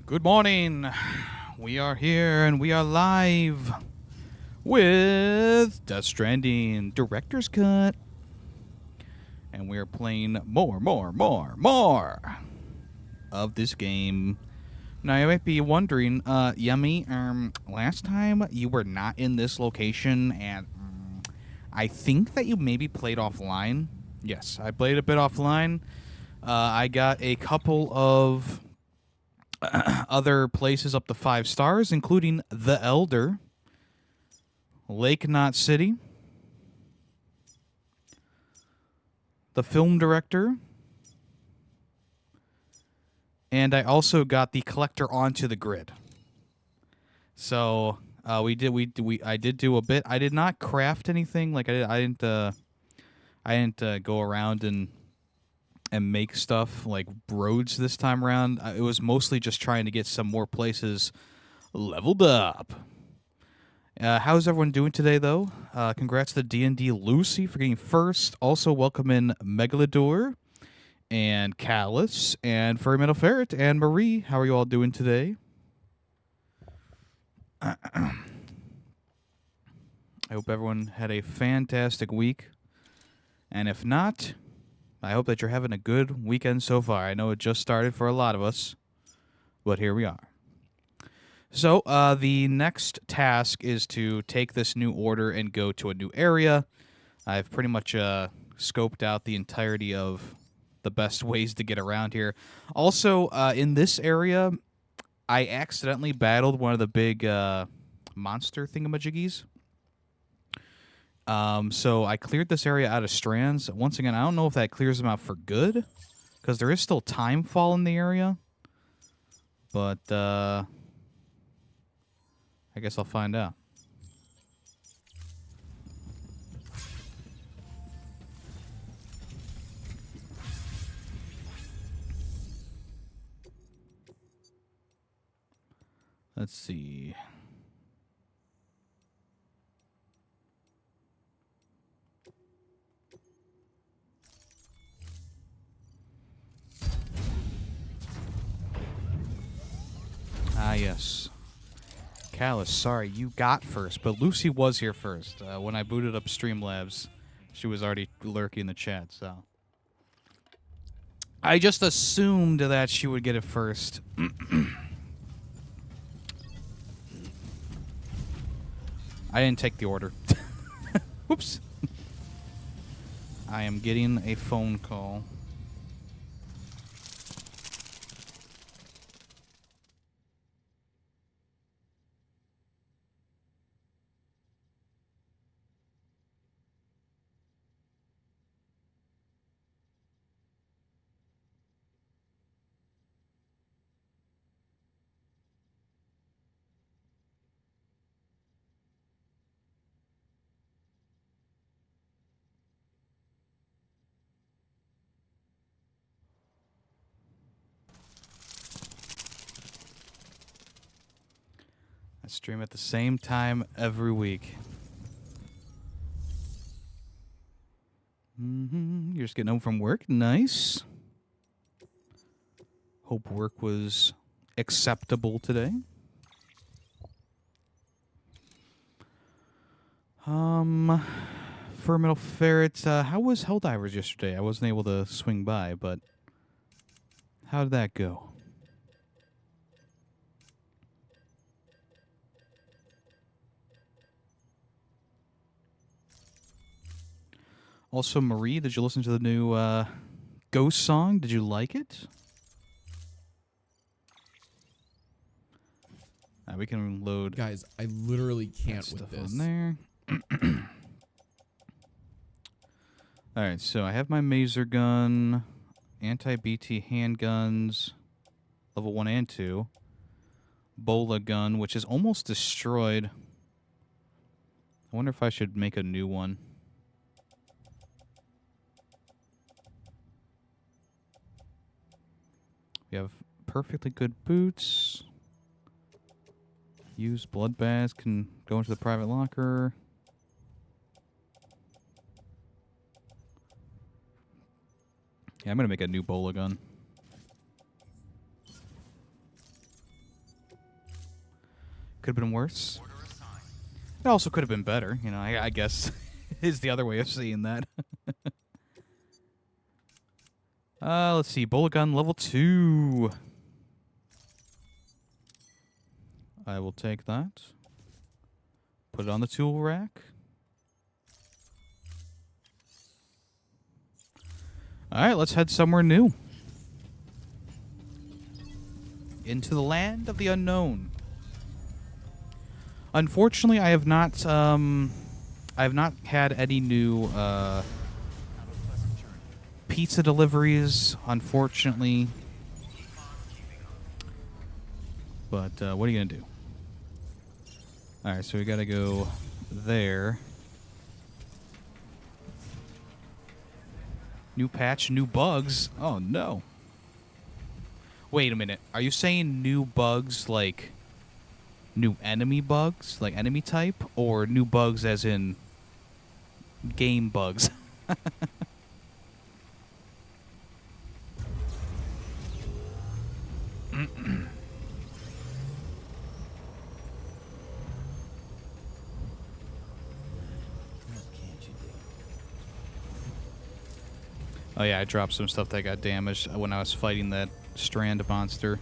Good morning. We are here and we are live with Death Stranding Director's Cut. And we are playing more of this game. Now, you might be wondering, Yummy, last time you were not in this location, and I think that you maybe played offline. Yes, I played a bit offline. I got a couple of other places up to 5 stars, including The Elder, Lake Knot City, the film director, and I also got the collector onto the grid. So I did do a bit. I did not craft anything. Like I didn't go around and make stuff like roads this time around. It was mostly just trying to get some more places leveled up. How's everyone doing today, though? Congrats to D&D Lucy for getting first. Also, welcome in Megalodor and Callus and YemmytheFerret and Marie. How are you all doing today? I hope everyone had a fantastic week. And if not, I hope that you're having a good weekend so far. I know it just started for a lot of us, but here we are. So the next task is to take this new order and go to a new area. I've pretty much scoped out the entirety of the best ways to get around here. Also, in this area, I accidentally battled one of the big monster thingamajiggies. So I cleared this area out of strands. Once again, I don't know if that clears them out for good, because there is still time fall in the area. But I guess I'll find out. Let's see. Ah, yes. Callus, sorry, you got first, but Lucy was here first. When I booted up Streamlabs, she was already lurking in the chat, so. I just assumed that she would get it first. I didn't take the order. Whoops. I am getting a phone call. I stream at the same time every week. You're just getting home from work? Nice. Hope work was acceptable today. YemmytheFerret, how was Helldivers yesterday? I wasn't able to swing by, but how did that go? Also, Marie, did you listen to the new Ghost song? Did you like it? We can load. Guys, I literally can't with stuff this. on there. All right, so I have my Mazer gun, anti-BT handguns, level 1 and 2, Bola gun, which is almost destroyed. I wonder if I should make a new one. We have perfectly good boots. Use blood baths, can go into the private locker. Yeah, I'm going to make a new Bola gun. could have been worse. It also could have been better. You know, I guess is the other way of seeing that. Let's see. Bullet gun level 2. I will take that. Put it on the tool rack. All right, let's head somewhere new. Into the land of the unknown. Unfortunately, I have not had any new pizza deliveries, unfortunately. But what are you gonna do? All right, so we gotta go there. New patch, new bugs. Oh no. Wait a minute. Are you saying new bugs like new enemy bugs, like enemy type, or new bugs as in game bugs? Oh yeah, I dropped some stuff that got damaged when I was fighting that strand monster.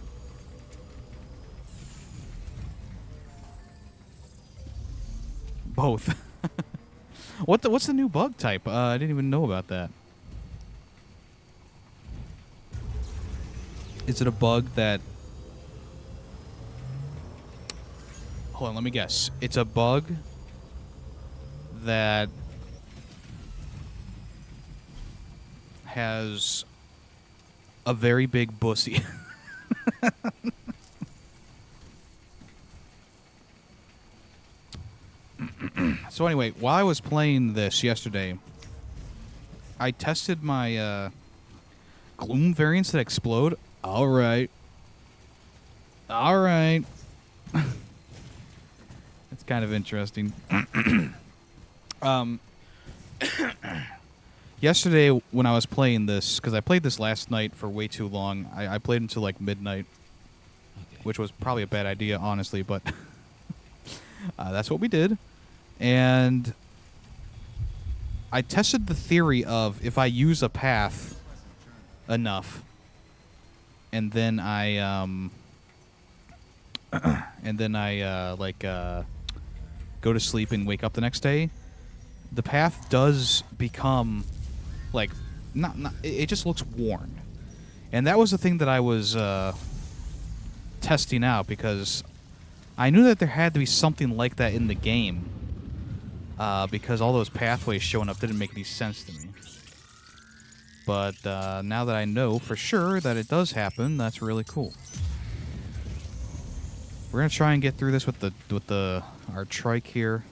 Both. What's the new bug type? I didn't even know about that. Is it a bug that... Hold on, let me guess. It's a bug that has a very big bussy. So anyway, while I was playing this yesterday, I tested my Gloom variants that explode. All right. All right. It's kind of interesting. Yesterday, when I was playing this, because I played this last night for way too long, I played until like midnight, which was probably a bad idea, honestly, but that's what we did. And I tested the theory of if I use a path enough, and then I go to sleep and wake up the next day, the path does become like not it just looks worn. And that was the thing that I was testing out, because I knew that there had to be something like that in the game, because all those pathways showing up didn't make any sense to me. But now that I know for sure that it does happen, that's really cool. We're gonna try and get through this with our trike here.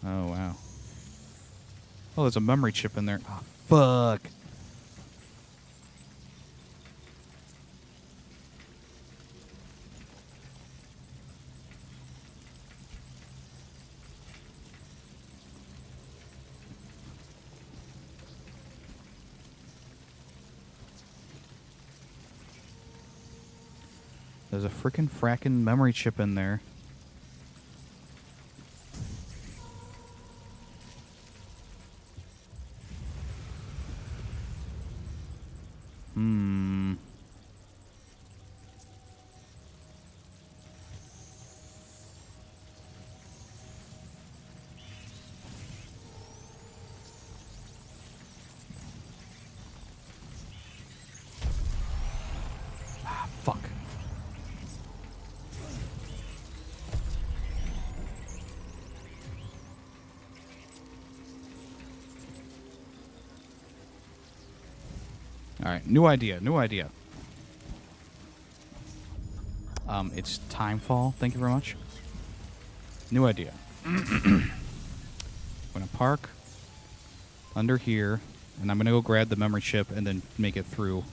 Oh wow. Oh, there's a memory chip in there. Oh, fuck. There's a frickin' frackin' memory chip in there. Ah, fuck. All right, new idea. It's Timefall. Thank you very much. New idea. I'm gonna park under here, and I'm gonna go grab the memory chip and then make it through.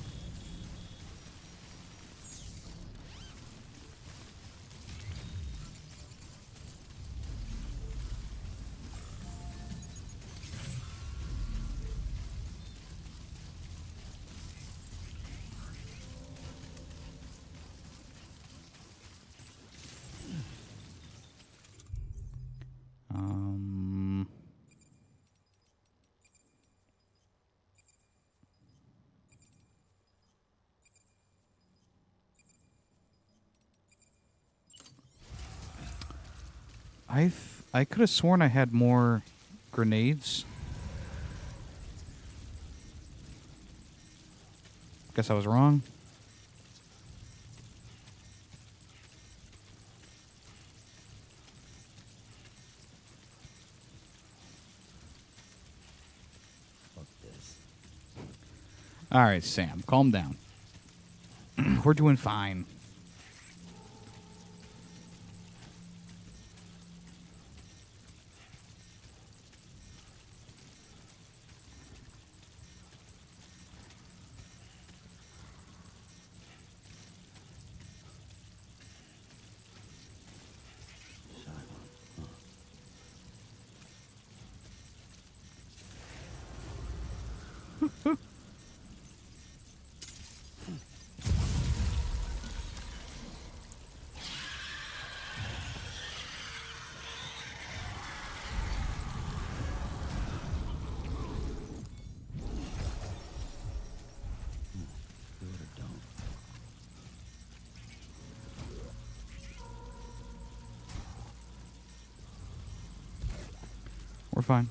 I could have sworn I had more grenades. Guess I was wrong. Fuck this. All right, Sam, calm down. We're doing fine. Do it or don't. We're fine.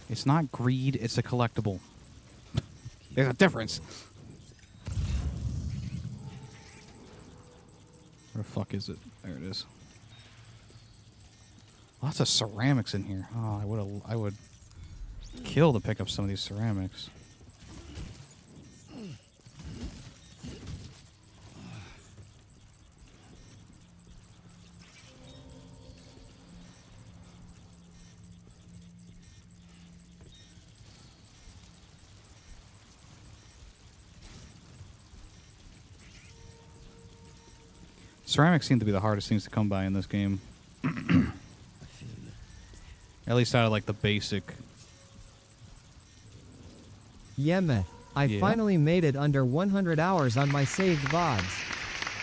It's not greed, it's a collectible. There's a difference. Where the fuck is it? There it is. Lots of ceramics in here. Oh, I would kill to pick up some of these ceramics. Ceramics seem to be the hardest things to come by in this game. I feel you. At least out of like the basic. Yemme, I Yeah? finally made it under 100 hours on my saved VODs.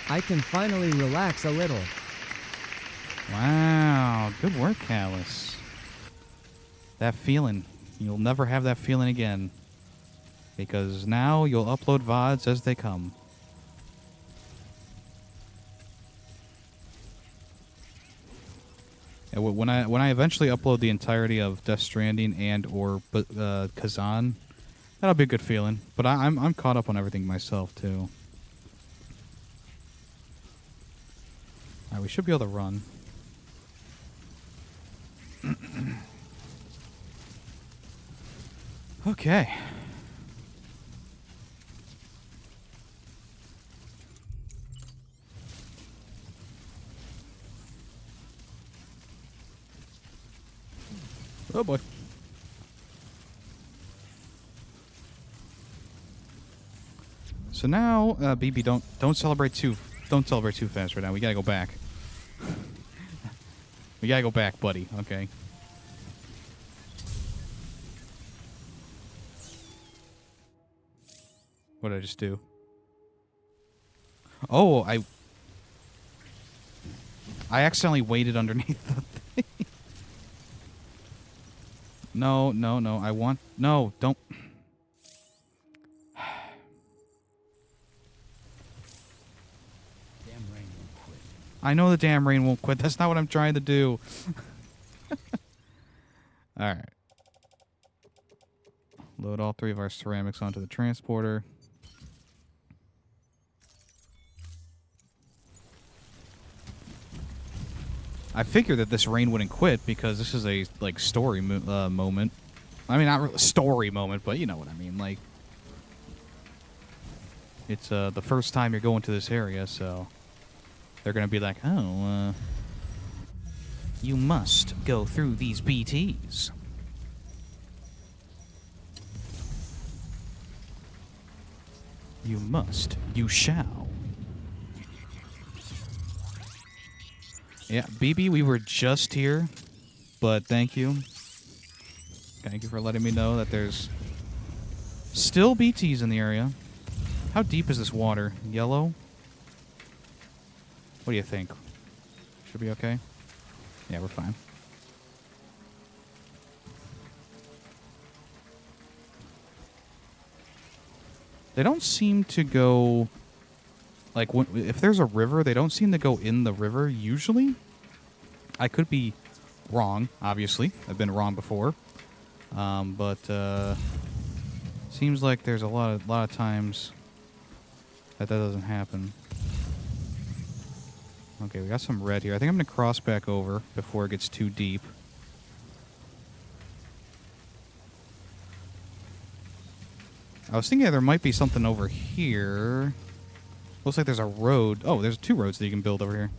I can finally relax a little. Wow, good work, Callus. That feeling. You'll never have that feeling again. Because now you'll upload VODs as they come. And when I eventually upload the entirety of Death Stranding and or Kazan, that'll be a good feeling. But I'm caught up on everything myself too. All right, we should be able to run. Okay. Oh boy. So now, BB, don't celebrate too fast right now. We gotta go back. We gotta go back, buddy. Okay. What did I just do? Oh, I accidentally waited underneath the thing. No. No, don't. Damn rain won't quit. I know the damn rain won't quit. That's not what I'm trying to do. All right. Load all 3 of our ceramics onto the transporter. I figured that this rain wouldn't quit because this is a like story moment. I mean, not really a story moment, but you know what I mean. Like, it's the first time you're going to this area, so they're gonna be like, "Oh, you must go through these BTs." You must. You shall. Yeah, BB, we were just here, but thank you. Thank you for letting me know that there's still BTs in the area. How deep is this water? Yellow? What do you think? Should be okay? Yeah, we're fine. They don't seem to go Like, if there's a river, they don't seem to go in the river usually. I could be wrong, obviously. I've been wrong before. But seems like there's a lot of times that doesn't happen. Okay, we got some red here. I think I'm going to cross back over before it gets too deep. I was thinking there might be something over here. Looks like there's a road. Oh, there's 2 roads that you can build over here.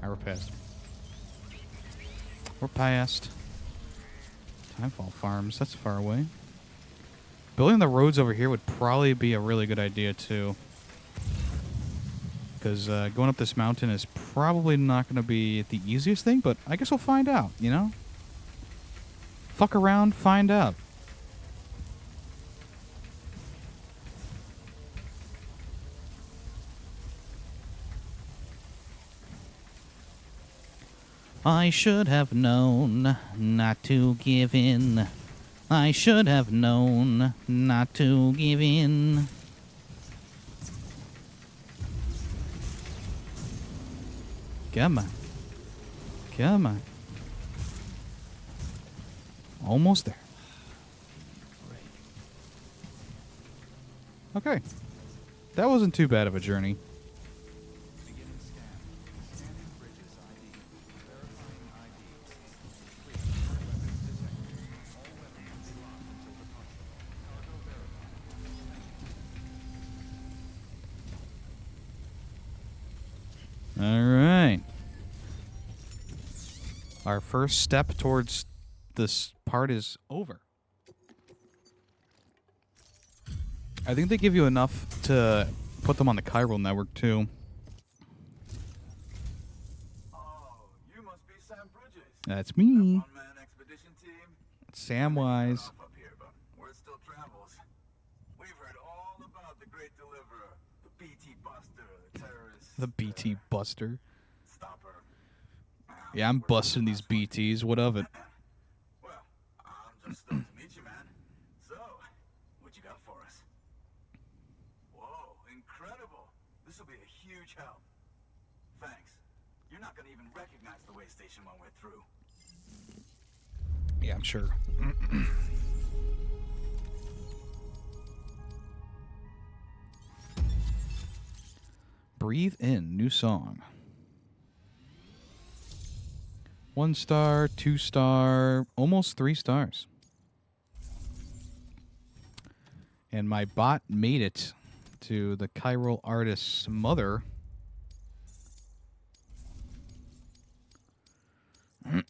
Alright, we're past. We're past. Timefall Farms. That's far away. Building the roads over here would probably be a really good idea, too. Because going up this mountain is probably not going to be the easiest thing, but I guess we'll find out, you know? Fuck around, find out. I should have known not to give in. I should have known not to give in. Come on. Come on. Almost there. Okay. That wasn't too bad of a journey. All right. Our first step towards this part is over. I think they give you enough to put them on the chiral network, too. Oh, you must be Sam Bridges. That's me. One-man expedition team. Samwise. Up here, but word still travels. We've heard all about the great deliverer, the BT Buster, the terrorist. The BT Buster. Stopper. Yeah, I'm busting these BTs. What of it? Well, I'm just stoked to meet you, man. So, what you got for us? Whoa, incredible. This will be a huge help. Thanks. You're not going to even recognize the way station when we're through. Yeah, I'm sure. Breathe in. New song. 1 star, 2 star, almost 3 stars. And my bot made it to the chiral artist's mother. All right.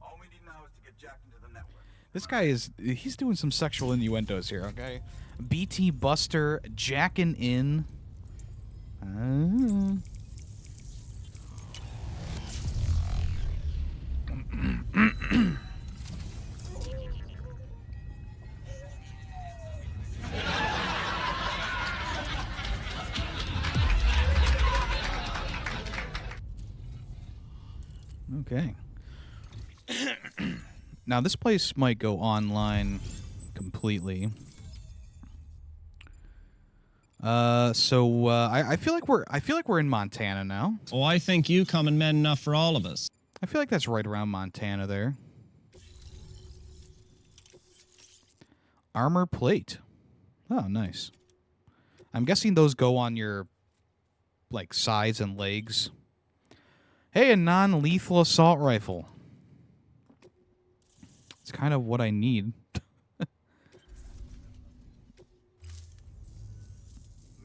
All we need now is to get jacked into the network. This guy he's doing some sexual innuendos here, okay? BT Buster jacking in. Okay. Now this place might go online completely. I feel like we're in Montana now. Oh, I think you coming men enough for all of us. I feel like that's right around Montana there. Armor plate. Oh, nice. I'm guessing those go on your, like, sides and legs. Hey, a non-lethal assault rifle. It's kind of what I need.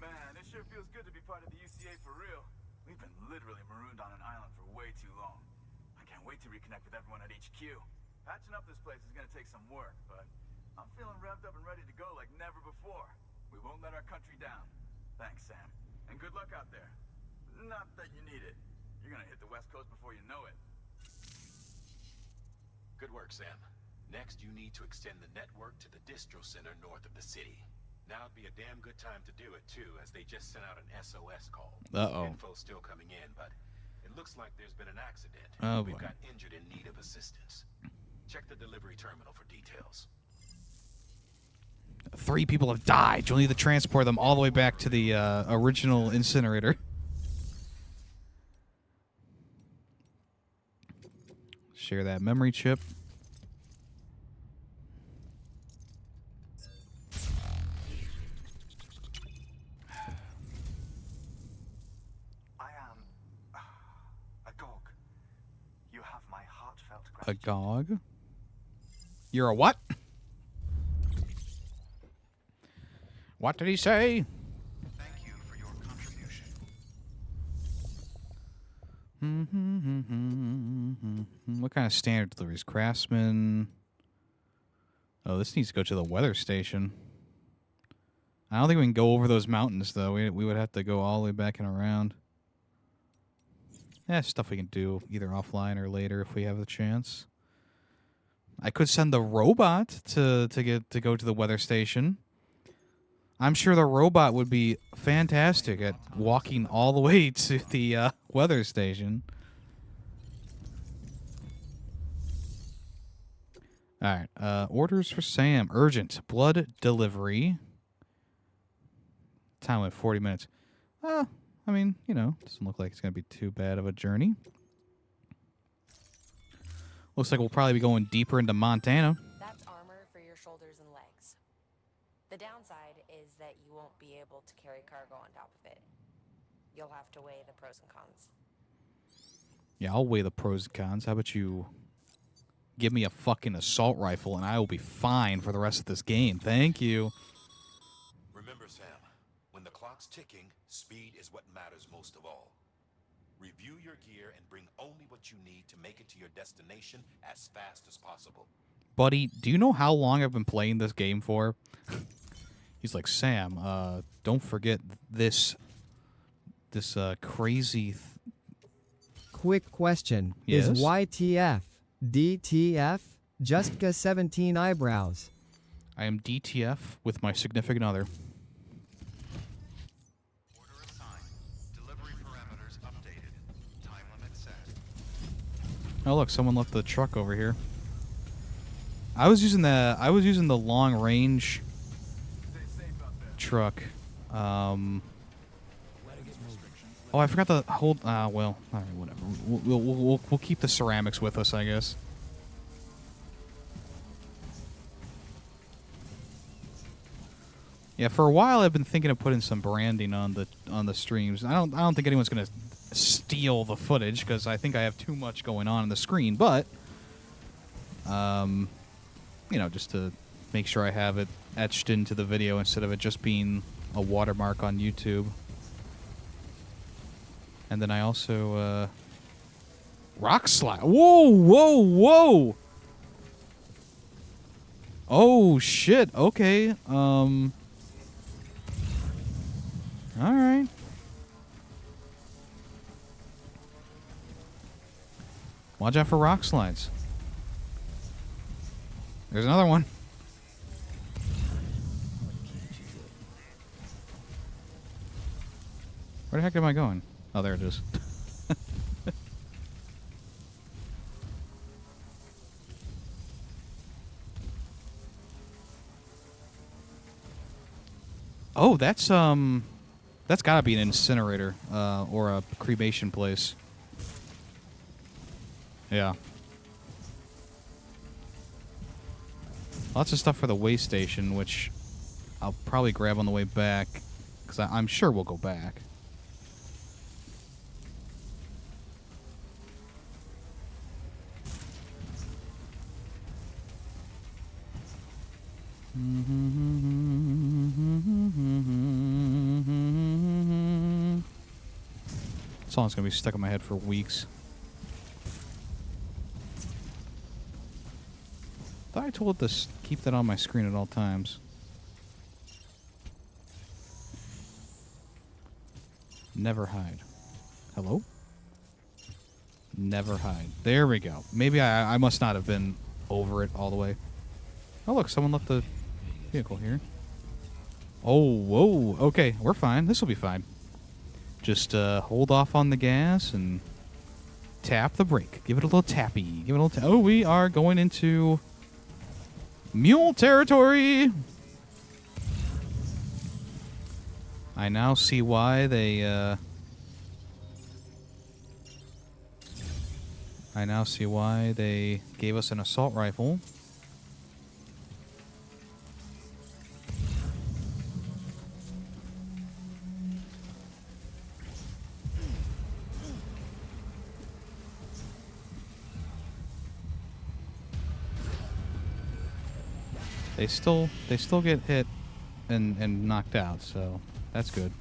Man, it sure feels good to be part of the UCA for real. We've been literally marooned on an island for way too long. I can't wait to reconnect with everyone at HQ. Patching up this place is gonna take some work, but I'm feeling revved up and ready to go like never before. We won't let our country down. Thanks, Sam. And good luck out there. Not that you need it. You're gonna hit the West Coast before you know it. Good work, Sam. Next, you need to extend the network to the distro center north of the city. Now would be a damn good time to do it, too, as they just sent out an SOS call. Uh-oh. Info's still coming in, but it looks like there's been an accident. Oh, We've boy. got injured in need of assistance. Check the delivery terminal for details. 3 people have died. You'll need to transport them all the way back to the original incinerator. Share that memory chip. I am a dog. You have my heartfelt A gratitude. gog. You're a what? What did he say? Thank you for your contribution. What kind of standard deliveries? Craftsman. Oh, this needs to go to the weather station. I don't think we can go over those mountains, though. We would have to go all the way back and around. Stuff we can do either offline or later if we have the chance. I could send the robot to go to the weather station. I'm sure the robot would be fantastic at walking all the way to the weather station. All right. Orders for Sam. Urgent. Blood delivery. Time limit 40 minutes. I mean, you know, doesn't look like it's going to be too bad of a journey. Looks like we'll probably be going deeper into Montana. That's armor for your shoulders and legs. The downside is that you won't be able to carry cargo on top of it. You'll have to weigh the pros and cons. Yeah, I'll weigh the pros and cons. How about you give me a fucking assault rifle and I will be fine for the rest of this game. Thank you. Remember, Sam, when the clock's ticking, speed is what matters most of all. Review your gear and bring only what you need to make it to your destination as fast as possible. Buddy, do you know how long I've been playing this game for? He's like, Sam, don't forget this crazy... Quick question. Yes? Is YTF, DTF, just 17 eyebrows? I am DTF with my significant other. Order assigned. Delivery parameters updated. Time limit set. Oh look, someone left the truck over here. I was using the long range Stay safe out there. truck. Oh, I forgot to hold. Well, all right, whatever. We'll keep the ceramics with us, I guess. Yeah, for a while I've been thinking of putting some branding on the streams. I don't think anyone's gonna steal the footage because I think I have too much going on the screen. But, you know, just to make sure I have it etched into the video instead of it just being a watermark on YouTube. And then I also, rock slide. Whoa, whoa, whoa! Oh, shit. Okay. Alright. Watch out for rock slides. There's another one. Where the heck am I going? Oh, there it is. Oh, that's gotta be an incinerator, or a cremation place. Yeah. Lots of stuff for the way station, which I'll probably grab on the way back, because I'm sure we'll go back. This song's gonna be stuck in my head for weeks. Thought I told it to keep that on my screen at all times. Never hide. Hello? Never hide. There we go. Maybe I must not have been over it all the way. Oh, look, someone left the vehicle here. Oh, whoa. Okay, we're fine. This will be fine. Just hold off on the gas and tap the brake. Give it a little tappy. Give it a little. Oh, we are going into mule territory. I now see why they, I now see why they gave us an assault rifle. They still get hit and knocked out, so that's good.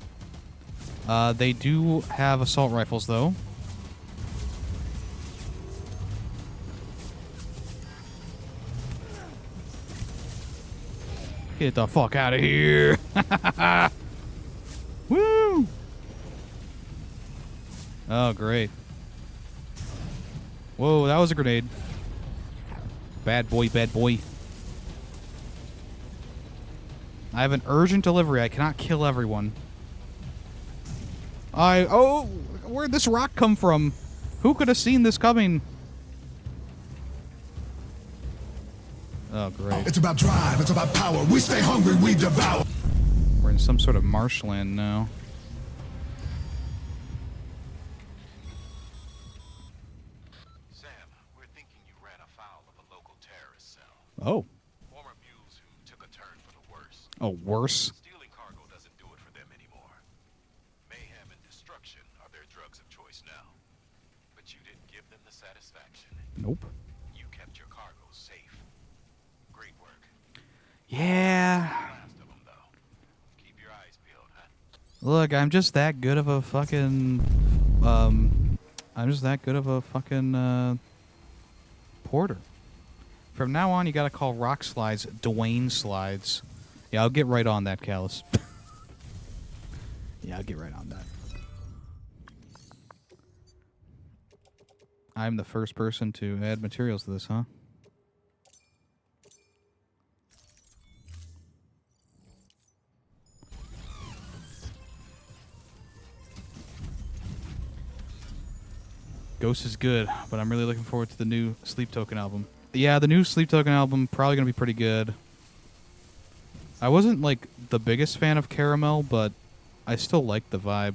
They do have assault rifles though. Get the fuck out of here. Woo! Oh, great. Whoa, that was a grenade. Bad boy, bad boy. I have an urgent delivery. I cannot kill everyone. Oh, where'd this rock come from? Who could have seen this coming? Oh, great. It's about drive, it's about power. We stay hungry, we devour. We're in some sort of marshland now. Sam, we're thinking you ran afoul of a local terrorist cell. Oh. Former mules who took a turn for the worse. Oh, worse? Stealing cargo doesn't do it for them anymore. Mayhem and destruction are their drugs of choice now. But you didn't give them the satisfaction. Nope. You kept your cargo safe. Great work. Yeah. Last of them, though. Keep your eyes peeled, huh? Look, I'm just that good of a fucking... I'm just that good of a fucking, porter. From now on, you gotta call rock slides Dwayne slides. Yeah, I'll get right on that, Callus. Yeah, I'll get right on that. I'm the first person to add materials to this, huh? Ghost is good, but I'm really looking forward to the new Sleep Token album. Yeah, the new Sleep Token album probably gonna be pretty good. I wasn't like the biggest fan of Caramel, but I still like the vibe.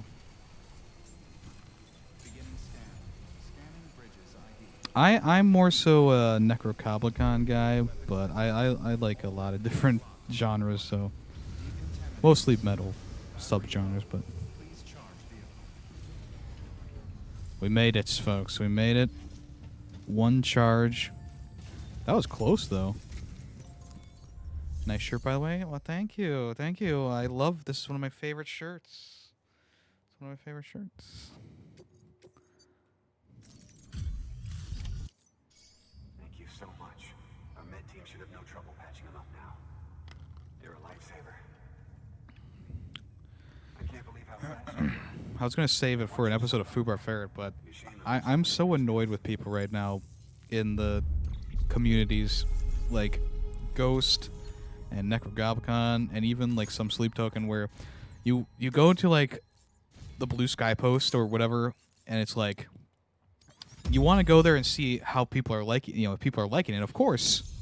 I'm more so a Necrocoblicon guy, but I like a lot of different genres, so mostly metal subgenres, but we made it, folks. We made it. One charge. That was close, though. Nice shirt, by the way. Well, thank you. Thank you. I love this. Is one of my favorite shirts. It's one of my favorite shirts. Thank you so much. Our med team should have no trouble patching him up now. You're a lifesaver. I can't believe how fast you were. I was going to save it for an episode of YemmytheFerret, but I'm so annoyed with people right now in the communities like Ghost and Necrogoblicon and even like some Sleep Token where you go to like the Blue Sky post or whatever and it's like you want to go there and see how people are liking, if people are liking it. Of course,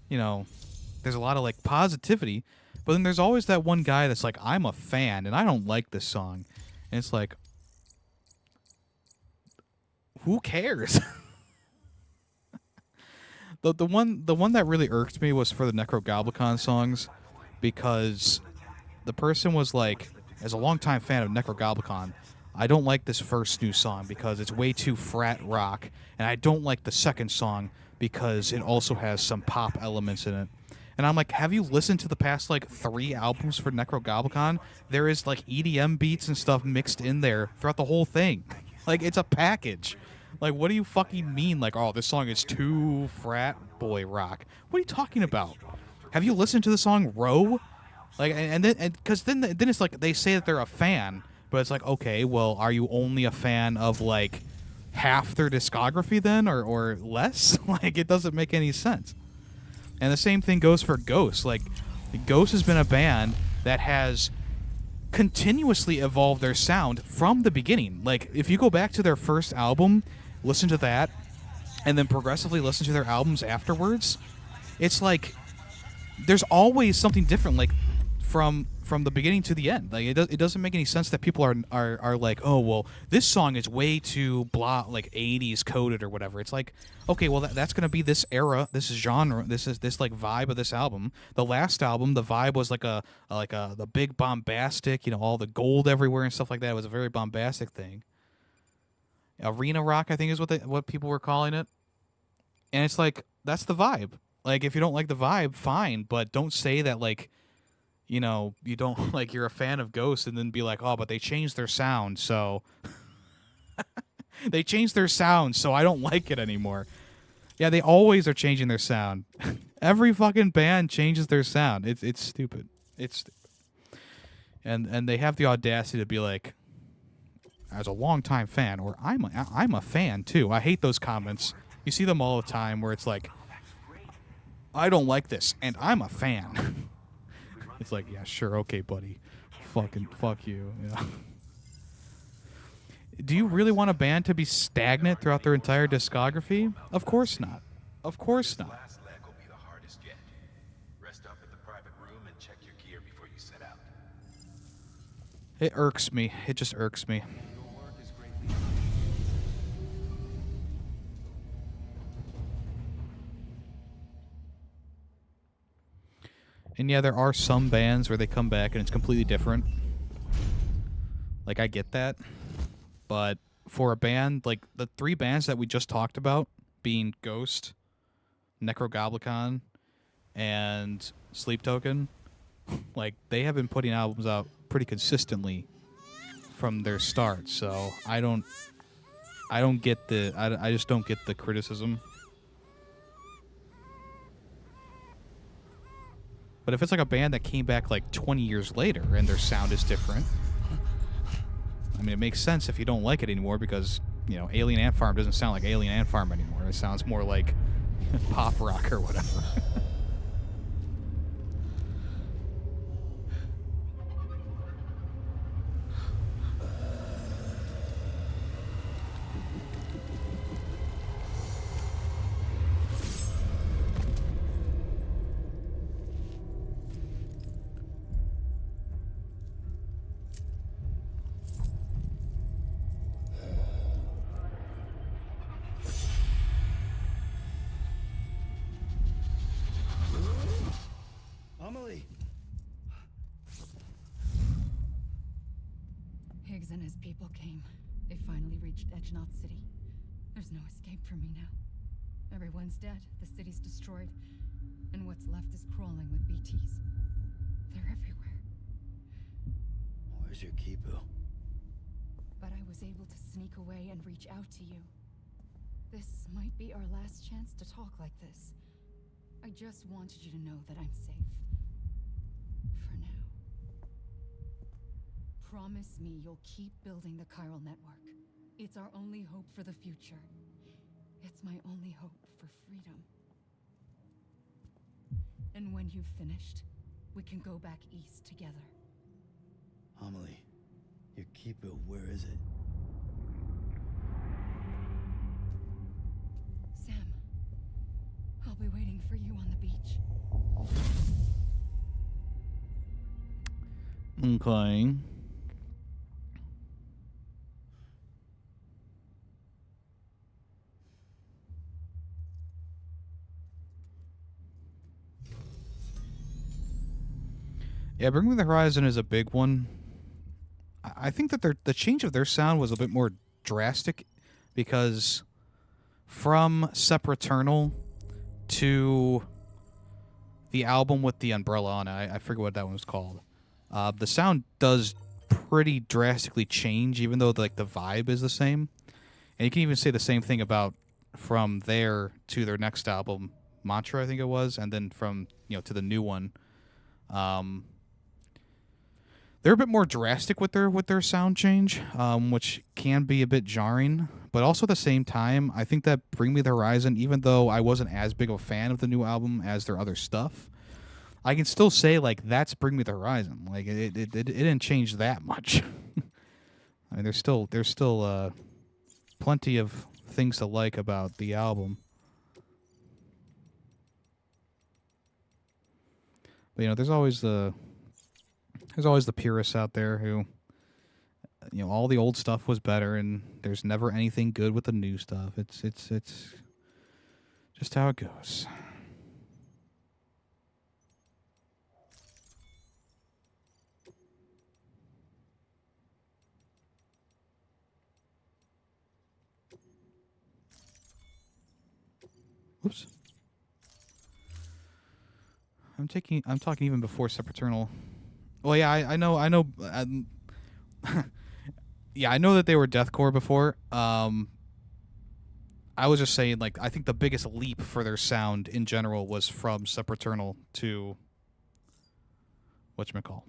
there's a lot of like positivity, but then there's always that one guy that's like, I'm a fan and I don't like this song. And it's like, who cares? the one that really irked me was for the Necrogoblicon songs, because the person was like, as a longtime fan of Necrogoblicon, I don't like this first new song because it's way too frat rock, and I don't like the second song because it also has some pop elements in it. And I'm like, have you listened to the past, like, 3 albums for Necrogoblicon? There is, like, EDM beats and stuff mixed in there throughout the whole thing. Like, it's a package. Like, what do you fucking mean? Like, oh, this song is too frat boy rock. What are you talking about? Have you listened to the song Row? Like, and then, because then it's like, they say that they're a fan, but it's like, okay, well, are you only a fan of, like, half their discography then, or less? Like, it doesn't make any sense. And the same thing goes for Ghost. Like, Ghost has been a band that has continuously evolved their sound from the beginning. Like, if you go back to their first album, listen to that, and then progressively listen to their albums afterwards, it's like there's always something different. Like, from from the beginning to the end. Like it doesn't make any sense that people are like, oh well, this song is way too blah, like 80s coded or whatever. It's like, okay, well that's gonna be this era, this genre, this like vibe of this album. The last album, the vibe was like the big bombastic, you know, all the gold everywhere and stuff like that. It was a very bombastic thing. Arena rock, I think, is what people were calling it. And it's like, that's the vibe. Like, if you don't like the vibe, fine, but don't say that, like, you know, you don't, like, you're a fan of Ghost and then be like, oh, but they changed their sound, so... they changed their sound, so I don't like it anymore. Yeah, they always are changing their sound. Every fucking band changes their sound. It's stupid. It's stupid. And they have the audacity to be like, as a longtime fan, or I'm a fan, too. I hate those comments. You see them all the time where it's like, I don't like this, and I'm a fan. It's like, yeah, sure, okay, buddy. Fuck you. Yeah. Do you really want a band to be stagnant throughout their entire discography? Of course not. Of course not. Last leg will be the hardest yet. Rest up at the private room and check your gear before you set out. It irks me. It just irks me. And yeah, there are some bands where they come back and it's completely different. Like, I get that. But for a band, like the 3 bands that we just talked about, being Ghost, Necrogoblicon, and Sleep Token, like, they have been putting albums out pretty consistently from their start. So I just don't get the criticism. But if it's like a band that came back like 20 years later and their sound is different, I mean, it makes sense if you don't like it anymore because, you know, Alien Ant Farm doesn't sound like Alien Ant Farm anymore. It sounds more like pop rock or whatever. Amelie! Higgs and his people came. They finally reached Edgenaught City. There's no escape for me now. Everyone's dead, the city's destroyed, and what's left is crawling with BTs. They're everywhere. Where's your Kipu? But I was able to sneak away and reach out to you. This might be our last chance to talk like this. I just wanted you to know that I'm safe. For now. Promise me you'll keep building the chiral network. It's our only hope for the future. It's my only hope for freedom. And when you've finished, we can go back east together. Amelie, your Kipu, where is it? Sam, I'll be waiting for you on the beach. Okay. Yeah, Bring Me the Horizon is a big one. I think that the change of their sound was a bit more drastic because from Sepraternal to the album with the umbrella on it, I forget what that one was called. The sound does pretty drastically change, even though the vibe is the same. And you can even say the same thing about from there to their next album, Mantra, I think it was, and then from to the new one. They're a bit more drastic with their sound change, which can be a bit jarring. But also at the same time, I think that Bring Me the Horizon, even though I wasn't as big of a fan of the new album as their other stuff, I can still say like that's Bring Me the Horizon. Like it didn't change that much. I mean, there's still plenty of things to like about the album. But there's always There's always the purists out there who, all the old stuff was better, and there's never anything good with the new stuff. It's just how it goes. Whoops. I'm talking even before Sepaternal. Well, yeah, I know. Yeah, I know that they were deathcore before. I was just saying, like, I think the biggest leap for their sound in general was from Sepaternal to whatchamacall.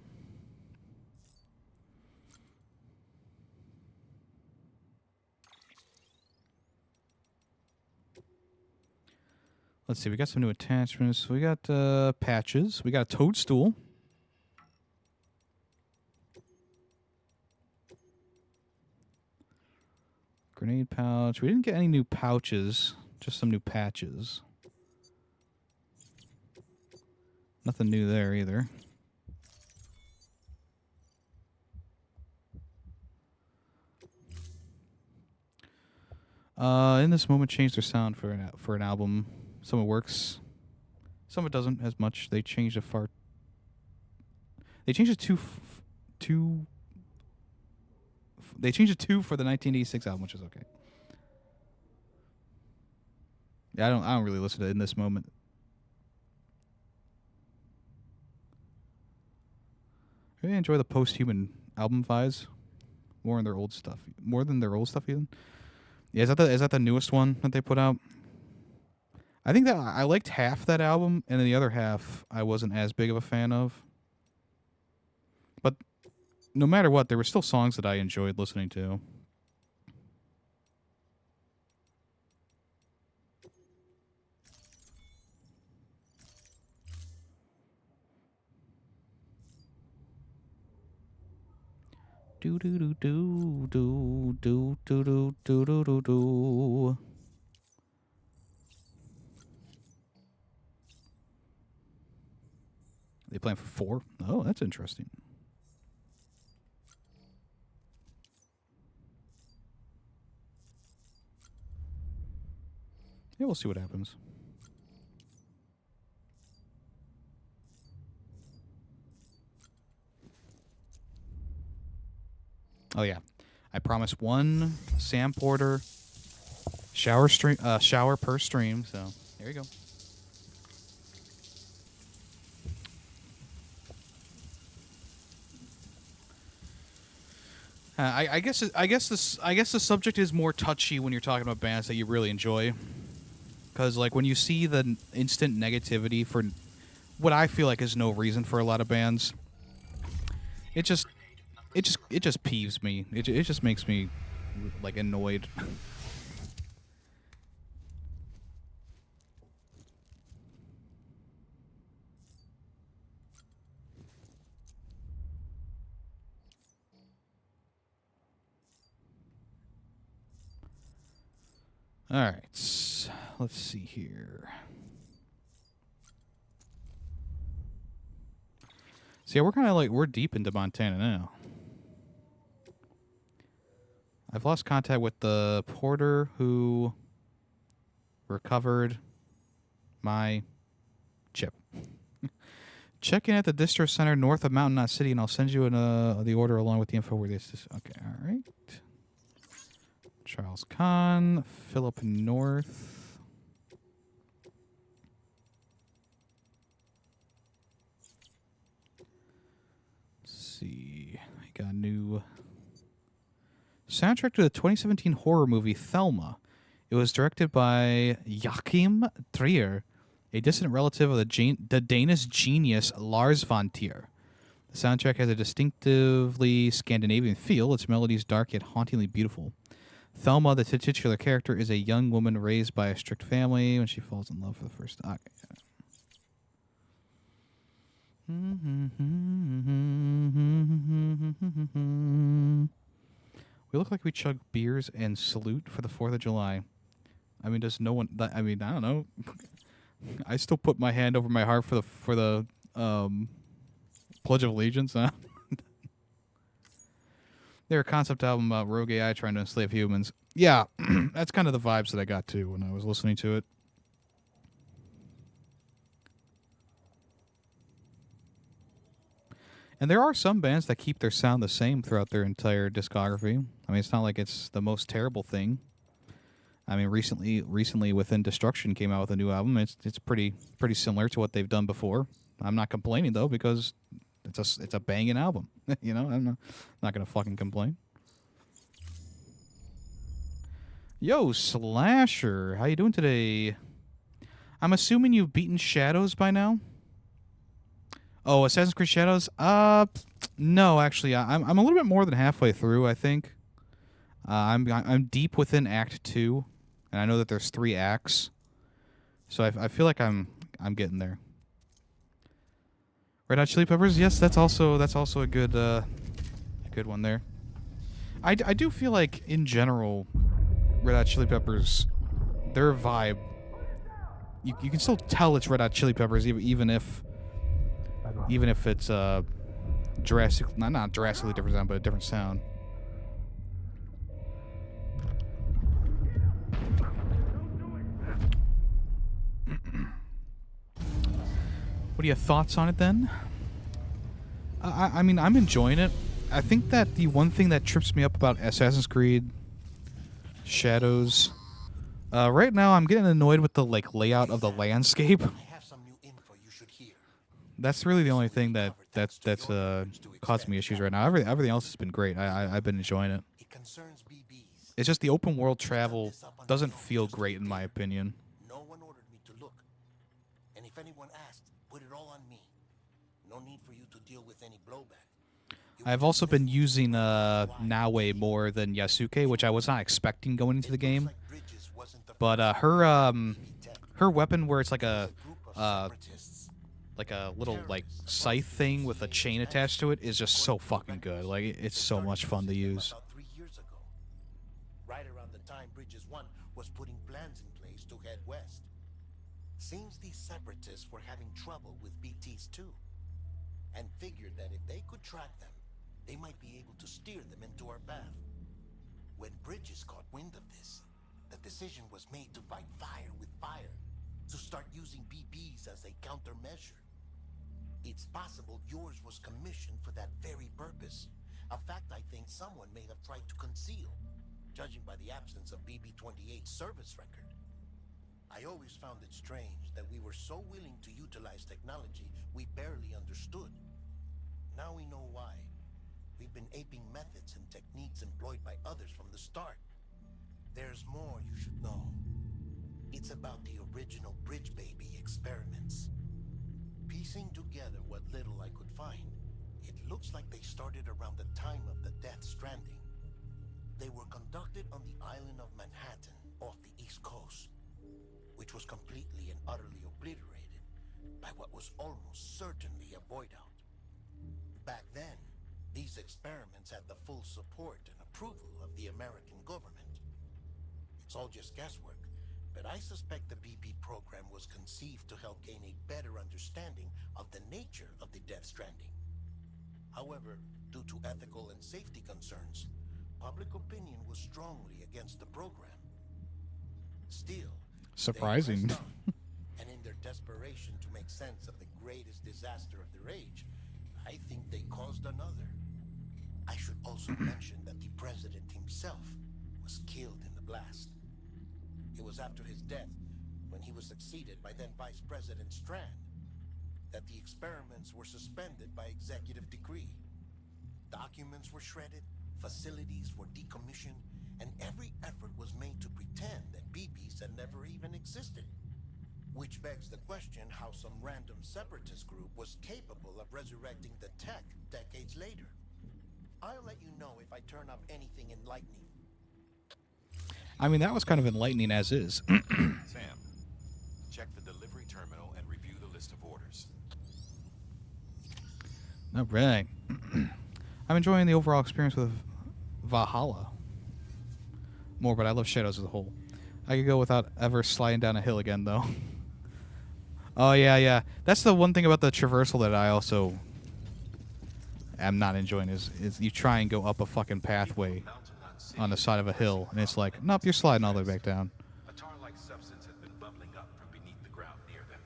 Let's see, we got some new attachments. We got patches. We got a toadstool. Grenade pouch. We didn't get any new pouches, just some new patches. Nothing new there either. In this moment, change their sound for an album. Some of it works, some of it doesn't as much. They changed it far. They changed it They changed it for the 1986 album, which is okay. Yeah, I don't really listen to it in this moment. I really enjoy the post-human album vibes more than their old stuff even. Yeah, is that the newest one that they put out? I think that I liked half that album, and then the other half I wasn't as big of a fan of. But no matter what, there were still songs that I enjoyed listening to. Do do do do do do do do do do do. They playing for 4? Oh, that's interesting. Yeah, we'll see what happens. Oh yeah, I promised one Sam Porter shower per stream. So there you go. I guess the subject is more touchy when you're talking about bands that you really enjoy, because like when you see the instant negativity for what I feel like is no reason for a lot of bands, it just peeves me. It just makes me like annoyed. All right, let's see here. So yeah, we're deep into Montana now. I've lost contact with the porter who recovered my chip. Check in at the distro center north of Mountain Knot City, and I'll send you the order along with the info where this is. Okay, all right. Charles Kahn, Philip North. Let's see. I got a new soundtrack to the 2017 horror movie Thelma. It was directed by Joachim Trier, a distant relative of the Danish genius Lars von Trier. The soundtrack has a distinctively Scandinavian feel. Its melody is dark yet hauntingly beautiful. Thelma, the titular character, is a young woman raised by a strict family when she falls in love for the first time. We look like we chug beers and salute for the 4th of July. I mean, does no one... I mean, I don't know. I still put my hand over my heart for the Pledge of Allegiance, huh? Their concept album about rogue AI trying to enslave humans. Yeah, that's kind of the vibes that I got too when I was listening to it. And there are some bands that keep their sound the same throughout their entire discography. I mean, it's not like it's the most terrible thing. I mean, recently Within Destruction came out with a new album. It's pretty similar to what they've done before. I'm not complaining though because it's a banging album. You know, I'm not gonna fucking complain. Yo, Slasher, how you doing today? I'm assuming you've beaten Shadows by now. Oh, Assassin's Creed Shadows? No, actually, I'm a little bit more than halfway through. I think. I'm deep within Act 2, and I know that there's 3 acts, so I feel like I'm getting there. Red Hot Chili Peppers, yes, that's also a good one there. I do feel like in general, Red Hot Chili Peppers, their vibe, you can still tell it's Red Hot Chili Peppers even if it's not drastically different sound, but a different sound. What are your thoughts on it then? I mean, I'm enjoying it. I think that the one thing that trips me up about Assassin's Creed Shadows, right now I'm getting annoyed with the layout of the landscape. That's really the only thing that's causing me issues right now. Everything else has been great. I've been enjoying it. It's just the open world travel doesn't feel great in my opinion. No one ordered me to look. And if anyone asked, put it all on me. No need for you to deal with any blowback. I've also been using Nawe more than Yasuke, which I was not expecting going into the game. But her weapon, where it's like a little scythe thing with a chain attached to it, is just so fucking good. Like it's so much fun to use. About 3 years ago, right around the time Bridges 1 was putting plans in place to head west. Seems these separatists were having trouble with BTs too, and figured that if they could track them, they might be able to steer them into our path. When Bridges caught wind of this, the decision was made to fight fire with fire, to start using BBs as a countermeasure. It's possible yours was commissioned for that very purpose, a fact I think someone may have tried to conceal, judging by the absence of BB-28's service record. I always found it strange that we were so willing to utilize technology we barely understood. Now we know why. We've been aping methods and techniques employed by others from the start. There's more you should know. It's about the original Bridge Baby experiments. Piecing together what little I could find, it looks like they started around the time of the Death Stranding. They were conducted on the island of Manhattan off the East Coast, which was completely and utterly obliterated by what was almost certainly a void out. Back then, these experiments had the full support and approval of the American government. It's all just guesswork, but I suspect the BB program was conceived to help gain a better understanding of the nature of the Death Stranding. However, due to ethical and safety concerns, public opinion was strongly against the program. Still, surprising. they pressed on, and in their desperation to make sense of the greatest disaster of their age, I think they caused another. I should also mention that the president himself was killed in the blast. It was after his death, when he was succeeded by then Vice President Strand, that the experiments were suspended by executive decree. Documents were shredded, facilities were decommissioned, and every effort was made to pretend that BBs had never even existed. Which begs the question how some random separatist group was capable of resurrecting the tech decades later. I'll let you know if I turn up anything enlightening. I mean, that was kind of enlightening as is. Sam, check the delivery terminal and review the list of orders. All right. I'm enjoying the overall experience with Valhalla more, but I love Shadows as a whole. I could go without ever sliding down a hill again, though. Oh, yeah. That's the one thing about the traversal that I also am not enjoying is you try and go up a fucking pathway on the side of a hill, and it's like, nope, you're sliding all the way back down. A tar-like substance has been bubbling up from beneath the ground near them.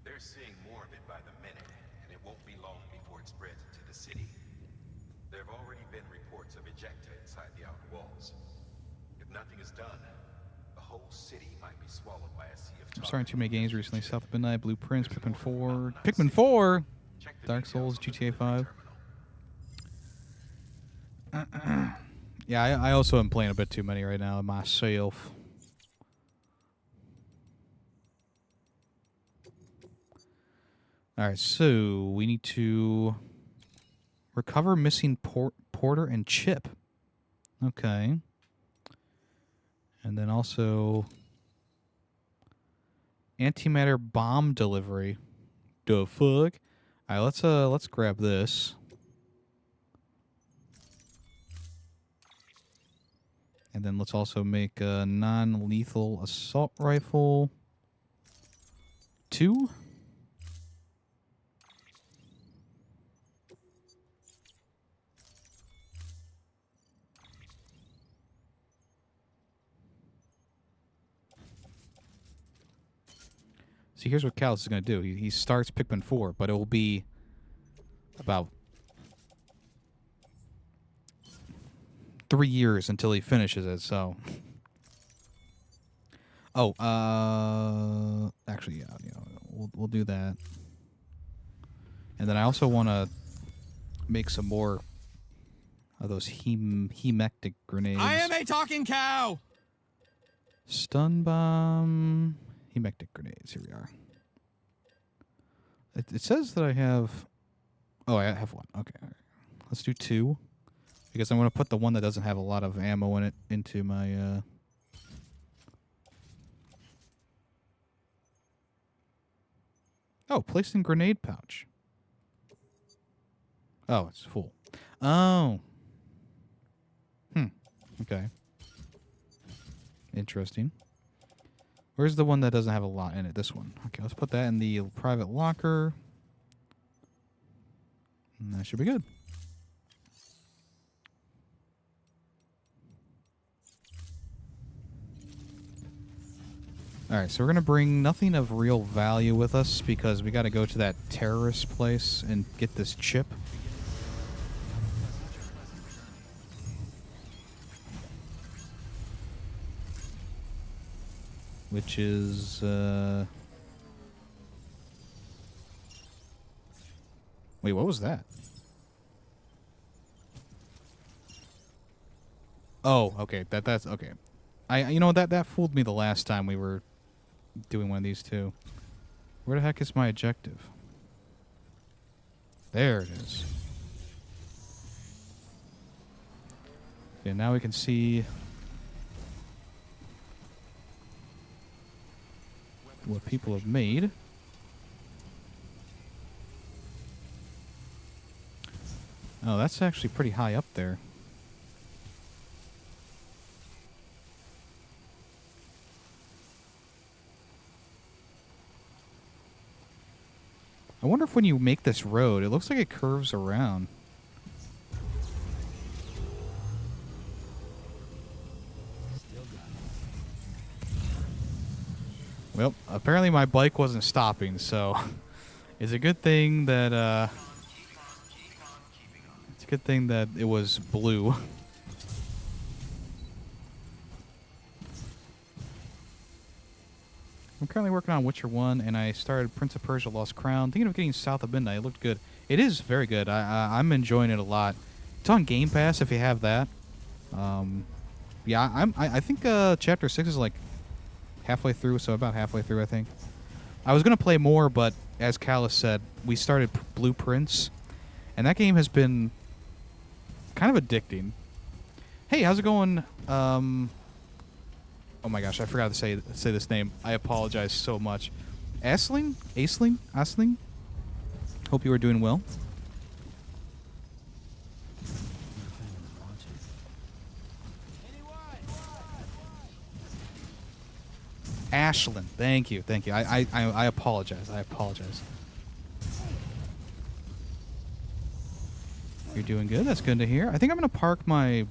They're seeing more of it by the minute, and it won't be long before it spreads into the city. There have already been reports of ejecta inside the outer walls. If nothing is done, the whole city might be swallowed by a sea of tar. I'm starting too many games recently. South of Midnight, Blueprints, Pikmin 4. Pikmin 4! Dark Souls, GTA 5. Yeah, I also am playing a bit too many right now myself. Alright, so we need to recover missing Porter and Chip. Okay. And then also antimatter bomb delivery. The fuck? Alright, let's grab this. And then let's also make a non-lethal assault rifle 2. See, here's what Callus is going to do. He starts Pikmin 4, but it will be about 3 years until he finishes it, so. Oh, actually, yeah, you know, we'll do that. And then I also want to make some more of those hemectic grenades. I am a talking cow! Stun bomb, hemectic grenades. Here we are. It says that I have. Oh, I have 1. Okay, all right. Let's do 2. Because I'm going to put the one that doesn't have a lot of ammo in it into my... Oh, placed in grenade pouch. Oh, it's full. Oh. Okay. Interesting. Where's the one that doesn't have a lot in it? This one. Okay, let's put that in the private locker. And that should be good. Alright, so we're going to bring nothing of real value with us because we got to go to that terrorist place and get this chip. Which is, Wait, what was that? Oh, okay, that's, okay. You know, that fooled me the last time we were doing one of these two. Where the heck is my objective? There it is. Okay, now we can see what people have made. Oh, that's actually pretty high up there. I wonder if when you make this road, it looks like it curves around. Well, apparently my bike wasn't stopping, so it's a good thing that it was blue. I'm currently working on Witcher 1, and I started Prince of Persia Lost Crown. Thinking of getting South of Midnight. It looked good. It is very good. I'm enjoying it a lot. It's on Game Pass if you have that. Yeah, I think Chapter 6 is like halfway through, so about halfway through, I think. I was going to play more, but as Callus said, we started Blueprints, and that game has been kind of addicting. Hey, how's it going? Oh my gosh, I forgot to say this name. I apologize so much. Aisling? Hope you are doing well. Ashlyn, thank you. I apologize. You're doing good. That's good to hear. I think I'm going to park my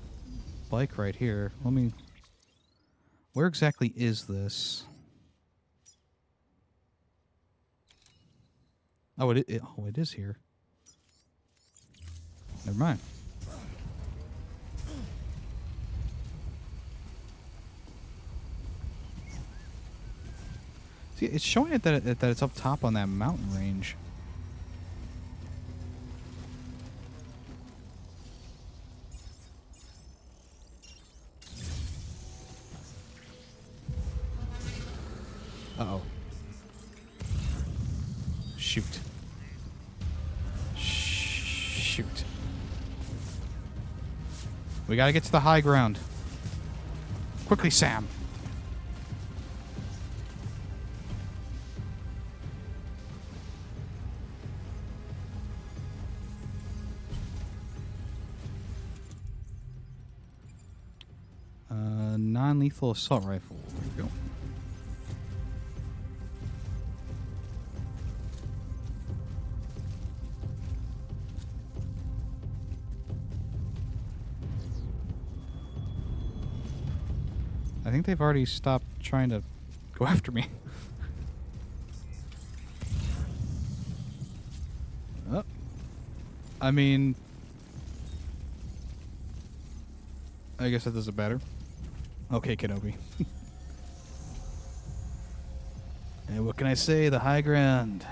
bike right here. Let me... Where exactly is this? Oh, it is here. Never mind. See, it's showing it that it's up top on that mountain range. Uh-oh. Shoot. Shoot. We gotta get to the high ground. Quickly, Sam. Non-lethal assault rifle. There we go. I think they've already stopped trying to go after me. Oh. I mean... I guess that doesn't matter. Okay, Kenobi. And what can I say? The high ground.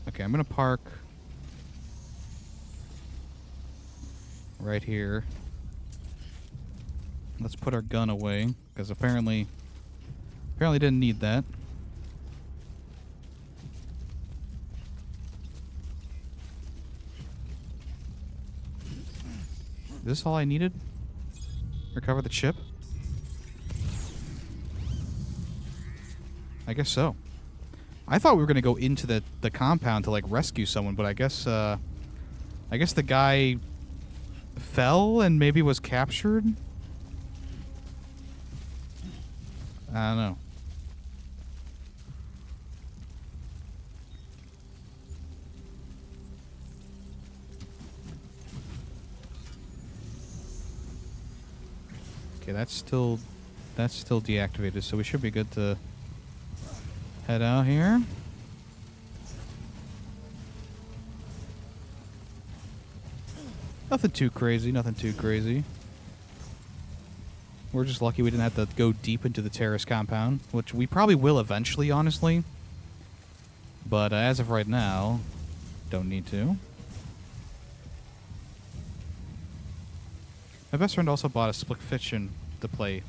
Okay, I'm gonna park right here. Let's put our gun away, because apparently didn't need that. Is this all I needed? Recover the chip? I guess so. I thought we were gonna go into the compound to like rescue someone, but I guess the guy fell and maybe was captured. I don't know. Okay, that's still deactivated, so we should be good to head out here. Nothing too crazy, nothing too crazy. We're just lucky we didn't have to go deep into the terrorist compound, which we probably will eventually, honestly. But as of right now, don't need to. My best friend also bought a Split Fiction to play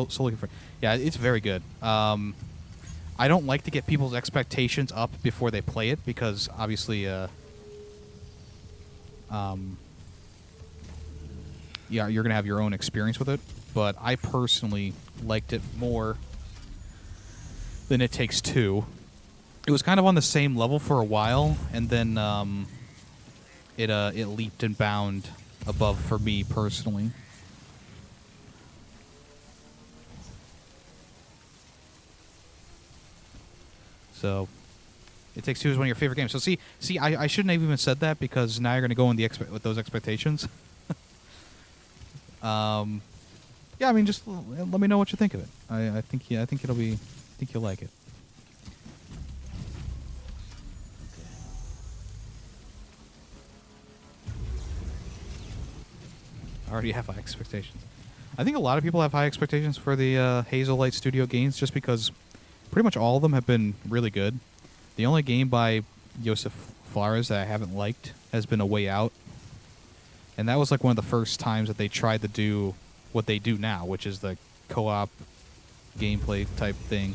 solely for... Yeah, it's very good. I don't like to get people's expectations up before they play it, because obviously, yeah, you're gonna have your own experience with it. But I personally liked it more than It Takes Two. It was kind of on the same level for a while, and then it leaped and bound above for me personally. So, It Takes Two is one of your favorite games. So see, I shouldn't have even said that, because now you're going to go in with those expectations. Yeah, I mean, just let me know what you think of it. I think you'll like it. I already have high expectations. I think a lot of people have high expectations for the Hazel Light Studio games, just because pretty much all of them have been really good. The only game by Josef Fares that I haven't liked has been A Way Out. And that was like one of the first times that they tried to do what they do now, which is the co-op gameplay type thing.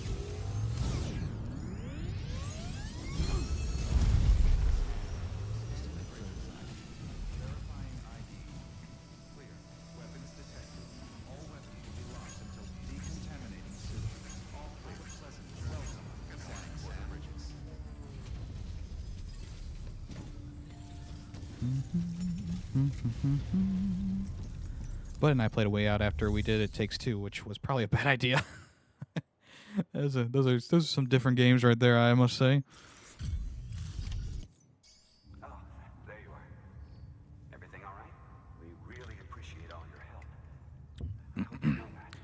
Bud and I played A Way Out after we did It Takes Two, which was probably a bad idea. Those are some different games right there, I must say. Oh, there you are. Everything all right? We really appreciate all your help. I hope you know that.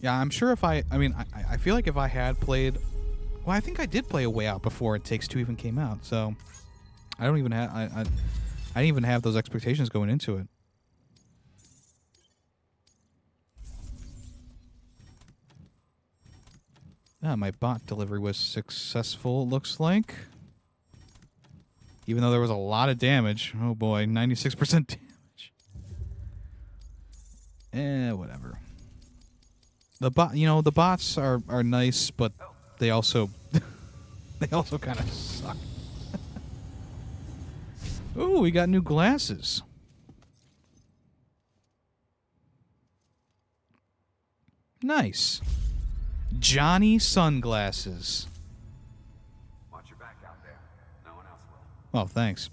Yeah, I'm sure if I mean, I feel like if I had played, well, I think I did play A Way Out before It Takes Two even came out, so I don't even have, I didn't even have those expectations going into it. My bot delivery was successful, it looks like. Even though there was a lot of damage. Oh boy, 96% damage. Whatever. The the bots are nice, but they also they also kind of suck. Ooh, we got new glasses. Nice. Johnny sunglasses. Watch your back out there. No one else will. Oh, thanks.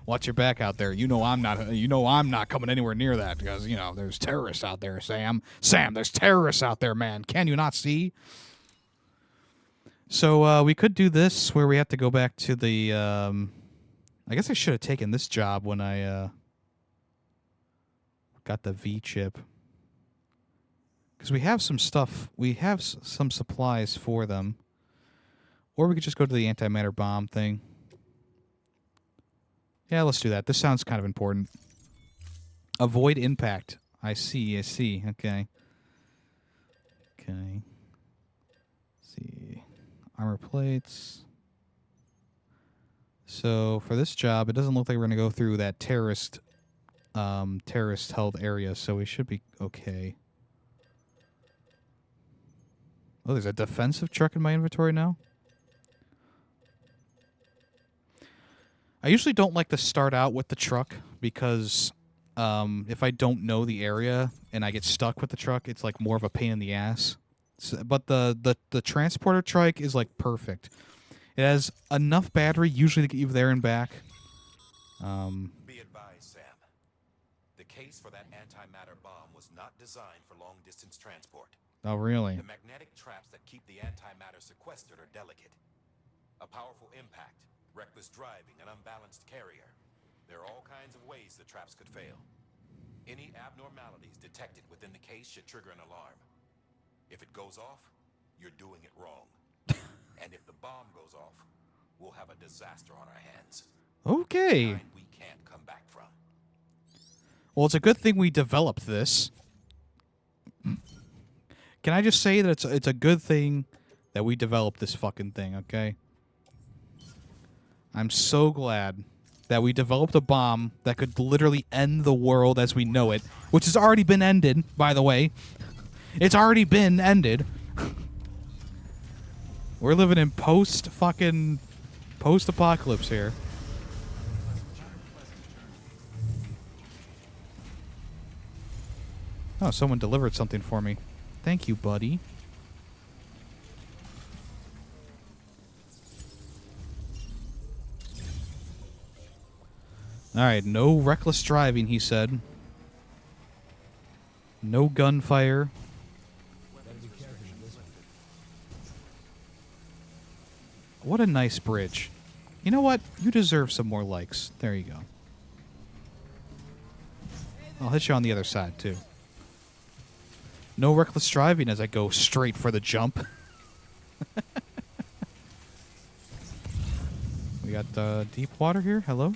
Watch your back out there. You know I'm not coming anywhere near that because, there's terrorists out there, Sam. Sam, there's terrorists out there, man. Can you not see? So we could do this where we have to go back to the I guess I should have taken this job when I got the V chip. Because we have some stuff, we have some supplies for them. Or we could just go to the antimatter bomb thing. Yeah, let's do that. This sounds kind of important. Avoid impact. I see. Okay. Okay. Let's see. Armor plates. So, for this job, it doesn't look like we're going to go through that terrorist held area, so we should be okay. Oh, there's a defensive truck in my inventory now? I usually don't like to start out with the truck because if I don't know the area and I get stuck with the truck, it's like more of a pain in the ass. So, but the transporter trike is like perfect. It has enough battery usually to get you there and back. Be advised, Sam. The case for that antimatter bomb was not designed for long-distance transport. Oh, really? The magnetic traps that keep the antimatter sequestered are delicate. A powerful impact, reckless driving, an unbalanced carrier. There are all kinds of ways the traps could fail. Any abnormalities detected within the case should trigger an alarm. If it goes off, you're doing it wrong. And if the bomb goes off, we'll have a disaster on our hands. Okay. We can't come back from. Well, it's a good thing we developed this. Can I just say that it's a good thing that we developed this fucking thing, okay? I'm so glad that we developed a bomb that could literally end the world as we know it, which has already been ended, by the way. It's already been ended. We're living in post-apocalypse here. Oh, someone delivered something for me. Thank you, buddy. Alright, no reckless driving, he said. No gunfire. What a nice bridge. You know what? You deserve some more likes. There you go. I'll hit you on the other side, too. No reckless driving as I go straight for the jump. We got deep water here. Hello.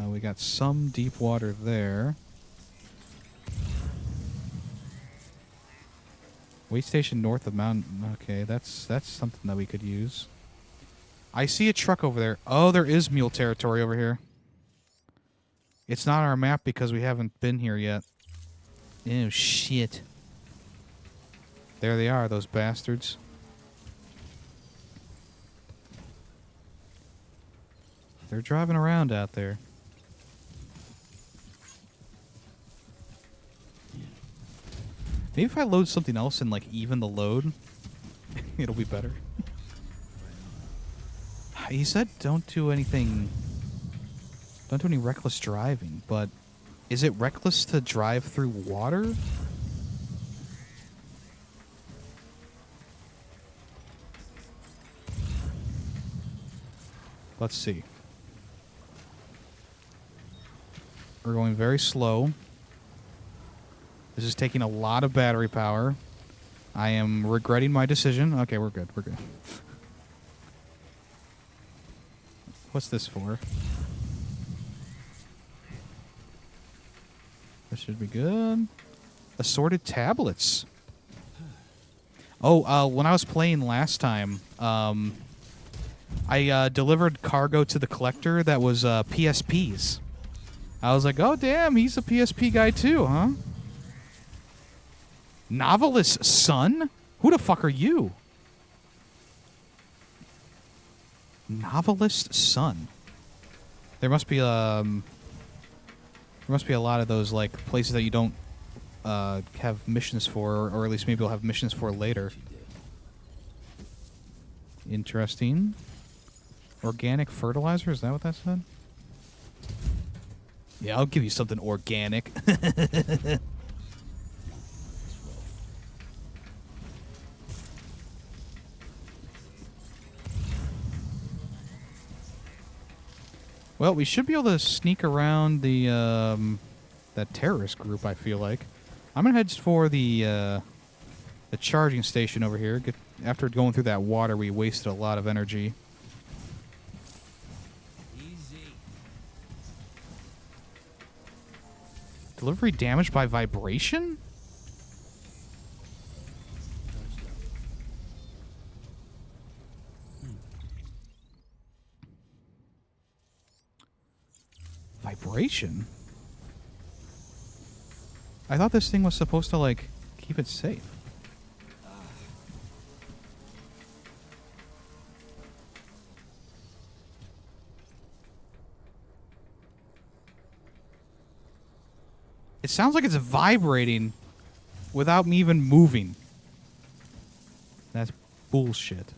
We got some deep water there. Way station north of mountain. Okay, that's something that we could use. I see a truck over there. Oh, there is mule territory over here. It's not on our map because we haven't been here yet. Oh, shit. There they are, those bastards. They're driving around out there. Maybe if I load something else and, like, even the load, it'll be better. He said don't do anything... Don't do any reckless driving, but Is it reckless to drive through water? Let's see. We're going very slow. This is taking a lot of battery power. I am regretting my decision. Okay, we're good. We're good. What's this for? This should be good. Assorted tablets. Oh, when I was playing last time, I delivered cargo to the collector that was PSPs. I was like, oh, damn, he's a PSP guy too, huh? Novelist's son? Who the fuck are you? Novelist's son. There must be a lot of those like places that you don't have missions for, or at least maybe you'll have missions for later. Interesting. Organic fertilizer, is that what that said? Yeah, I'll give you something organic. Well, we should be able to sneak around the that terrorist group, I feel like. I'm gonna head for the charging station over here. After going through that water, we wasted a lot of energy. Delivery damaged by vibration? Vibration? I thought this thing was supposed to, like, keep it safe. It sounds like it's vibrating without me even moving. That's bullshit.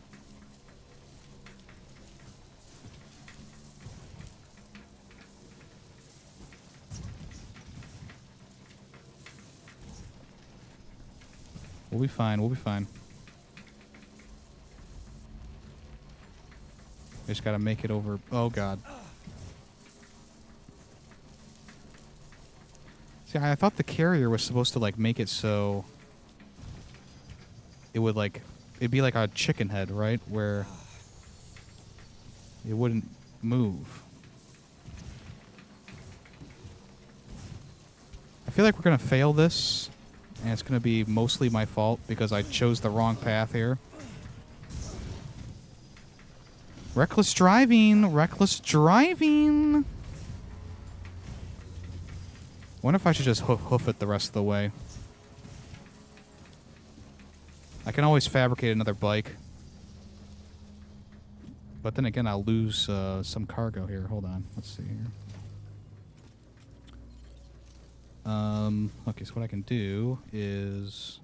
We'll be fine. We'll be fine. We just gotta make it over. Oh, God. See, I thought the carrier was supposed to, like, make it so it would, like, it'd be like a chicken head, right? Where it wouldn't move. I feel like we're gonna fail this, and it's gonna be mostly my fault because I chose the wrong path here. Reckless driving! Reckless driving! I wonder if I should just hoof it the rest of the way. I can always fabricate another bike. But then again, I'll lose some cargo here. Hold on. Let's see here. Okay, so what I can do is...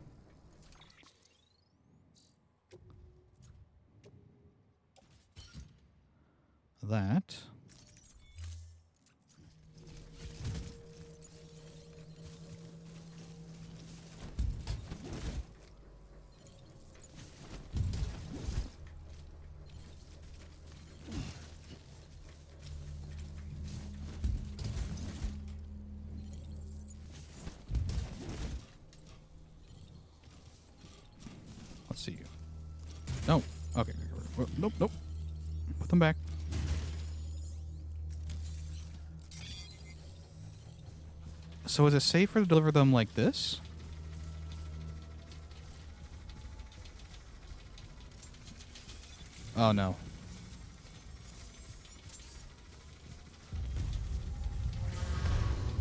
that. Let's see. No. Okay. Nope, nope. Put them back. So is it safer to deliver them like this? Oh, no.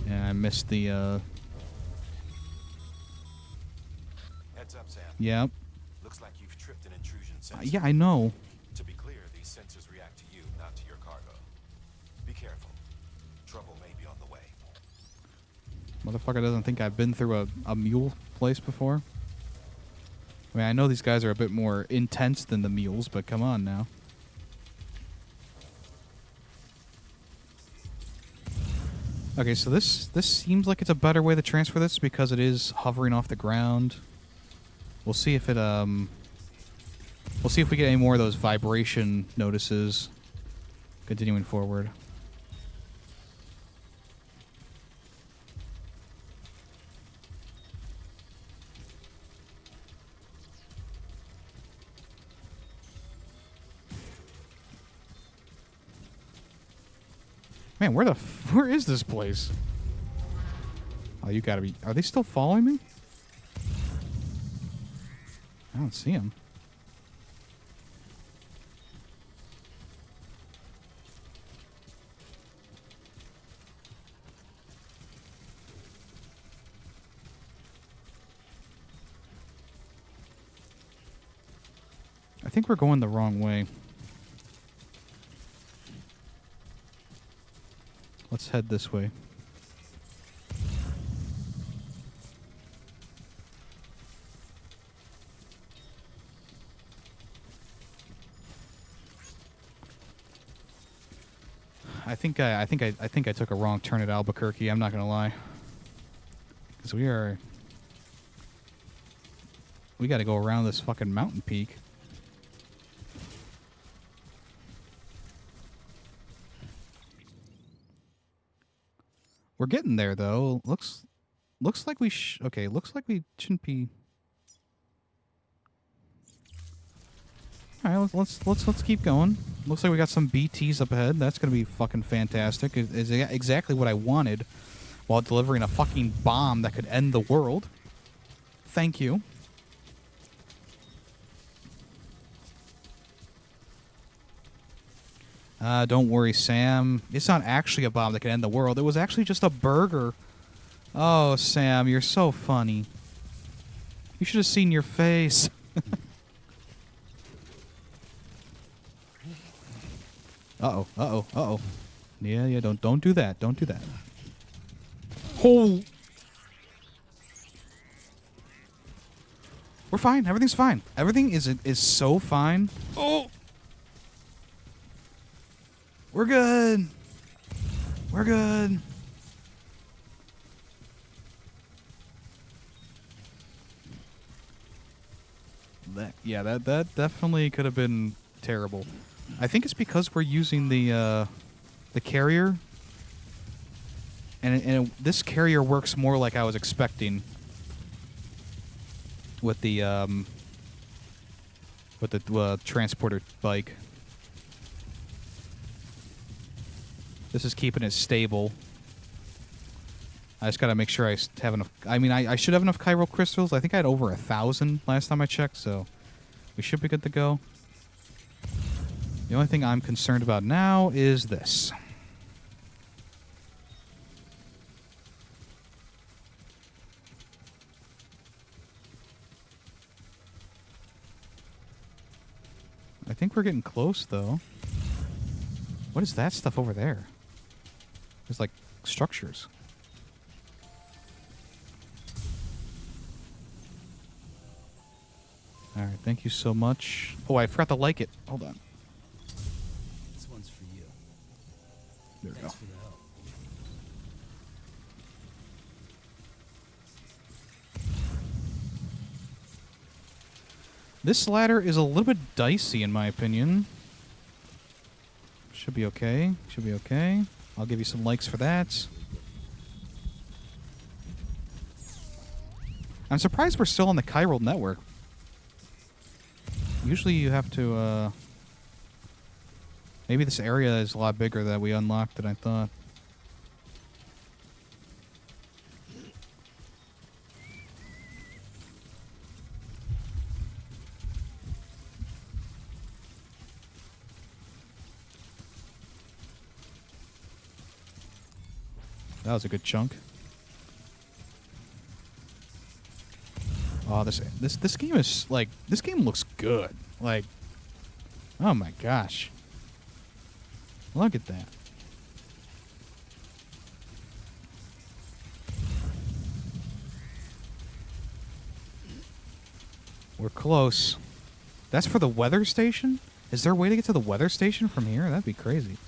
Yeah, I missed the, Heads up, Sam. Yep. Looks like you've tripped an intrusion sensor. Yeah, I know. To be clear, these sensors react to you, not to your cargo. Be careful. Trouble may be on the way. Motherfucker doesn't think I've been through a mule place before. I mean, I know these guys are a bit more intense than the mules, but come on now. Okay, so this seems like it's a better way to transfer this because it is hovering off the ground. We'll see if it we'll see if we get any more of those vibration notices continuing forward. Man, where is this place? Oh, you gotta be... Are they still following me? I don't see them. I think we're going the wrong way. Let's head this way. I think I took a wrong turn at Albuquerque. I'm not gonna lie, because we got to go around this fucking mountain peak. We're getting there though. Looks like we looks like we shouldn't be. All right, let's keep going. Looks like we got some BTs up ahead. That's gonna be fucking fantastic. It's exactly what I wanted while delivering a fucking bomb that could end the world. Thank you. Don't worry, Sam. It's not actually a bomb that can end the world. It was actually just a burger. Oh, Sam, you're so funny. You should have seen your face. Uh-oh, uh-oh, uh-oh. Yeah, don't do that. Don't do that. Oh! We're fine. Everything's fine. Everything is so fine. Oh! We're good. We're good. That definitely could have been terrible. I think it's because we're using the carrier, and this carrier works more like I was expecting with the transporter bike. This is keeping it stable. I just gotta make sure I have enough. I mean, I should have enough chiral crystals. I think I had over 1,000 last time I checked, so we should be good to go. The only thing I'm concerned about now is this. I think we're getting close, though. What is that stuff over there? There's like structures. Alright, thank you so much. Oh, I forgot to like it. Hold on. This one's for you. There we go. Thanks for the help. This ladder is a little bit dicey, in my opinion. Should be okay. Should be okay. I'll give you some likes for that. I'm surprised we're still on the chiral network. Usually you have to, maybe this area is a lot bigger that we unlocked than I thought. That was a good chunk. Oh, this game is like, this game looks good. Like, oh my gosh. Look at that. We're close. That's for the weather station? Is there a way to get to the weather station from here? That'd be crazy.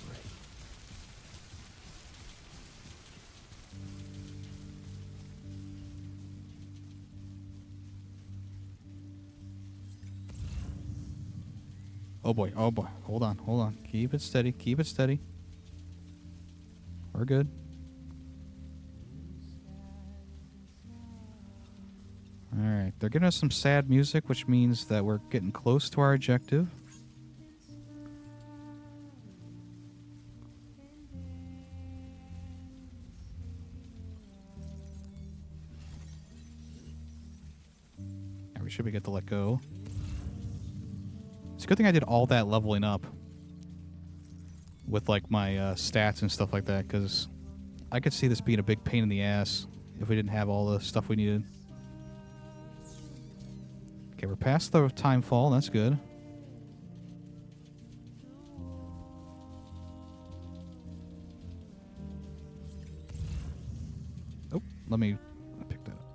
Oh boy, oh boy. Hold on, hold on. Keep it steady, keep it steady. We're good. Alright, they're giving us some sad music, which means that we're getting close to our objective. And we should be good to let go. It's a good thing I did all that leveling up with like my stats and stuff like that, because I could see this being a big pain in the ass if we didn't have all the stuff we needed. Okay, we're past the time fall. That's good. Oh, let me pick that up.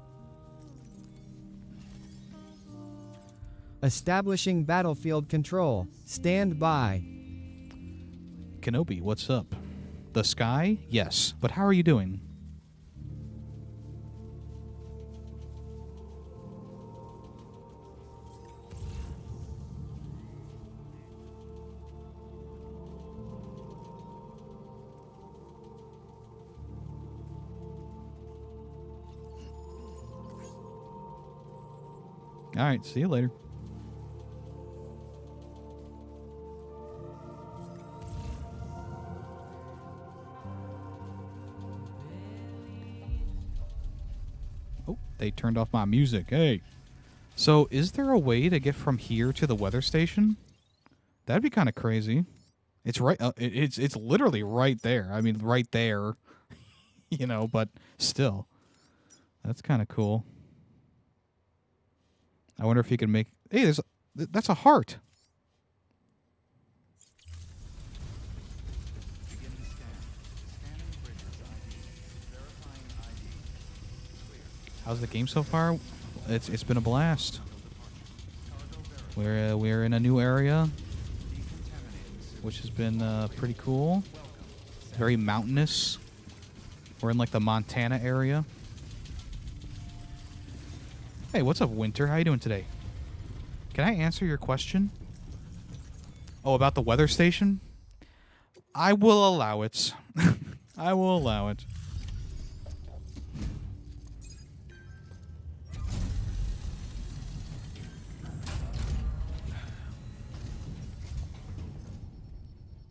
Establishing battlefield control. Stand by. Kenobi, what's up? The sky? Yes. But how are you doing? All right, see you later. Oh, they turned off my music. Hey. So, is there a way to get from here to the weather station? That'd be kind of crazy. It's right it's literally right there. I mean, right there. You know, but still. That's kind of cool. I wonder if he can make... Hey, that's a heart. How's the game so far? It's been a blast. We're in a new area, which has been pretty cool. Very mountainous. We're in like the Montana area. Hey, what's up, Winter? How you doing today? Can I answer your question? Oh, about the weather station? I will allow it. I will allow it.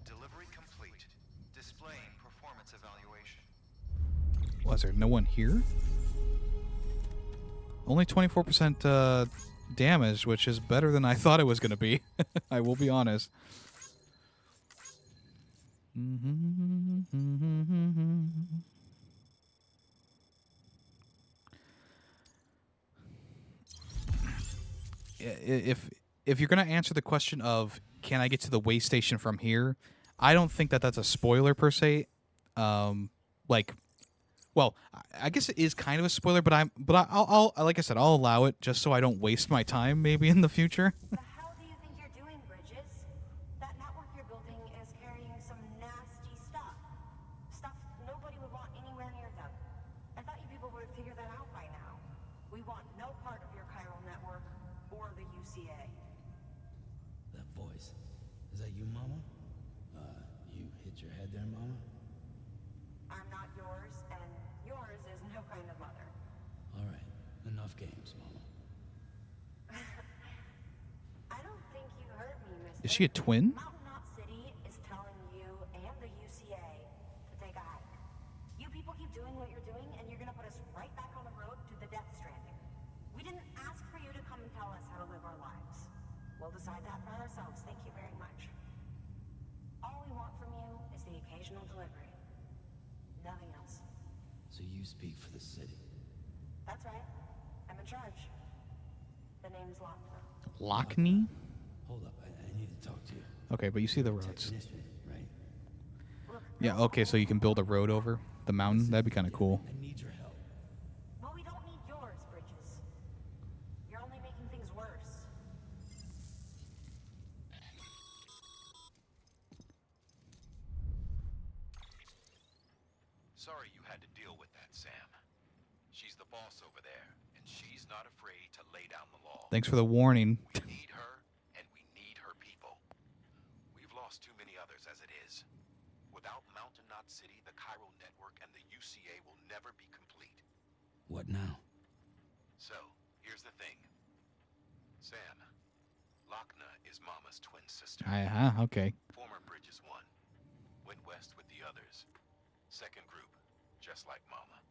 Delivery complete. Displaying performance evaluation. Was there no one here? Only 24% damage, which is better than I thought it was going to be. I will be honest. If you're going to answer the question of can I get to the way station from here, I don't think that that's a spoiler per se. Well, I guess it is kind of a spoiler, but I'll like I said, I'll allow it just so I don't waste my time maybe in the future. The hell do you think you're doing, Bridges? That network you're building is carrying some nasty stuff. Stuff nobody would want anywhere near them. I thought you people would have figured that out by now. We want no part of your chiral network or the UCA. That voice. Is that you, Mama? You hit your head there, Mama? I'm not yours, and yours is no kind of mother. All right. Enough games, Mama. I don't think you heard me, mister. Is she a twin? Mountain Knot City is telling you and the UCA to take a hike. You people keep doing what you're doing, and you're gonna put us right back on the road to the death stranding. We didn't ask for you to come and tell us how to live our lives. We'll decide that for ourselves, thank you very much. All we want from you is the occasional delivery. Nothing else. So you speak for the city. That's right. I'm in charge. The name's Lockner. Lockney? Hold up. I need to talk to you. Okay, but you see the roads. Technician, right? Yeah, okay, so you can build a road over the mountain. That'd be kind of cool. I need your help. Well, we don't need yours, Bridges. You're only making things worse. Sorry you had to deal with that, Sam. She's the boss over there, and she's not afraid to lay down the law. Thanks for the warning. We need her, and we need her people. Knot City, the Cairo Network, and the UCA will never be complete. What now? So, here's the thing. Sam, Lochna is Mama's twin sister. Okay. Former Bridges 1. Went west with the others. Second group, just like Mama.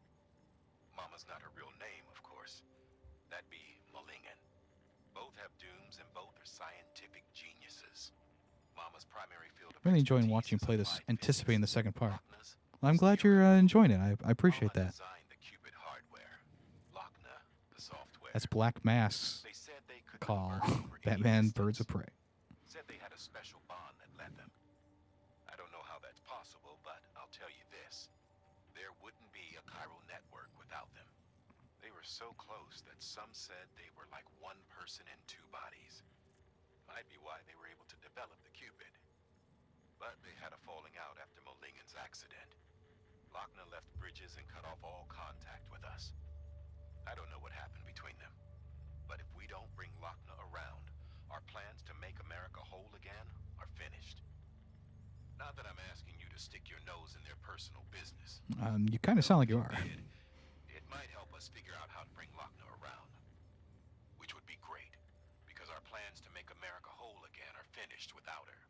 Mama's not her real name, of course. That'd be Malingen. Both have dooms and both are scientific geniuses. Mama's primary field of Really enjoying expertise watching you is play this, applied anticipating the physics. second part. Lochna's Well, I'm is glad you're theoretical. enjoying it. I appreciate Mama that. designed the Cupid hardware. Lochna, the software. That's Black Mass They said they could call converge over any Batman distance. Birds of Prey. Said they had a special bond that led them. I don't know how that's possible, but I'll tell you this. There wouldn't be a Cairo network without them. They were so close that some said they were like one person in two bodies. Might be why they were able to develop the Cupid. But they had a falling out after Molingen's accident. Lochna left Bridges and cut off all contact with us. I don't know what happened between them. But if we don't bring Lochna around, our plans to make America whole again are finished. Not that I'm asking you to stick your nose in their personal business. You kind of sound like you are. It might help us figure out how to bring Lochna around. Which would be great, because our plans to make America whole again are finished without her.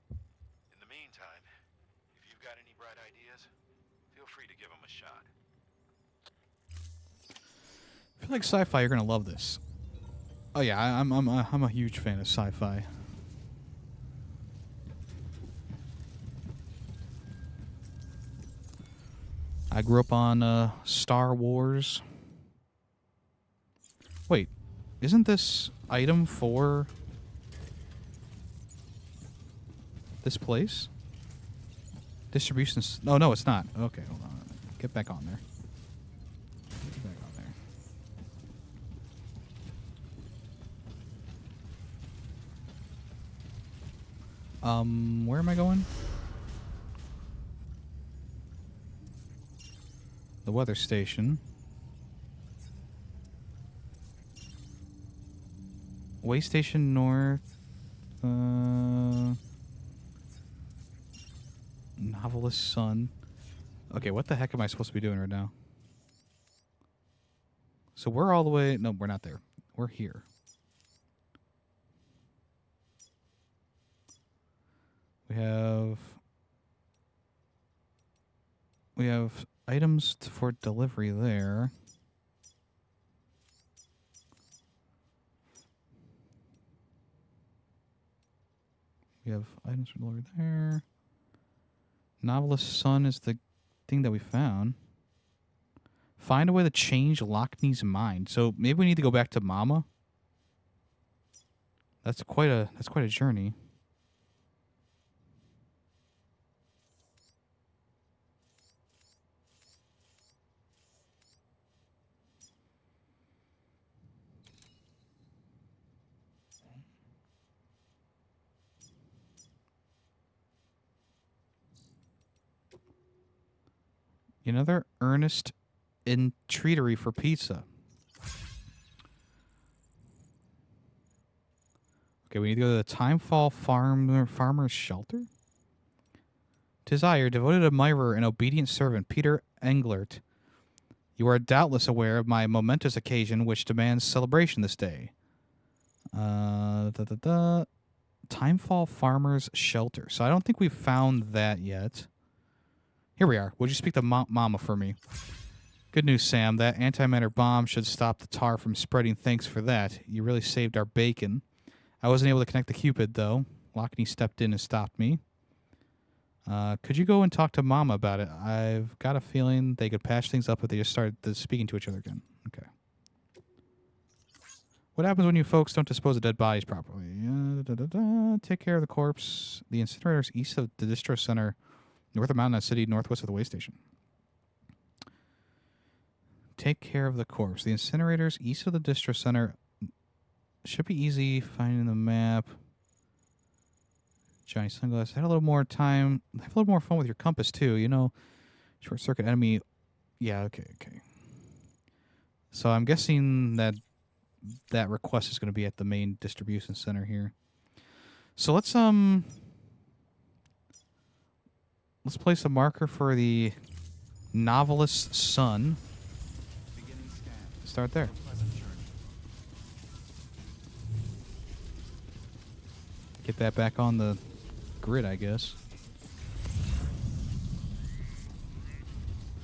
In the meantime, if you've got any bright ideas, feel free to give them a shot. If you like sci-fi, you're gonna love this. Oh yeah, I'm a huge fan of sci-fi. I grew up on Star Wars. Wait, isn't this item for this place? Distribution. No, it's not. Okay, hold on. Get back on there. Get back on there. Where am I going? The weather station. Way station north. Novelist Sun. Okay, what the heck am I supposed to be doing right now? So we're all the way... No, we're not there. We're here. We have items for delivery there. We have items for delivery there. Novelist Sun is the thing that we found. Find a way to change Lockney's mind. So maybe we need to go back to Mama. That's quite a journey. Another earnest entreatery for pizza. Okay, we need to go to the Timefall Farmer's Shelter. 'Tis I, your devoted admirer and obedient servant, Peter Englert. You are doubtless aware of my momentous occasion which demands celebration this day. Timefall Farmer's Shelter. So I don't think we've found that yet. Here we are. Would you speak to Mama for me? Good news, Sam. That antimatter bomb should stop the tar from spreading. Thanks for that. You really saved our bacon. I wasn't able to connect the Cupid, though. Lockney stepped in and stopped me. Could you go and talk to Mama about it? I've got a feeling they could patch things up if they just started speaking to each other again. Okay. What happens when you folks don't dispose of dead bodies properly? Take care of the corpse. The incinerators east of the distro center, north of Mountain City, northwest of the way station. Take care of the corpse. The incinerators east of the distro center should be easy finding the map. Johnny Sunglasses. Had a little more time. Have a little more fun with your compass, too. You know, short circuit enemy. Yeah, okay. So I'm guessing that request is going to be at the main distribution center here. So let's let's place a marker for the novelist's son. Start there. Get that back on the grid, I guess.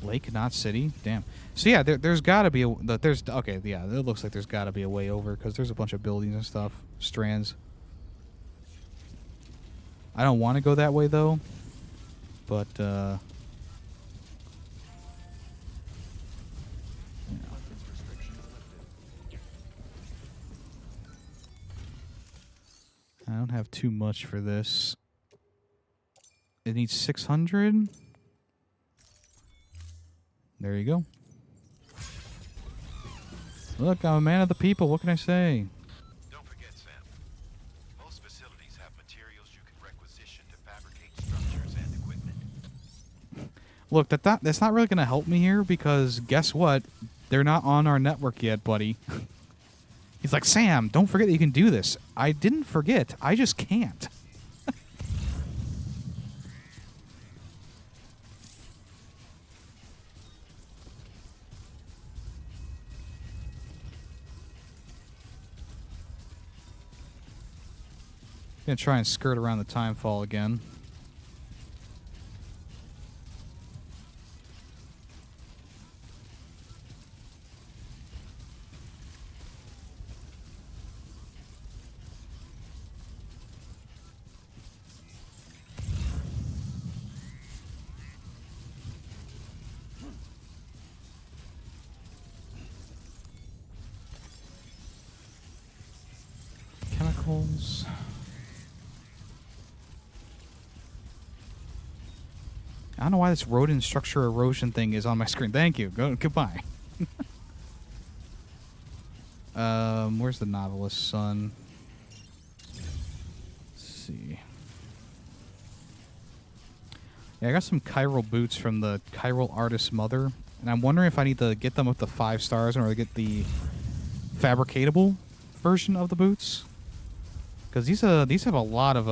Lake, not city. Damn. So yeah, there's got to be a okay. Yeah, it looks like there's got to be a way over because there's a bunch of buildings and stuff, strands. I don't want to go that way though, but I don't have too much for this. It needs 600. There you go. Look, I'm a man of the people. What can I say? Don't forget, Sam. Most facilities have materials you can requisition to fabricate structures and equipment. Look, that's not really going to help me here because guess what? They're not on our network yet, buddy. He's like, Sam, don't forget that you can do this. I didn't forget. I just can't. Gonna try and skirt around the time fall again. Chemicals. I don't know why this rodent structure erosion thing is on my screen. Thank you. Goodbye. Where's the novelist's son? Let's see. Yeah, I got some chiral boots from the chiral artist's mother, and I'm wondering if I need to get them up to 5 stars in order to get the fabricatable version of the boots. Because these have a lot of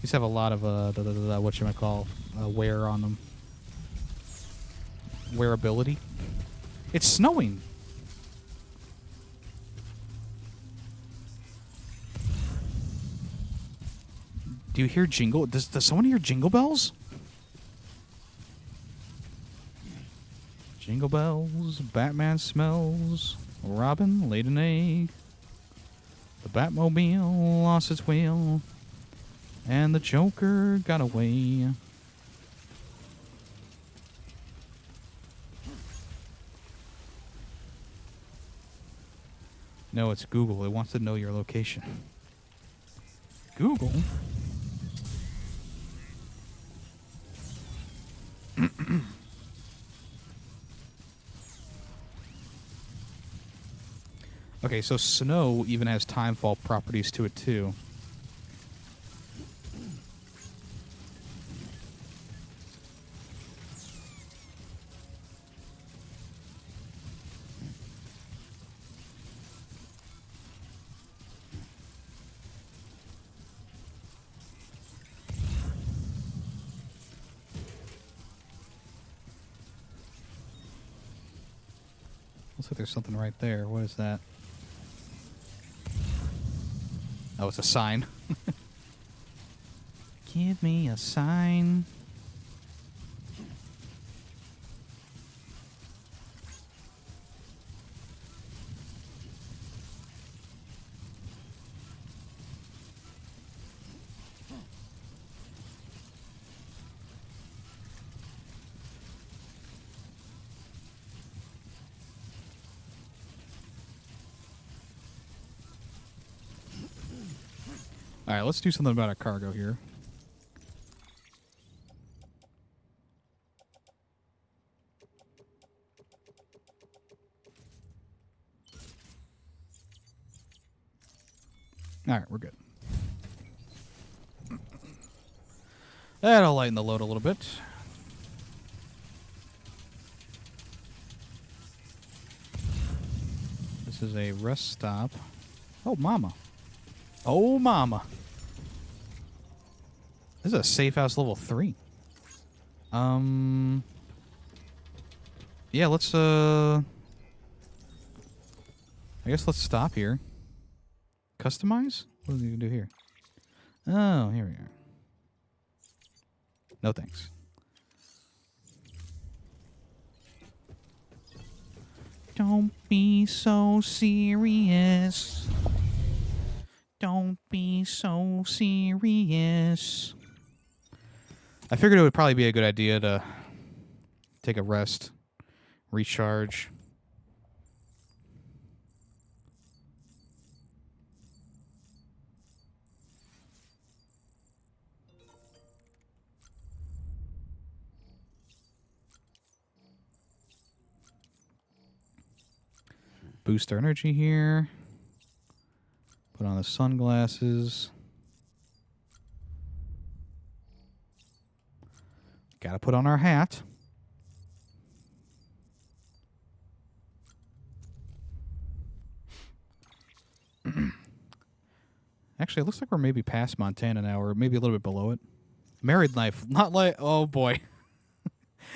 whatchamacall, wear on them. Wearability. It's snowing. Do you hear jingle? Does someone hear jingle bells? Jingle bells, Batman smells, Robin laid an egg. The Batmobile lost its wheel. And the Joker got away. No, it's Google. It wants to know your location. Google? Okay, so snow even has timefall properties to it too. Looks like there's something right there. What is that? Oh, it's a sign. Give me a sign. All right, let's do something about our cargo here. All right, we're good. That'll lighten the load a little bit. This is a rest stop. Oh, mama. Oh, mama. This is a safe house level 3. Yeah, let's I guess let's stop here. Customize? What do you do here? Oh, here we are. No thanks. Don't be so serious. Don't be so serious. I figured it would probably be a good idea to take a rest, recharge. Boost our energy here. Put on the sunglasses. Gotta put on our hat. Actually, it looks like we're maybe past Montana now, or maybe a little bit below it. Married life. Not like... Oh, boy.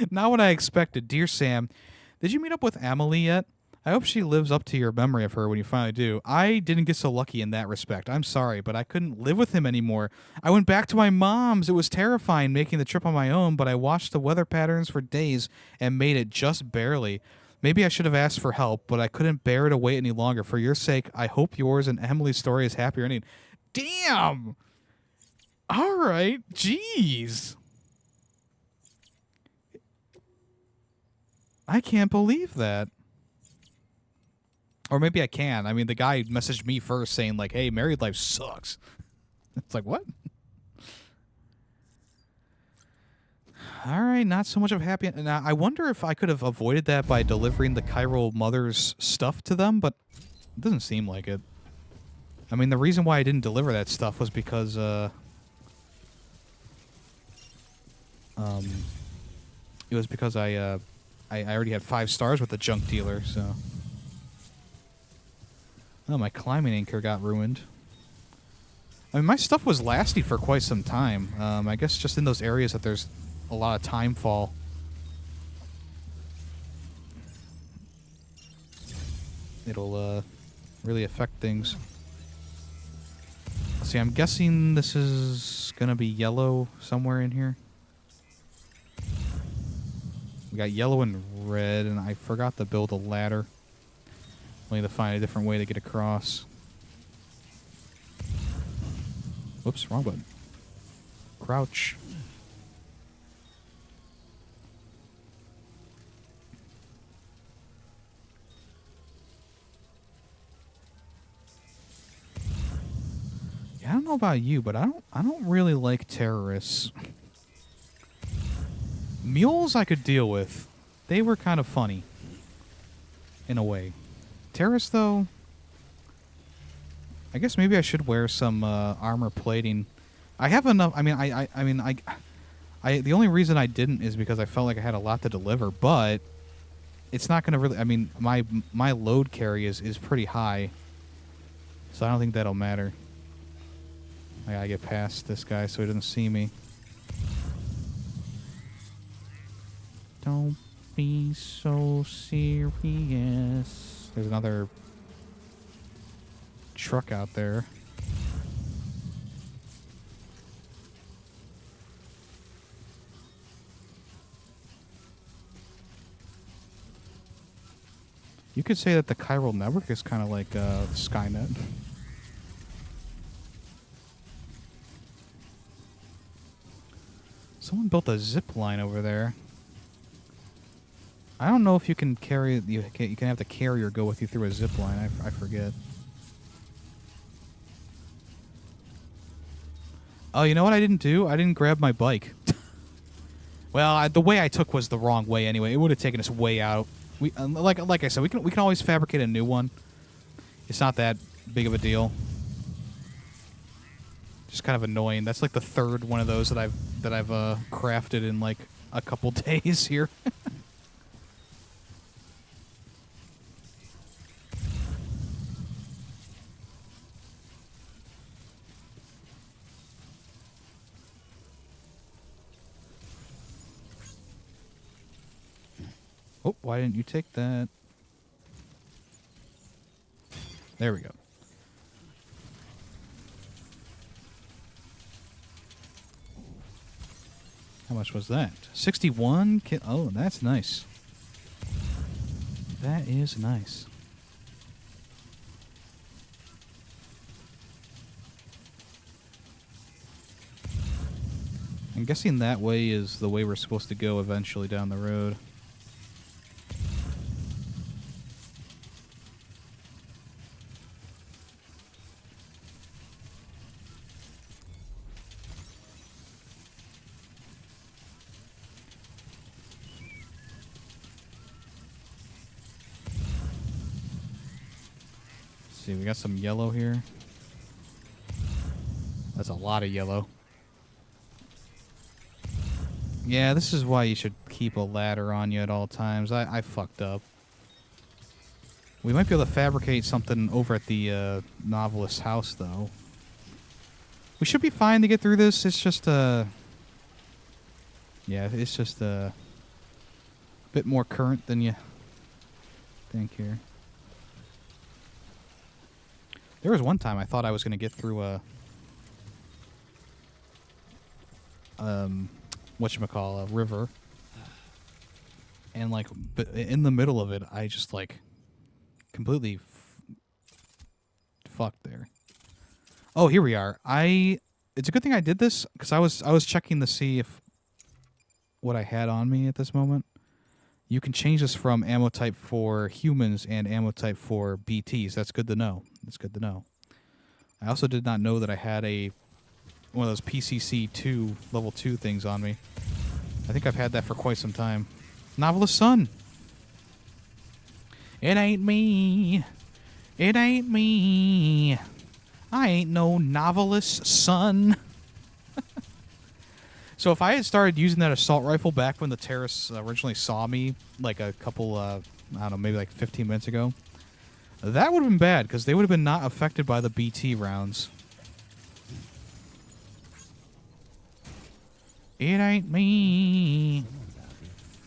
Not what I expected. Dear Sam, did you meet up with Emily yet? I hope she lives up to your memory of her when you finally do. I didn't get so lucky in that respect. I'm sorry, but I couldn't live with him anymore. I went back to my mom's. It was terrifying making the trip on my own, but I watched the weather patterns for days and made it just barely. Maybe I should have asked for help, but I couldn't bear to wait any longer. For your sake, I hope yours and Emily's story is happier ending. Damn! All right. Jeez. I can't believe that. Or maybe I can. I mean, the guy messaged me first saying, like, hey, married life sucks. It's like, what? All right, not so much of happy. Now, I wonder if I could have avoided that by delivering the chiral mother's stuff to them, but it doesn't seem like it. I mean, the reason why I didn't deliver that stuff was because, it was because I already had 5 stars with the junk dealer, so... Oh, my climbing anchor got ruined. I mean, my stuff was lasting for quite some time. I guess just in those areas that there's a lot of time fall. It'll really affect things. See, I'm guessing this is going to be yellow somewhere in here. We got yellow and red, and I forgot to build a ladder. We need to find a different way to get across. Whoops, wrong button. Crouch. Yeah, I don't know about you, but I don't really like terrorists. Mules I could deal with. They were kind of funny. In a way. Terrorists, though, I guess maybe I should wear some armor plating. I have enough. I mean, I the only reason I didn't is because I felt like I had a lot to deliver. But it's not going to really. I mean, my load carry is pretty high, so I don't think that'll matter. I gotta get past this guy so he doesn't see me. Don't be so serious. There's another truck out there. You could say that the chiral network is kind of like Skynet. Someone built a zip line over there. I don't know if you can carry... You can have the carrier go with you through a zip line. I forget. Oh, you know what I didn't do? I didn't grab my bike. Well, the way I took was the wrong way anyway. It would have taken us way out. We like I said, we can always fabricate a new one. It's not that big of a deal. Just kind of annoying. That's like the 3rd one of those that I've crafted in like a couple days here. Oh, why didn't you take that? There we go. How much was that? 61? Oh, that's nice. That is nice. I'm guessing that way is the way we're supposed to go eventually down the road. See, we got some yellow here. That's a lot of yellow. Yeah, this is why you should keep a ladder on you at all times. I fucked up. We might be able to fabricate something over at the novelist's house, though. We should be fine to get through this. It's just yeah, it's just a bit more current than you think here. There was one time I thought I was going to get through a whatchamacall, a river, and like in the middle of it I just like completely fucked there. Oh, here we are. It's a good thing I did this because I was checking to see if what I had on me at this moment. You can change this from ammo type for humans and ammo type for BTs. That's good to know. That's good to know. I also did not know that I had one of those PCC2 level 2 things on me. I think I've had that for quite some time. Novelist son. It ain't me. It ain't me. I ain't no novelist son. So if I had started using that assault rifle back when the terrorists originally saw me, like a couple, I don't know, maybe like 15 minutes ago, that would have been bad, because they would have been not affected by the BT rounds. It ain't me.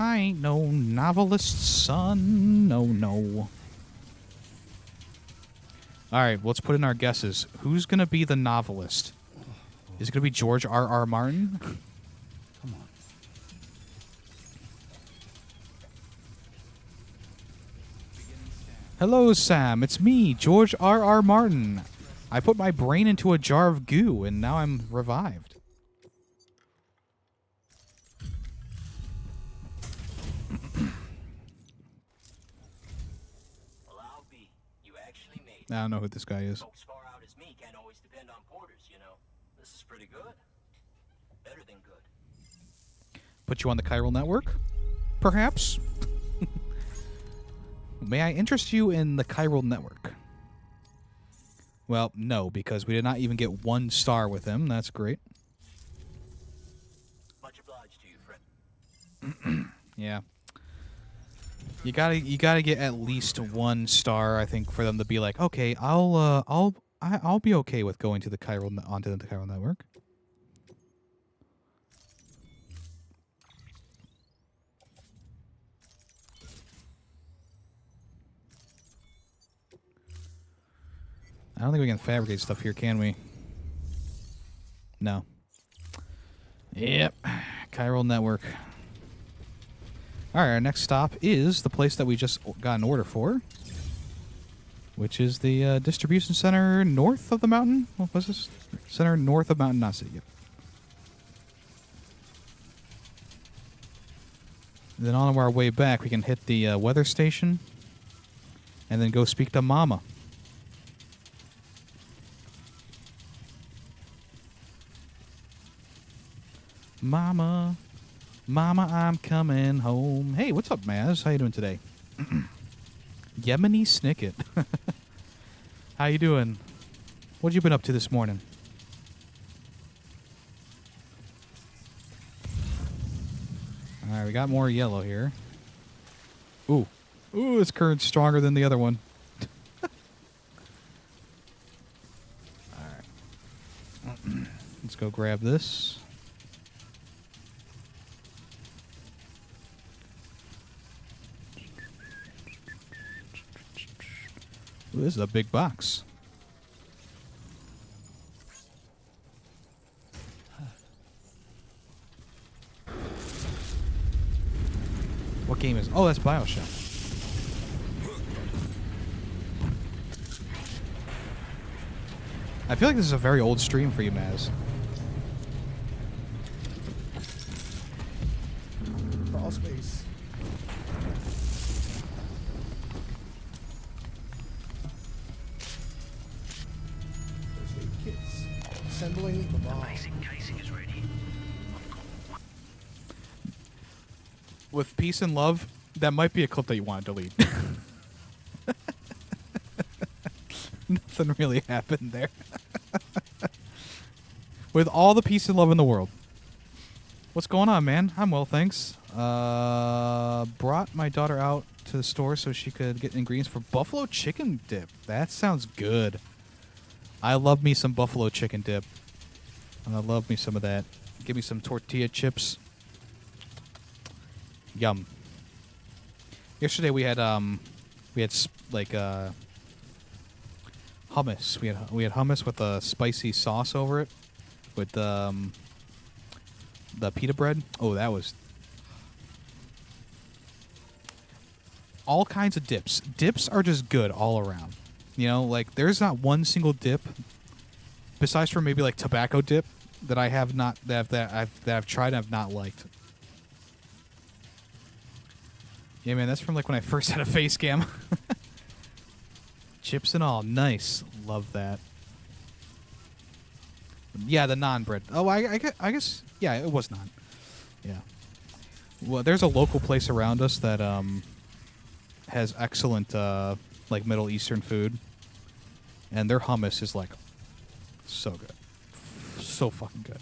I ain't no novelist son. No, no. Alright, let's put in our guesses. Who's going to be the novelist? Is it going to be George R.R. Martin? Come on. Hello, Sam. It's me, George R.R. Martin. I put my brain into a jar of goo, and now I'm revived. Well, I'll be. You actually made it. I don't know who this guy is. Folks far out as me can't always depend on porters, you know. This is pretty good. Better than good. Put you on the chiral network? Perhaps? May I interest you in the chiral network? Well, no, because we did not even get 1 star with him. That's great. Much obliged to you, Fred. Yeah. You gotta get at least 1 star, I think, for them to be like, okay, I'll be okay with going to the onto the chiral network. I don't think we can fabricate stuff here, can we? No. Yep. Chiral network. Alright, our next stop is the place that we just got an order for, which is the distribution center north of the mountain. What was this? Center north of Mountain Knot City. Yep. Then on our way back, we can hit the weather station and then go speak to Mama. Mama, Mama, I'm coming home. Hey, what's up, Maz? How you doing today? Yemeni Snicket. How you doing? What you been up to this morning? All right, we got more yellow here. Ooh. Ooh, this current's stronger than the other one. All right. Let's go grab this. Ooh, this is a big box. What game is? Oh, that's BioShock. I feel like this is a very old stream for you, Maz. Crawl space. First aid kits. Assembling the bomb. Casing is ready. With peace and love, that might be a clip that you want to delete. Nothing really happened there. With all the peace and love in the world. What's going on, man? I'm well, thanks. Brought my daughter out to the store so she could get ingredients for buffalo chicken dip. That sounds good. I love me some buffalo chicken dip. I love me some of that. Give me some tortilla chips. Yum. Yesterday we had like hummus. We had hummus with a spicy sauce over it with the pita bread. Oh, that was all kinds of dips. Dips are just good all around. You know, like there's not one single dip besides from maybe like tobacco dip that I have not that I've tried and I've not liked. Yeah, man, that's from like when I first had a face cam. Chips and all. Nice. Love that. Yeah, the naan bread. Oh, I guess, yeah, it was naan. Yeah. Well, there's a local place around us that has excellent like Middle Eastern food. And their hummus is like so good. So fucking good.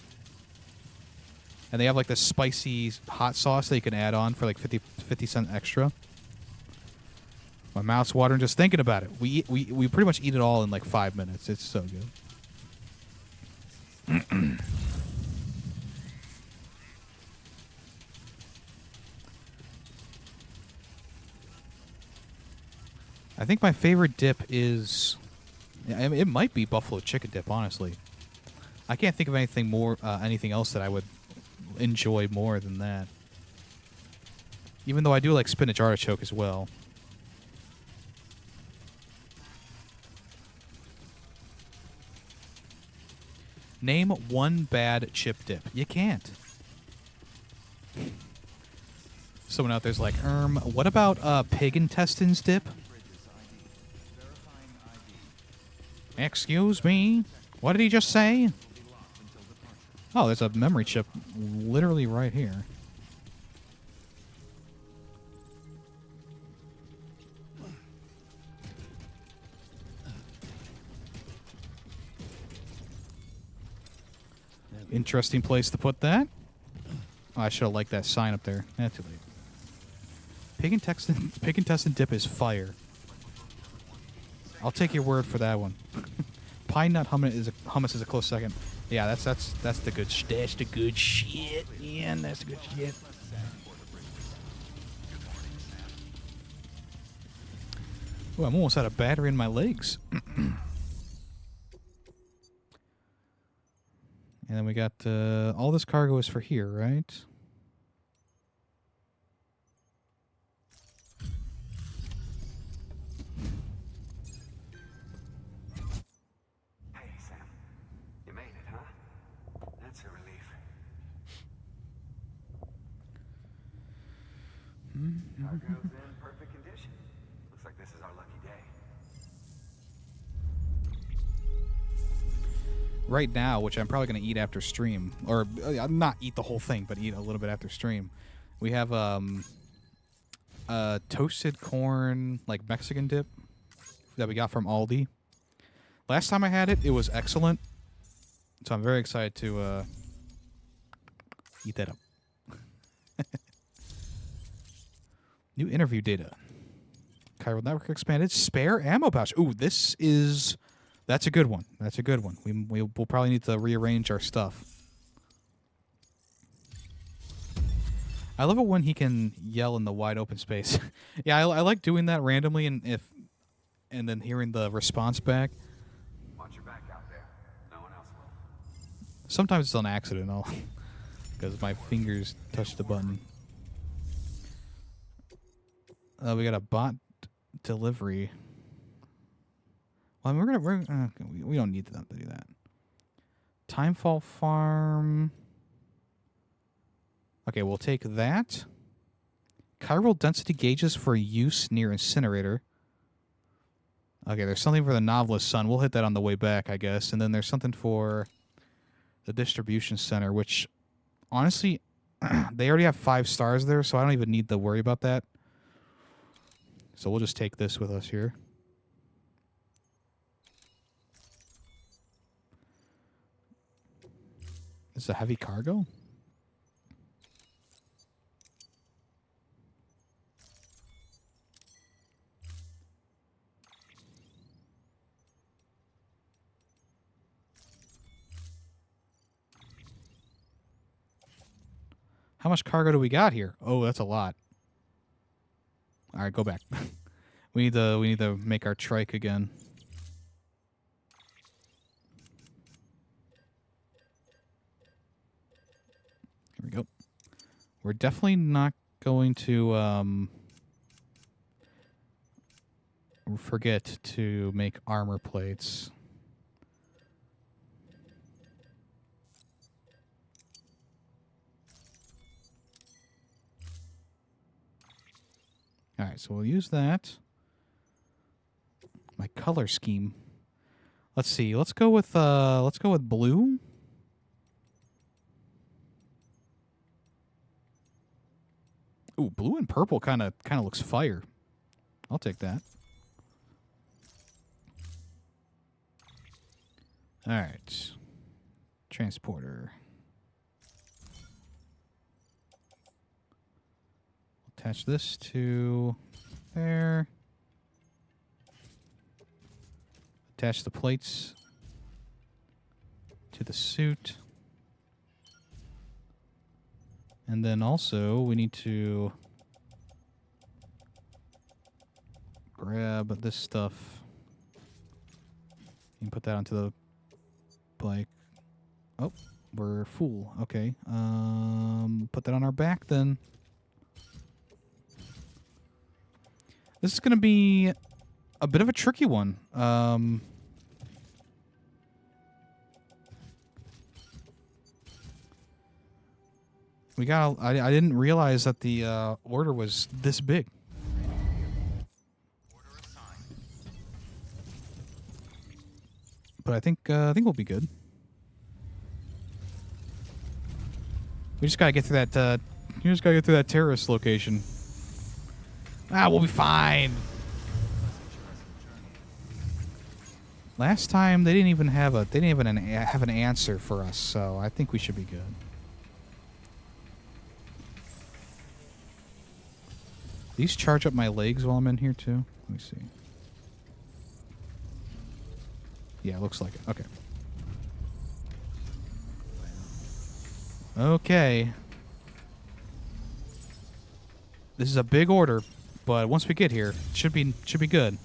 And they have like this spicy hot sauce that you can add on for like 50 cents extra. My mouth's watering just thinking about it. We pretty much eat it all in like 5 minutes. It's so good. I think my favorite dip is... I mean, it might be buffalo chicken dip, honestly. I can't think of anything more, anything else that I would enjoy more than that. Even though I do like spinach artichoke as well. Name one bad chip dip. You can't. Someone out there's like, what about pig intestines dip? Excuse me? What did he just say? Oh, there's a memory chip literally right here. Interesting place to put that. Oh, I should have liked that sign up there. Too late. Pig intestine dip is fire. I'll take your word for that one. Pine nut hummus is a close second. Yeah, that's the good that's the good shit. Yeah, that's the good shit. Ooh, I'm almost out of battery in my legs. And then we got all this cargo is for here, right? Hey, Sam. You made it, huh? That's a relief. Cargo's in perfect condition. Looks like this is our lucky day. Right now, which I'm probably going to eat after stream, or not eat the whole thing, but eat a little bit after stream. We have toasted corn, like Mexican dip that we got from Aldi. Last time I had it, it was excellent. So I'm very excited to eat that up. New interview data. Chiral network expanded. Spare ammo pouch. Ooh, that's a good one. That's a good one. We'll probably need to rearrange our stuff. I love it when he can yell in the wide open space. Yeah, I like doing that randomly, and and then hearing the response back. Watch your back out there. No one else will. Sometimes it's on accident, because my fingers touch the button. We got a bot delivery. Well, we don't need them to do that. Timefall Farm. Okay, we'll take that. Chiral density gauges for use near incinerator. Okay, there's something for the novelist son. We'll hit that on the way back, I guess. And then there's something for the distribution center, which, honestly, they already have 5 stars there, so I don't even need to worry about that. So we'll just take this with us here. This is a heavy cargo? How much cargo do we got here? Oh, that's a lot. All right, go back. we need to make our trike again. Here we go. We're definitely not going to forget to make armor plates. All right, so we'll use that. My color scheme. Let's see. Let's go with blue. Ooh, blue and purple kind of looks fire. I'll take that. All right. Transporter. Attach this to there. Attach the plates to the suit. And then also we need to grab this stuff and put that onto the bike. Oh, we're full. Okay. Put that on our back then. This is going to be a bit of a tricky one. I didn't realize that the order was this big. But I think we'll be good. We just gotta get through that. You just gotta get through that terrorist location. We'll be fine. Last time they didn't even have an answer for us, so I think we should be good. These charge up my legs while I'm in here too. Let me see. Yeah, looks like it. Okay. Okay. This is a big order, but once we get here, it should be good.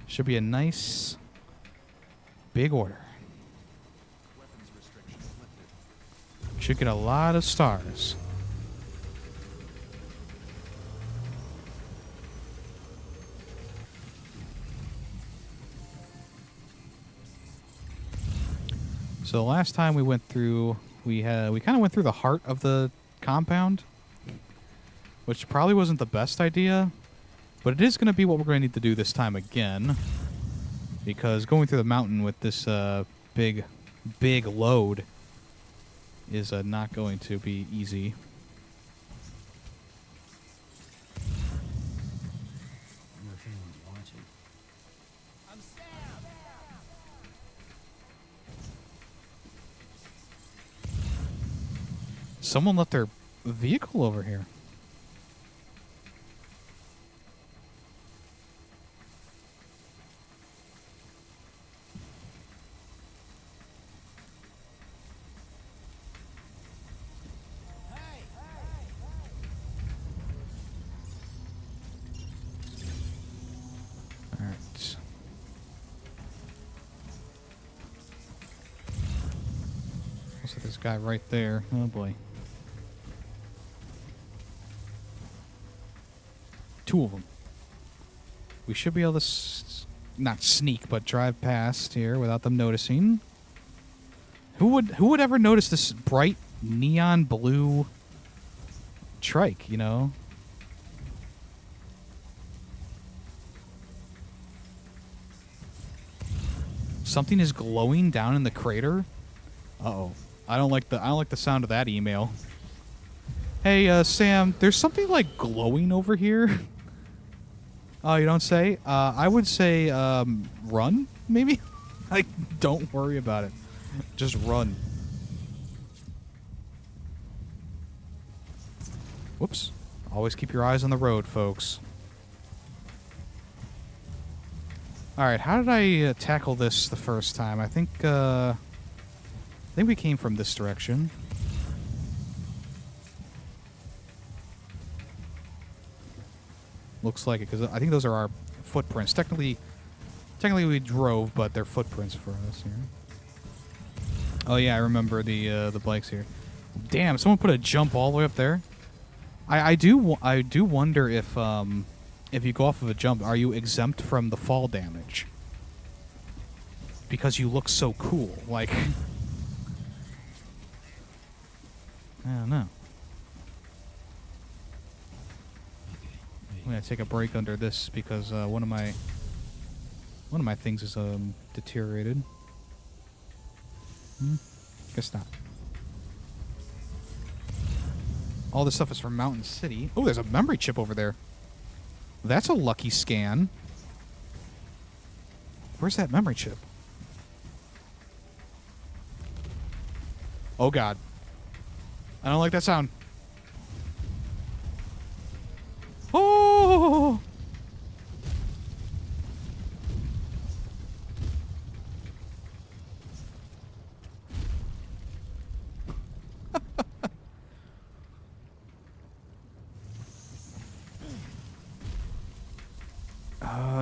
Should be a nice big order. Should get a lot of stars. So last time we went through, we kind of went through the heart of the compound, which probably wasn't the best idea, but it is going to be what we're going to need to do this time again, because going through the mountain with this big load is not going to be easy. Someone left their vehicle over here. All right. So this guy right there. Oh boy. Two of them. We should be able to not sneak, but drive past here without them noticing. Who would ever notice this bright neon blue trike, you know? Something is glowing down in the crater. Uh-oh. I don't like the sound of that email. Hey, Sam, there's something like glowing over here. Oh, you don't say? I would say run, maybe? Like, don't worry about it. Just run. Whoops. Always keep your eyes on the road, folks. Alright, how did I tackle this the first time? I think we came from this direction. Looks like it, because I think those are our footprints. Technically we drove, but they're footprints for us here. Oh yeah, I remember the bikes here. Damn, someone put a jump all the way up there. I do wonder if you go off of a jump, are you exempt from the fall damage? Because you look so cool, like. I don't know. I'm gonna take a break under this because one of my things is deteriorated. Guess not. All this stuff is from Mountain City. Oh, there's a memory chip over there. That's a lucky scan. Where's that memory chip? Oh God. I don't like that sound. Oh!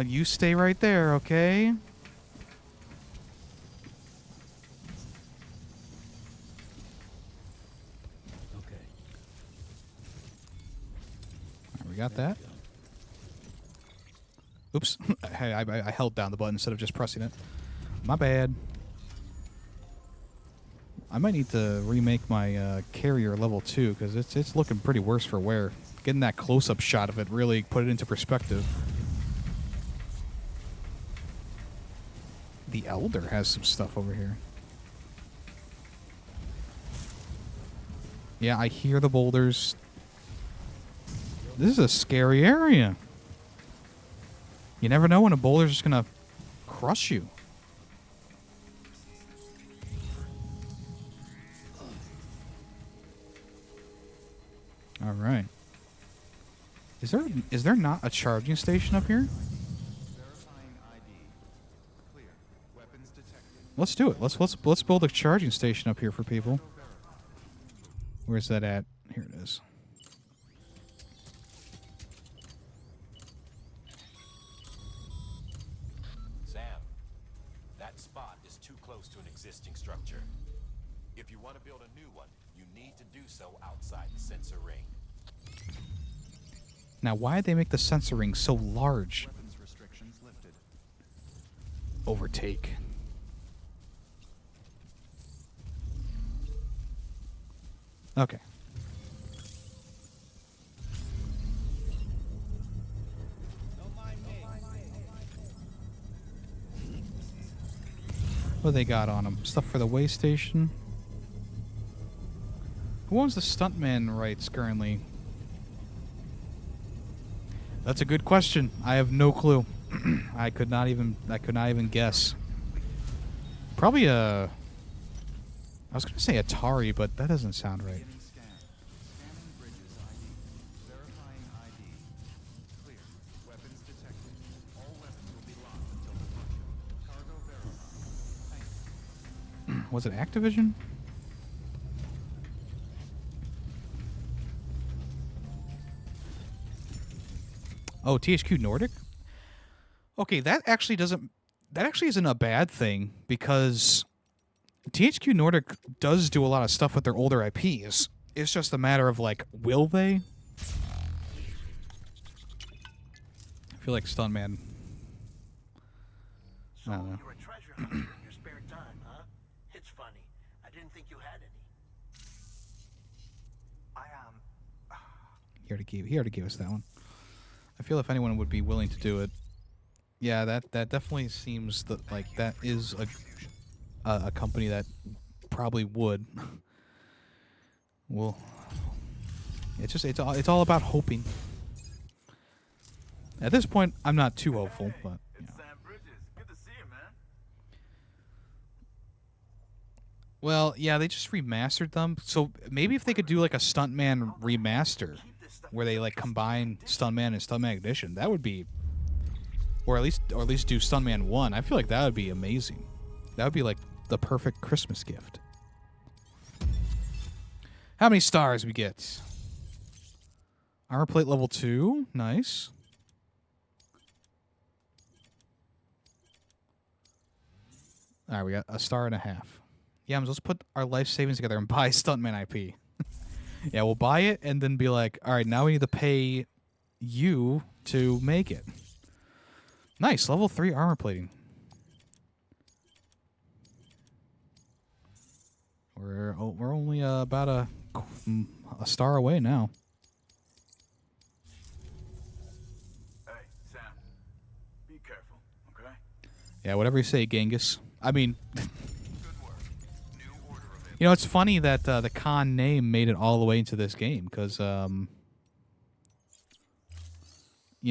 You stay right there, okay? Okay. We got that. Oops. Hey, I held down the button instead of just pressing it. My bad. I might need to remake my carrier level 2 because it's looking pretty worse for wear. Getting that close-up shot of it really put it into perspective. The Elder has some stuff over here. Yeah, I hear the boulders. This is a scary area. You never know when a boulder's just gonna crush you. All right. Is there not a charging station up here? Let's do it. Let's build a charging station up here for people. Where's that at? Here it is. Sam, that spot is too close to an existing structure. If you want to build a new one, you need to do so outside the sensor ring. Now, why did they make the sensor ring so large? Overtake. Okay. What do they got on them? Stuff for the way station? Who owns the stuntman rights currently? That's a good question. I have no clue. I could not even guess. Probably a... I was going to say Atari, but that doesn't sound right. Was it Activision? Oh, THQ Nordic? Okay, that actually isn't a bad thing because THQ Nordic does do a lot of stuff with their older IPs. It's just a matter of, like, will they? I feel like Stuntman. I don't know. You're a treasure hunter in your spare time, huh? It's funny. I didn't think you had any. He already gave us that one. I feel if anyone would be willing to do it, yeah, that definitely seems like that is a company that probably would. Well, it's all about hoping. At this point, I'm not too hopeful, but. It's Sam Bridges. Good to see you, man. Well, yeah, they just remastered them. So maybe if they could do like a Stuntman remaster, where they like combine Stuntman and Stuntman Edition, that would be, or at least do Stuntman 1. I feel like that would be amazing. That would be like the perfect Christmas gift. How many stars we get? Armor plate level 2, nice. All right, we got a star and a half. Yeah, let's put our life savings together and buy Stuntman IP. Yeah, we'll buy it and then be like, all right, now we need to pay you to make it. Nice, level 3 armor plating. We're only about a star away now. Hey, Sam. Be careful, okay? Yeah, whatever you say, Genghis. I mean, you know, it's funny that the Khan name made it all the way into this game because, you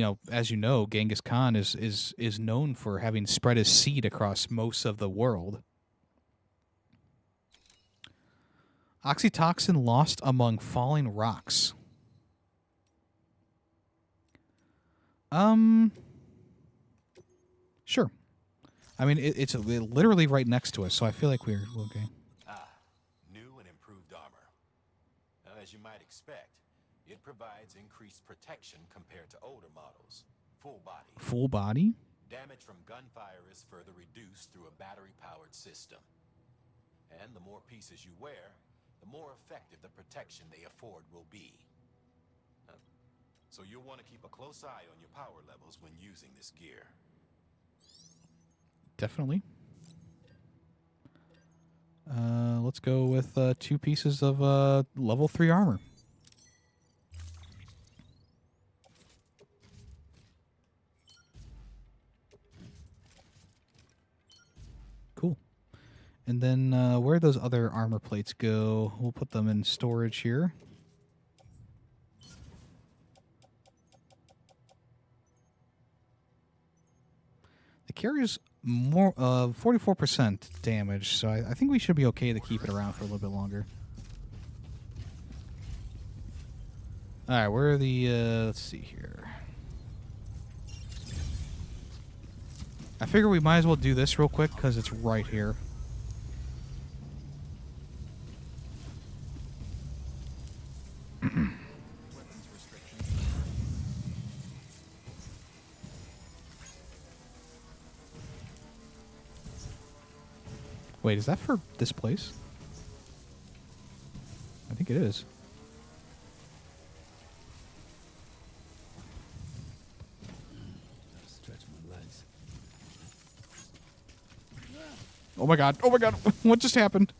know, as you know, Genghis Khan is known for having spread his seed across most of the world. Oxytocin lost among falling rocks. Sure. I mean, it's literally right next to us, so I feel like we're okay. New and improved armor. As you might expect, it provides increased protection compared to older models. Full body. Full body? Damage from gunfire is further reduced through a battery-powered system. And the more pieces you wear, the more effective the protection they afford will be. So you'll want to keep a close eye on your power levels when using this gear. Definitely. Let's go with 2 pieces of level 3 armor. Cool. And then where those other armor plates go, we'll put them in storage here. It carries more 44% damage, so I think we should be okay to keep it around for a little bit longer. All right, where are the let's see here. I figure we might as well do this real quick because it's right here. Wait, is that for this place? I think it is. Stretch my legs. Oh my god. Oh my god. What just happened?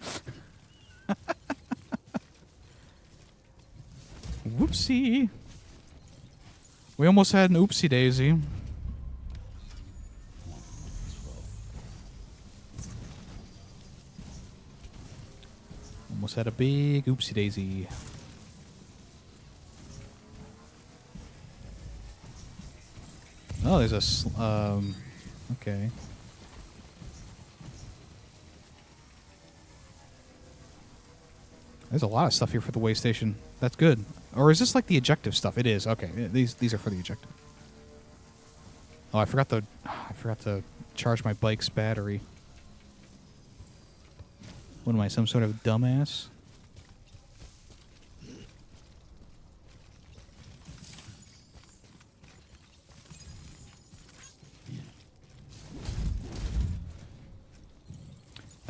Whoopsie. We almost had an oopsie daisy. Almost had a big oopsie daisy. Oh, there's a okay. There's a lot of stuff here for the way station. That's good. Or is this like the ejective stuff? It is. Okay, these are for the ejective. Oh, I forgot to charge my bike's battery. What am I, some sort of dumbass?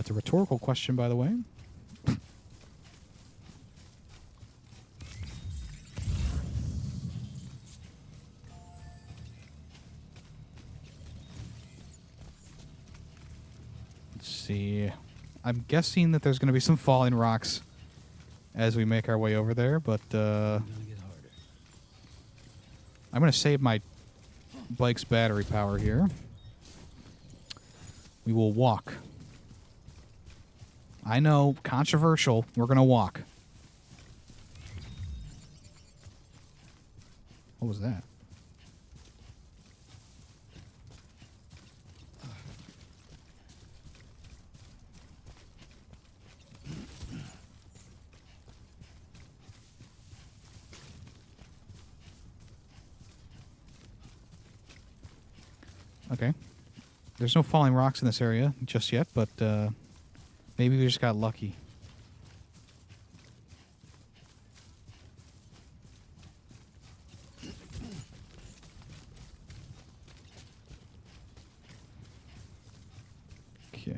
That's a rhetorical question, by the way. Let's see. I'm guessing that there's going to be some falling rocks as we make our way over there, but I'm going to save my bike's battery power here. We will walk. I know, controversial. We're going to walk. What was that? Okay. There's no falling rocks in this area just yet, but maybe we just got lucky. Okay.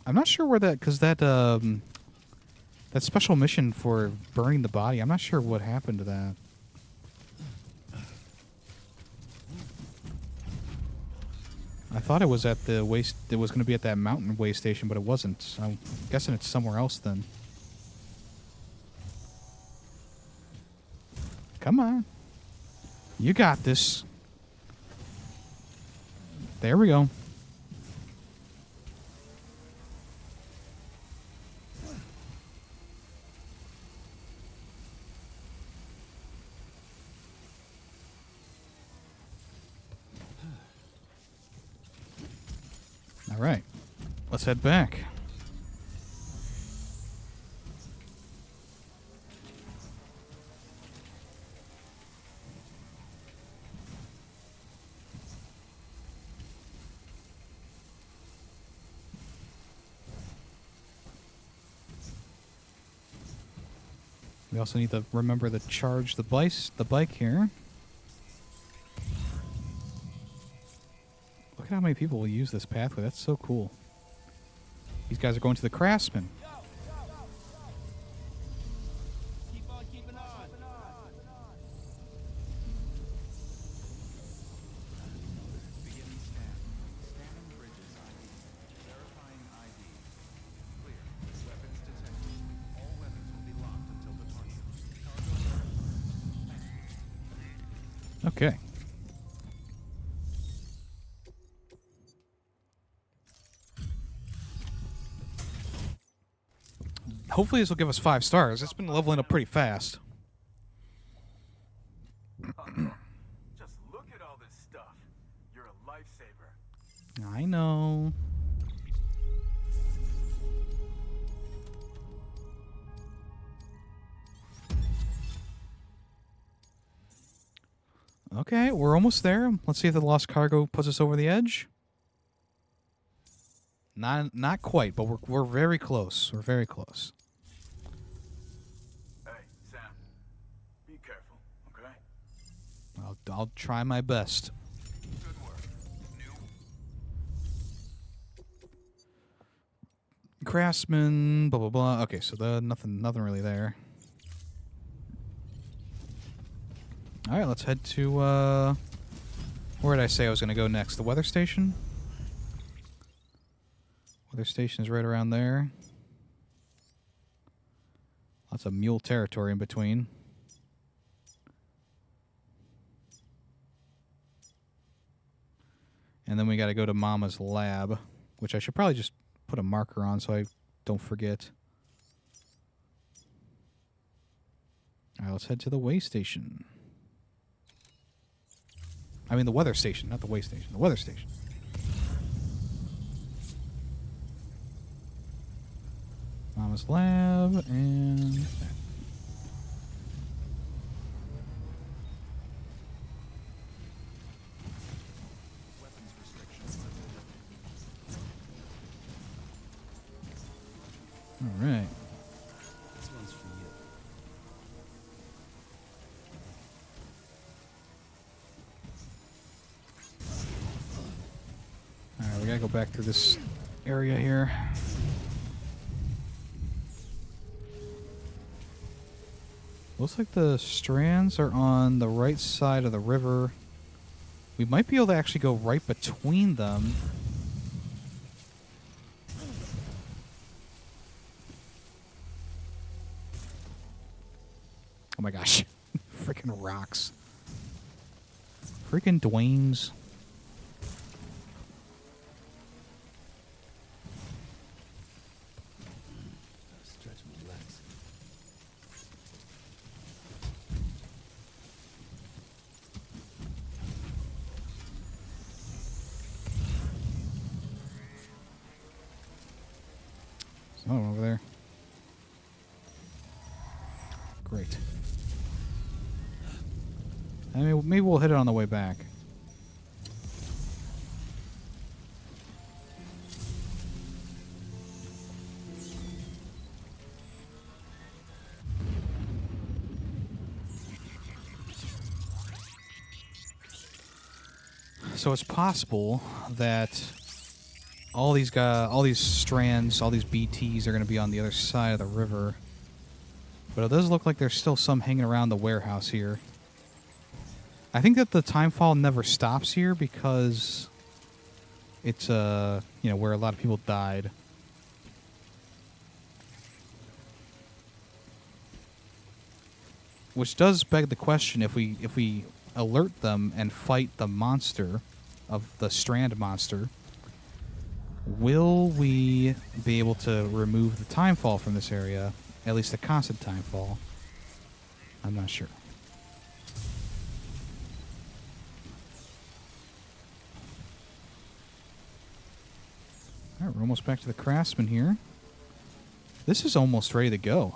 I'm not sure where that, because that special mission for burning the body, I'm not sure what happened to that. I thought it was at the waste. It was going to be at that mountain way station, but it wasn't. I'm guessing it's somewhere else then. Come on. You got this. There we go. All right, let's head back. We also need to remember to charge the bike here. Look at how many people will use this pathway. That's so cool. These guys are going to the Craftsman. Keep on keeping on. Beginning scan. Scanning bridges ID. Verifying ID. Clear. Weapons detected. All weapons will be locked until departure. Cargo. Okay. Hopefully this will give us 5 stars. It's been leveling up pretty fast. Just look at all this stuff. You're a lifesaver. I know. Okay, we're almost there. Let's see if the lost cargo puts us over the edge. Not quite, but we're very close. We're very close. Hey, Sam. Be careful, okay? I'll try my best. Good work. New. Craftsman, blah blah blah. Okay, so nothing really there. All right, let's head to where did I say I was going to go next? The weather station. Weather station is right around there. Lots of mule territory in between. And then we got to go to Mama's lab, which I should probably just put a marker on so I don't forget. All right, let's head to the way station. I mean the weather station, not the way station. The weather station. Mama's lab and that. Weapons restrictions. All right. This one's for you. All right, we gotta go back through this area here. Looks like the strands are on the right side of the river. We might be able to actually go right between them. Oh my gosh. Freaking rocks. Freaking Dwayne's. Stretch my legs. There's another one over there. Great. I mean, maybe we'll hit it on the way back. So it's possible that all these strands, all these BTs are going to be on the other side of the river. But it does look like there's still some hanging around the warehouse here. I think that the timefall never stops here because it's you know, where a lot of people died. Which does beg the question, if we alert them and fight the monster of the strand monster, will we be able to remove the timefall from this area? At least the constant timefall. I'm not sure. Alright, we're almost back to the craftsman here. This is almost ready to go.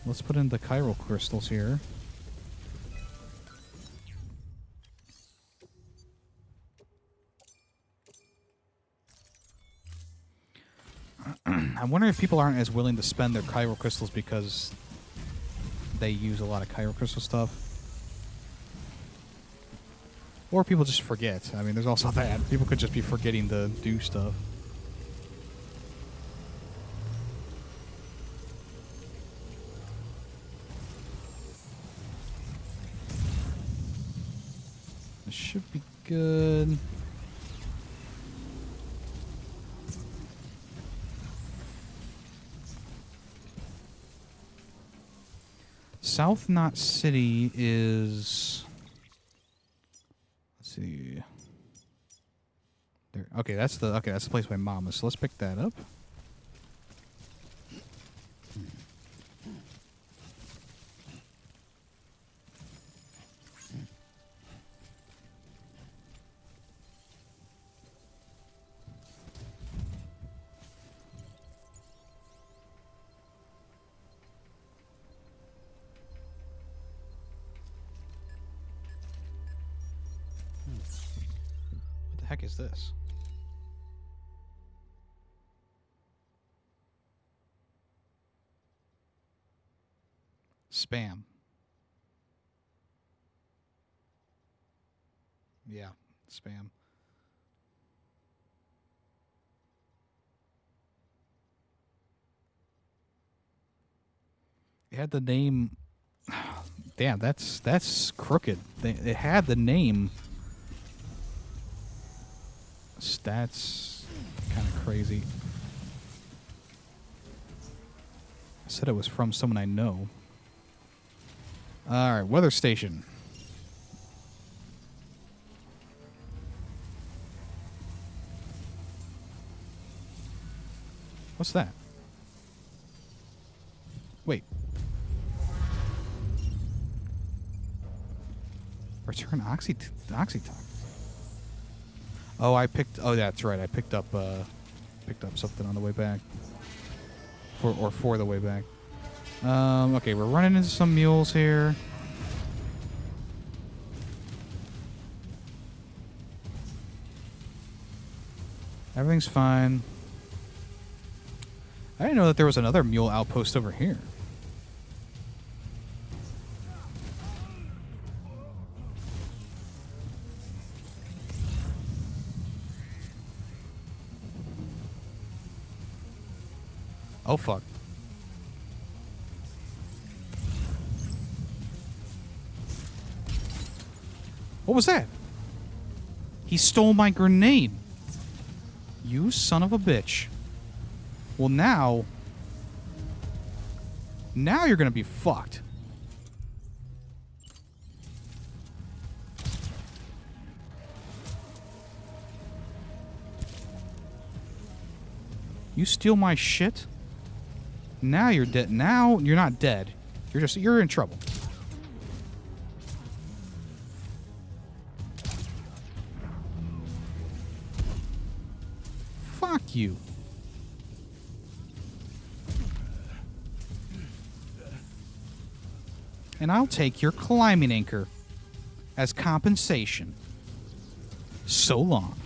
Let's put in the chiral crystals here. I'm wondering if people aren't as willing to spend their chiral crystals because they use a lot of chiral crystal stuff. Or people just forget. I mean, there's also that. People could just be forgetting to do stuff. This should be good. South Knot City is... Let's see. There. Okay, that's the place by Mama. So let's pick that up. What the heck is this? Spam. Yeah, spam. It had the name. Damn, that's crooked. It had the name. That's kind of crazy. I said it was from someone I know. All right, weather station. What's that? Wait. Return Oxytox. Oh, oh, that's right. I picked up something on the way back. For the way back. Okay, we're running into some mules here. Everything's fine. I didn't know that there was another mule outpost over here. Oh, fuck. What was that? He stole my grenade. You son of a bitch. Well, now you're gonna be fucked. You steal my shit? Now you're dead. Now you're not dead. You're in trouble. Fuck you. And I'll take your climbing anchor as compensation. So long.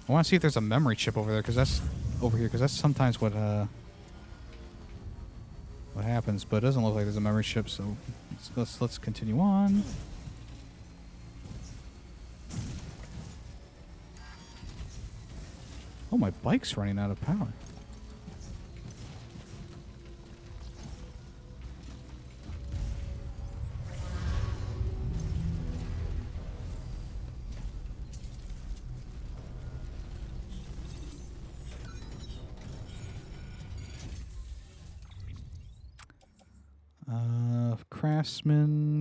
I want to see if there's a memory chip over there, because that's over here, because that's sometimes what happens. But it doesn't look like there's a memory chip, so let's continue on. Oh, my bike's running out of power.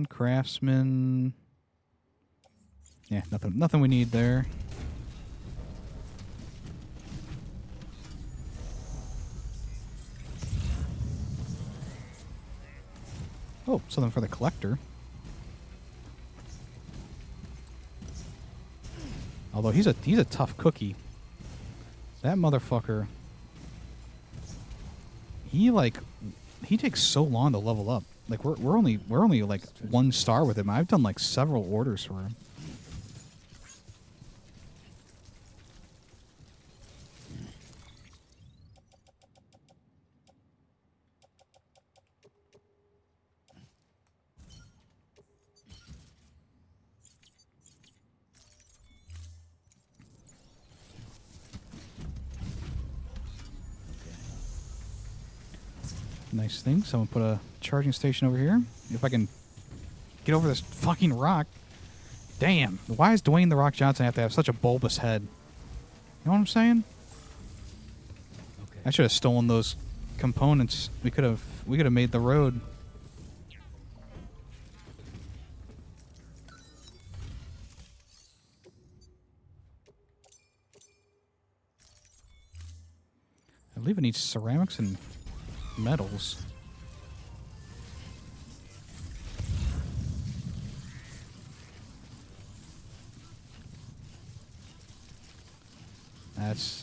Craftsman. Yeah, nothing we need there. Oh, something for the collector. Although he's a tough cookie. That motherfucker. He takes so long to level up. Like we're only like 1 star with him. I've done like several orders for him. Nice thing. Someone put a charging station over here. If I can get over this fucking rock. Damn. Why does Dwayne The Rock Johnson have to have such a bulbous head? You know what I'm saying? Okay. I should have stolen those components. We could have made the road. I believe it needs ceramics and metals.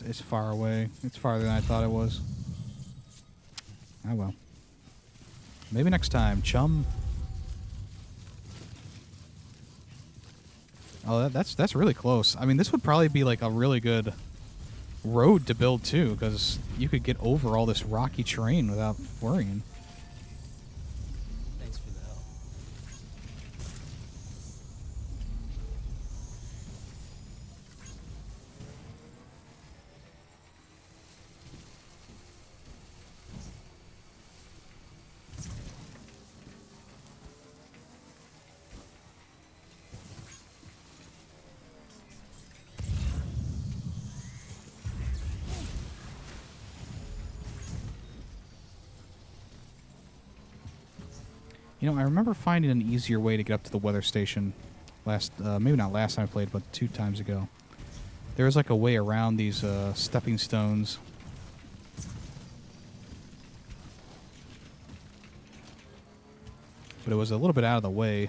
It's far away. It's farther than I thought it was. Oh well. Maybe next time, chum. Oh, that's really close. I mean, this would probably be like a really good road to build too, because you could get over all this rocky terrain without worrying. Thanks for the help. You know, I remember finding an easier way to get up to the weather station maybe not last time I played, but 2 times ago. There was like a way around these stepping stones. But it was a little bit out of the way.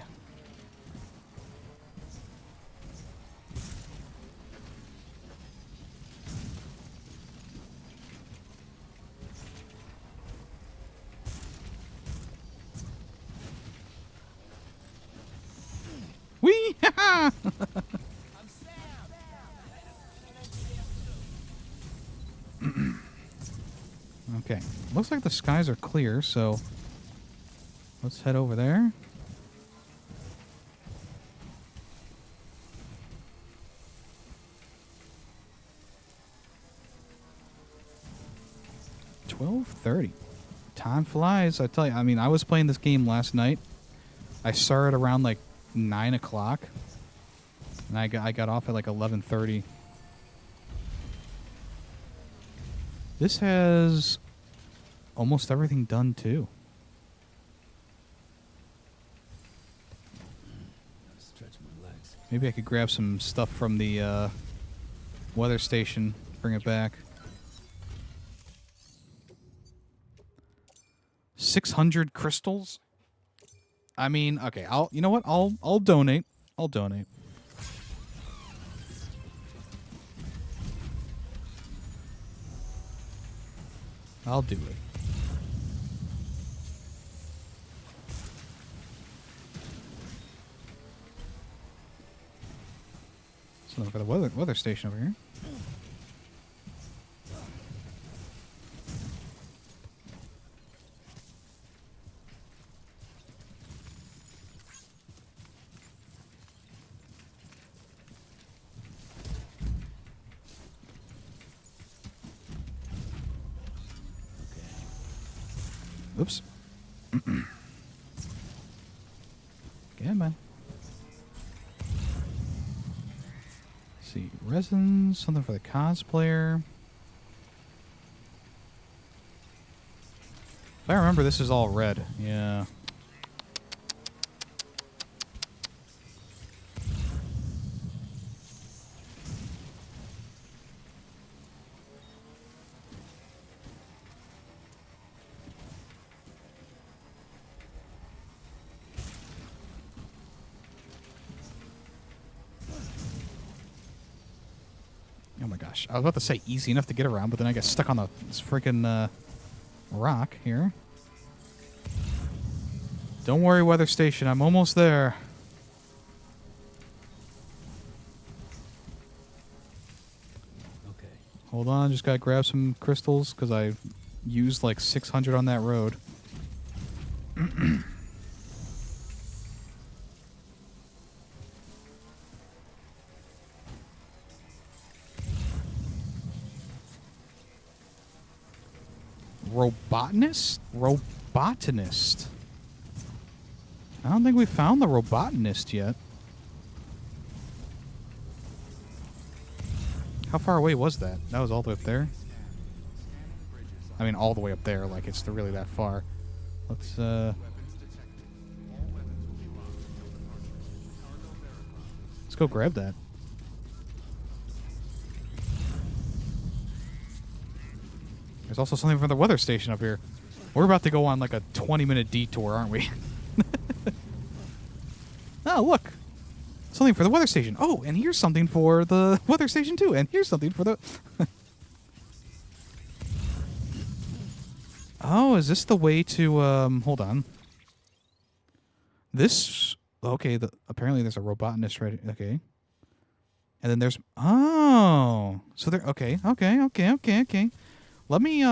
Whee! Okay. Looks like the skies are clear, so let's head over there. 12:30. Time flies, I tell you. I mean, I was playing this game last night. I started around like 9 o'clock, and I got off at like 11:30. This has almost everything done too. Stretch my legs. Maybe I could grab some stuff from the weather station, bring it back. 600 crystals. I mean, okay. You know what? I'll donate. I'll donate. I'll do it. Something for the weather station over here. Oops. Good man. Let's see, resins, something for the cosplayer. If I remember, this is all red. Yeah. Oh my gosh. I was about to say easy enough to get around, but then I got stuck on this freaking rock here. Don't worry, weather station. I'm almost there. Okay. Hold on. Just got to grab some crystals because I used like 600 on that road. Robotanist. I don't think we found the robotanist yet. How far away was that? That was all the way up there? I mean, all the way up there, like it's really that far. Let's, let's go grab that. There's also something from the weather station up here. We're about to go on like a 20-minute detour, aren't we? Oh, look. Something for the weather station. Oh, and here's something for the weather station too. And here's something for the... Oh, is this the way to... hold on. This... Okay, apparently there's a robotanist right... Okay. And then there's... Oh. So there... Okay. Let me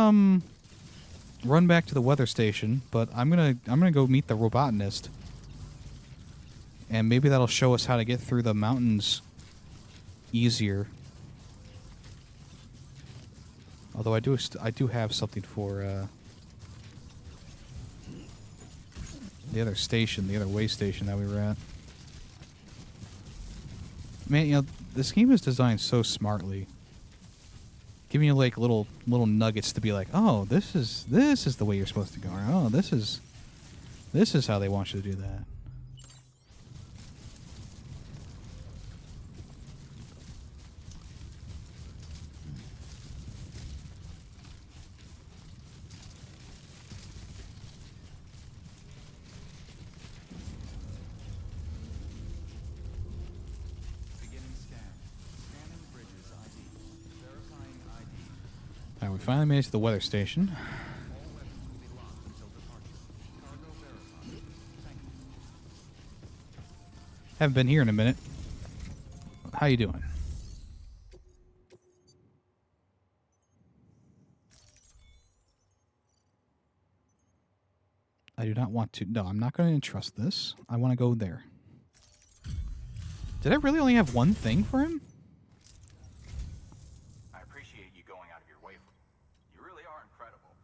run back to the weather station, but I'm gonna go meet the robotanist, and maybe that'll show us how to get through the mountains easier. Although I do have something for the other station, the other way station that we were at. Man, you know, this game is designed so smartly. Giving you like little nuggets to be like, oh, this is the way you're supposed to go. Or, oh, this is how they want you to do that. Alright, we finally made it to the weather station. Haven't been here in a minute. How you doing? I do not want to... No, I'm not going to entrust this. I want to go there. Did I really only have one thing for him? I appreciate you going out of your way for me. You really are incredible.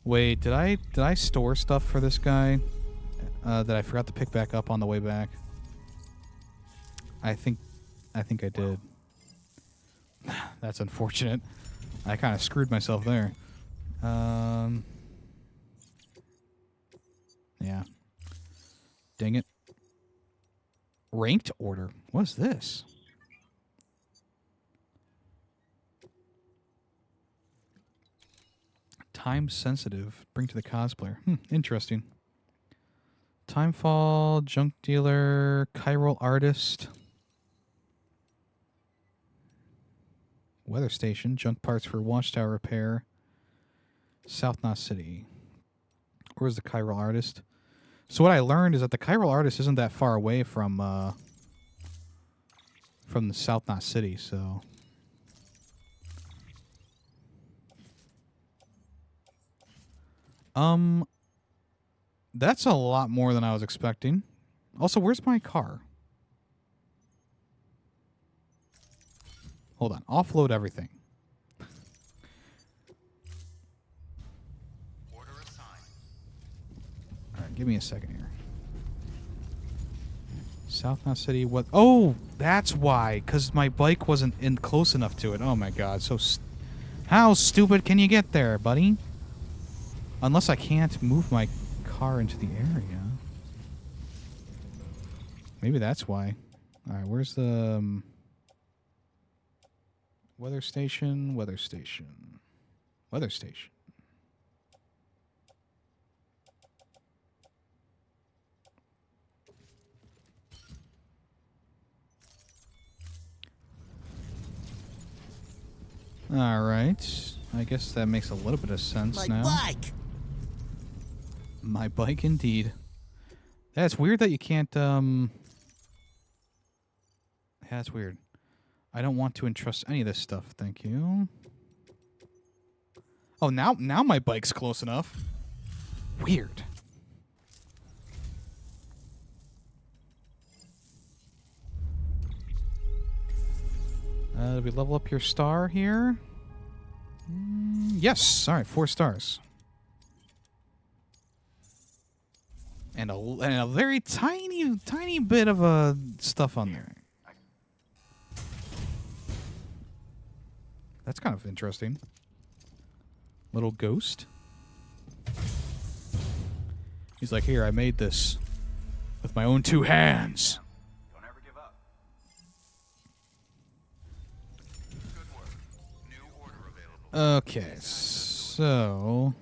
Wait, did I store stuff for this guy that I forgot to pick back up on the way back? I think I did. That's unfortunate. I kind of screwed myself there. Yeah. Dang it. Ranked order. What's this? Time sensitive. Bring to the cosplayer. Interesting. Timefall, junk dealer, chiral artist. Weather station, junk parts for watchtower repair. South Knot City. Where's the chiral artist? So what I learned is that the chiral artist isn't that far away from the South Knot City, so that's a lot more than I was expecting. Also, where's my car? Hold on. Offload everything. Order assigned. All right, give me a second here. South Knot City. What? Oh, that's why. Because my bike wasn't in close enough to it. Oh my God. So, how stupid can you get there, buddy? Unless I can't move my car into the area. Maybe that's why. All right, where's the weather station? Weather station. Weather station. All right. I guess that makes a little bit of sense now. My bike! My bike, indeed. That's weird that you can't, Yeah, that's weird. I don't want to entrust any of this stuff, thank you. Oh, now my bike's close enough. Weird. Did we level up your star here? Yes. All right, 4 stars. And a very tiny bit of stuff on there. That's kind of interesting. Little ghost. He's like, here, I made this with my own 2 hands. Don't ever give up. Good work. New order available. Okay, so...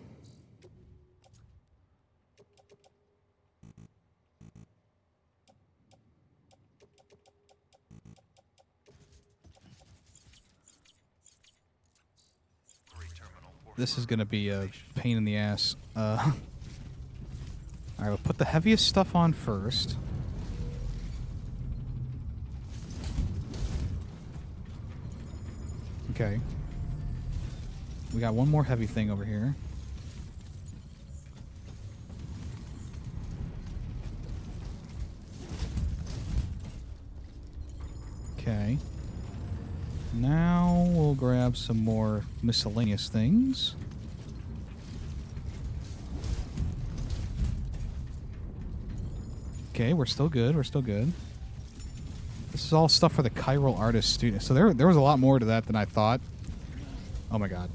This is going to be a pain in the ass. Alright, we'll put the heaviest stuff on first. Okay. We got one more heavy thing over here. Okay. Now we'll grab some more miscellaneous things. Okay, we're still good. We're still good. This is all stuff for the chiral artist student. So there was a lot more to that than I thought. Oh my God.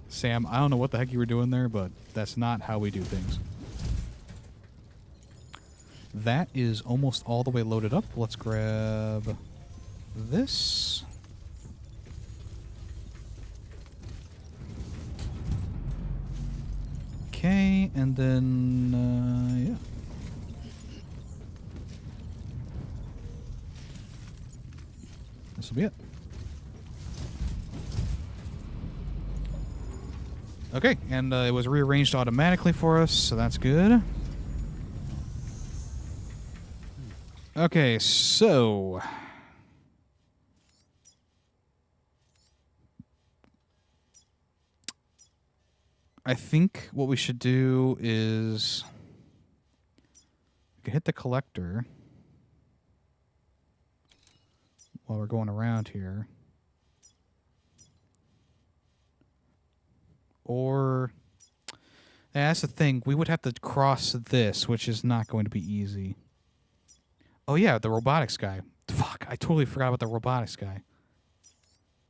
Sam, I don't know what the heck you were doing there, but that's not how we do things. That is almost all the way loaded up. Let's grab this. Okay, and then, yeah. This will be it. Okay, and it was rearranged automatically for us, so that's good. Okay, so... I think what we should do is... we can hit the collector while we're going around here. Or... That's the thing. We would have to cross this, which is not going to be easy. Oh, yeah, the robotics guy. Fuck, I totally forgot about the robotics guy.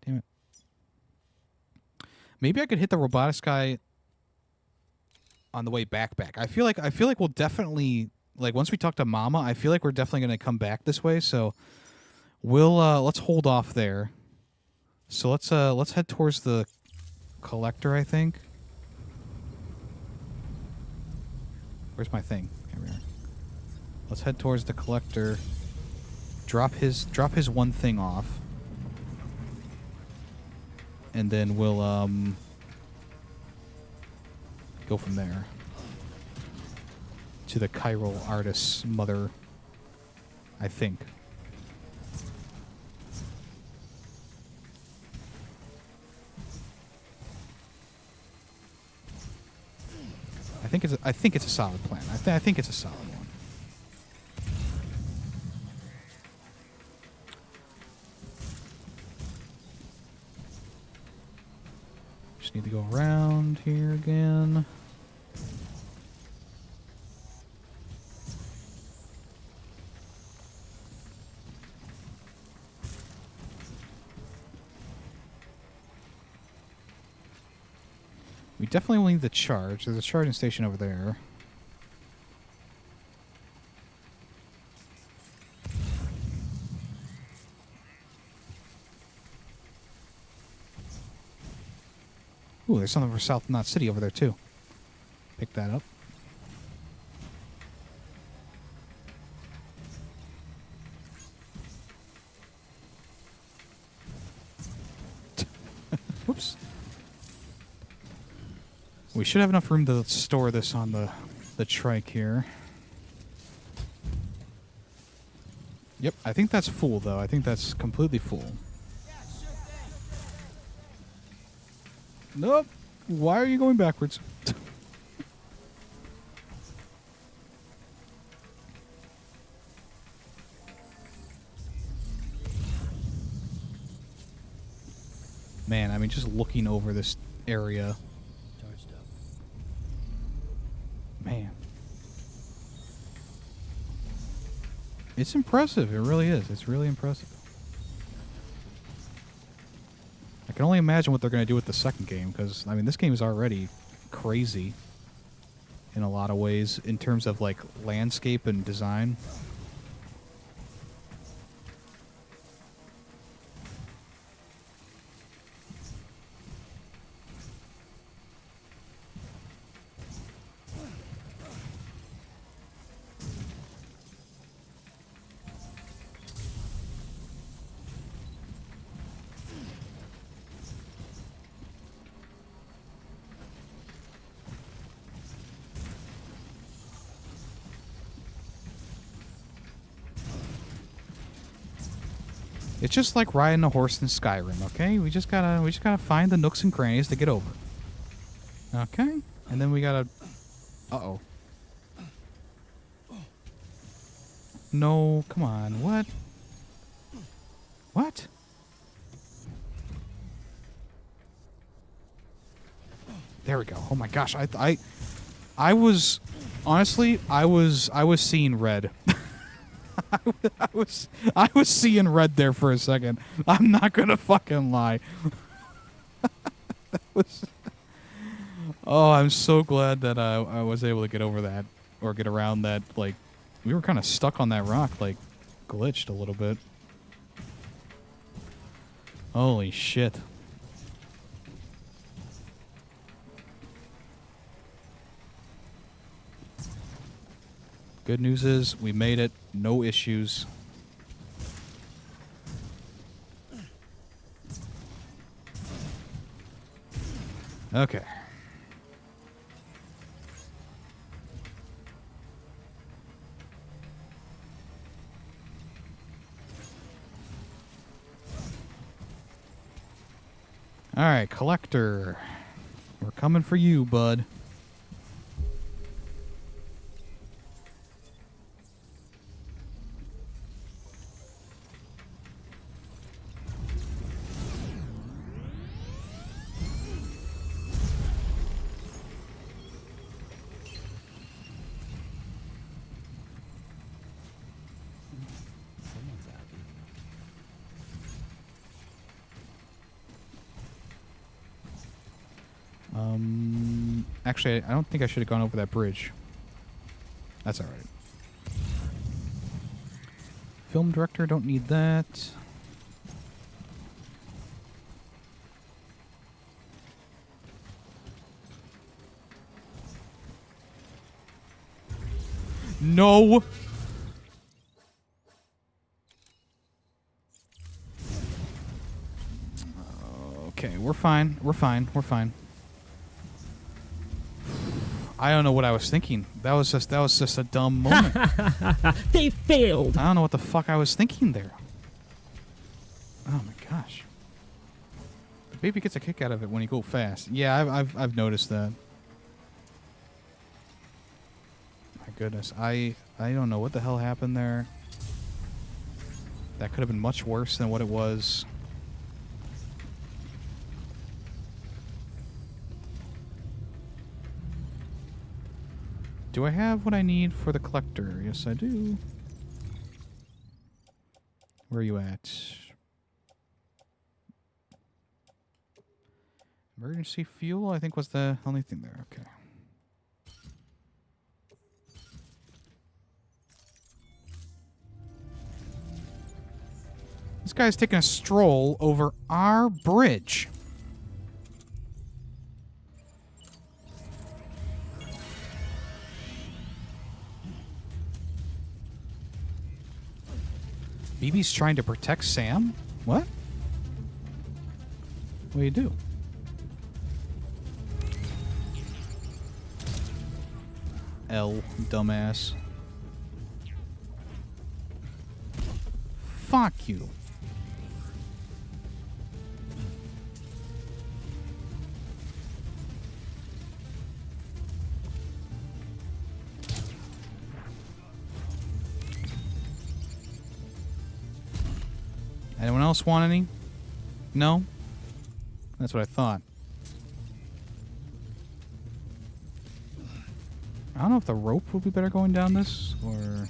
Damn it. Maybe I could hit the robotics guy on the way back. I feel like we'll definitely, like, once we talk to Mama, I feel like we're definitely going to come back this way, so we'll let's hold off there. So let's head towards the collector, I think. Where's my thing? Here we are. Let's head towards the collector. Drop his one thing off. And then we'll go from there to the chiral artist's mother, I think. I think it's a solid plan. I think it's a solid one. Just need to go around here again. We definitely will need the charge. There's a charging station over there. Ooh, there's something for South Knot City over there, too. Pick that up. Whoops. We should have enough room to store this on the trike here. Yep, I think that's full, though. I think that's completely full. Nope. Why are you going backwards? Man, I mean, just looking over this area. Charged up. Man. It's impressive. It really is. It's really impressive. I can only imagine what they're going to do with the second game, because, I mean, this game is already crazy in a lot of ways in terms of, like, landscape and design. It's just like riding a horse in Skyrim, okay? We just gotta find the nooks and crannies to get over. Okay? And then we gotta... Uh-oh. No, come on, what? What? There we go. Oh my gosh, I was... Honestly, I was seeing red. I was seeing red there for a second. I'm not gonna fucking lie. That was... Oh, I'm so glad that I was able to get over that, or get around that. Like, we were kind of stuck on that rock, like, glitched a little bit. Holy shit. Good news is we made it. No issues. Okay. All right, collector. We're coming for you, bud. Actually, I don't think I should have gone over that bridge. That's all right. Film director, don't need that. No. Okay, we're fine. We're fine. We're fine. I don't know what I was thinking. That was just a dumb moment. They failed. I don't know what the fuck I was thinking there. Oh my gosh. The baby gets a kick out of it when you go fast. Yeah, I've noticed that. My goodness. I don't know what the hell happened there. That could have been much worse than what it was. Do I have what I need for the collector? Yes, I do. Where are you at? Emergency fuel, I think, was the only thing there. Okay. This guy's taking a stroll over our bridge. BB's trying to protect Sam? What? What do you do? L, dumbass. Fuck you. Anyone else want any? No? That's what I thought. I don't know if the rope would be better going down this, or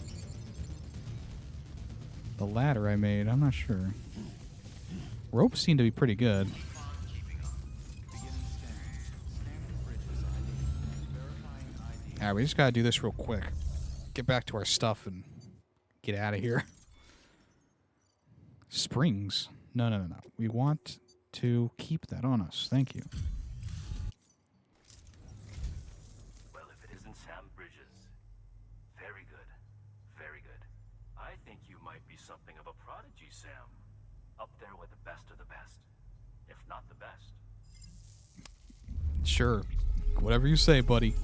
the ladder I made. I'm not sure. Ropes seem to be pretty good. Alright, we just gotta do this real quick. Get back to our stuff and get out of here. Springs? No, no, no, no. We want to keep that on us. Thank you. Well, if it isn't Sam Bridges. Very good. Very good. I think you might be something of a prodigy, Sam. Up there with the best of the best. If not the best. Sure. Whatever you say, buddy.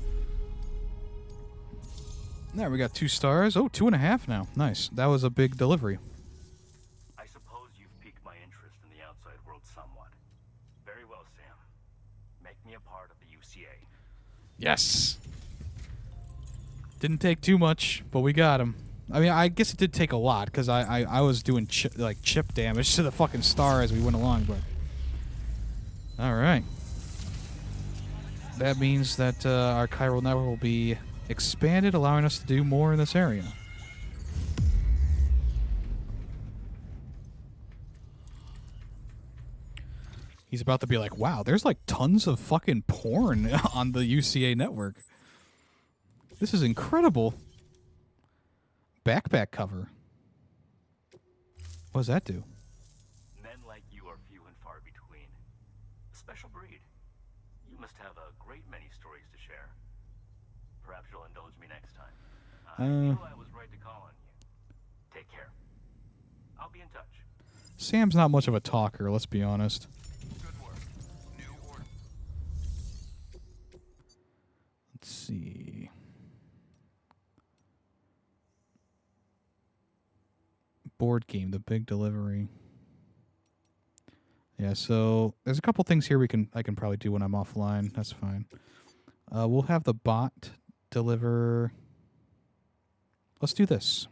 There, we got 2 stars. Oh, 2.5 now. Nice. That was a big delivery. I suppose you've piqued my interest in the outside world somewhat. Very well, Sam. Make me a part of the UCA. Yes. Didn't take too much, but we got him. I mean, I guess it did take a lot, because I was doing chip damage to the fucking star as we went along, but... Alright. That means that our chiral network will be expanded, allowing us to do more in this area. He's about to be like, wow, there's like tons of fucking porn on the UCA network. This is incredible. Backpack cover. What does that do? Men like you are few and far between. A special breed. You must have a great many stories to share. Perhaps you'll indulge me next time. I knew I was right to call on you. Take care. I'll be in touch. Sam's not much of a talker, let's be honest. Good work. New order. Let's see. Board game, the big delivery. Yeah, so there's a couple things here I can probably do when I'm offline. That's fine. We'll have the bot deliver. Let's do this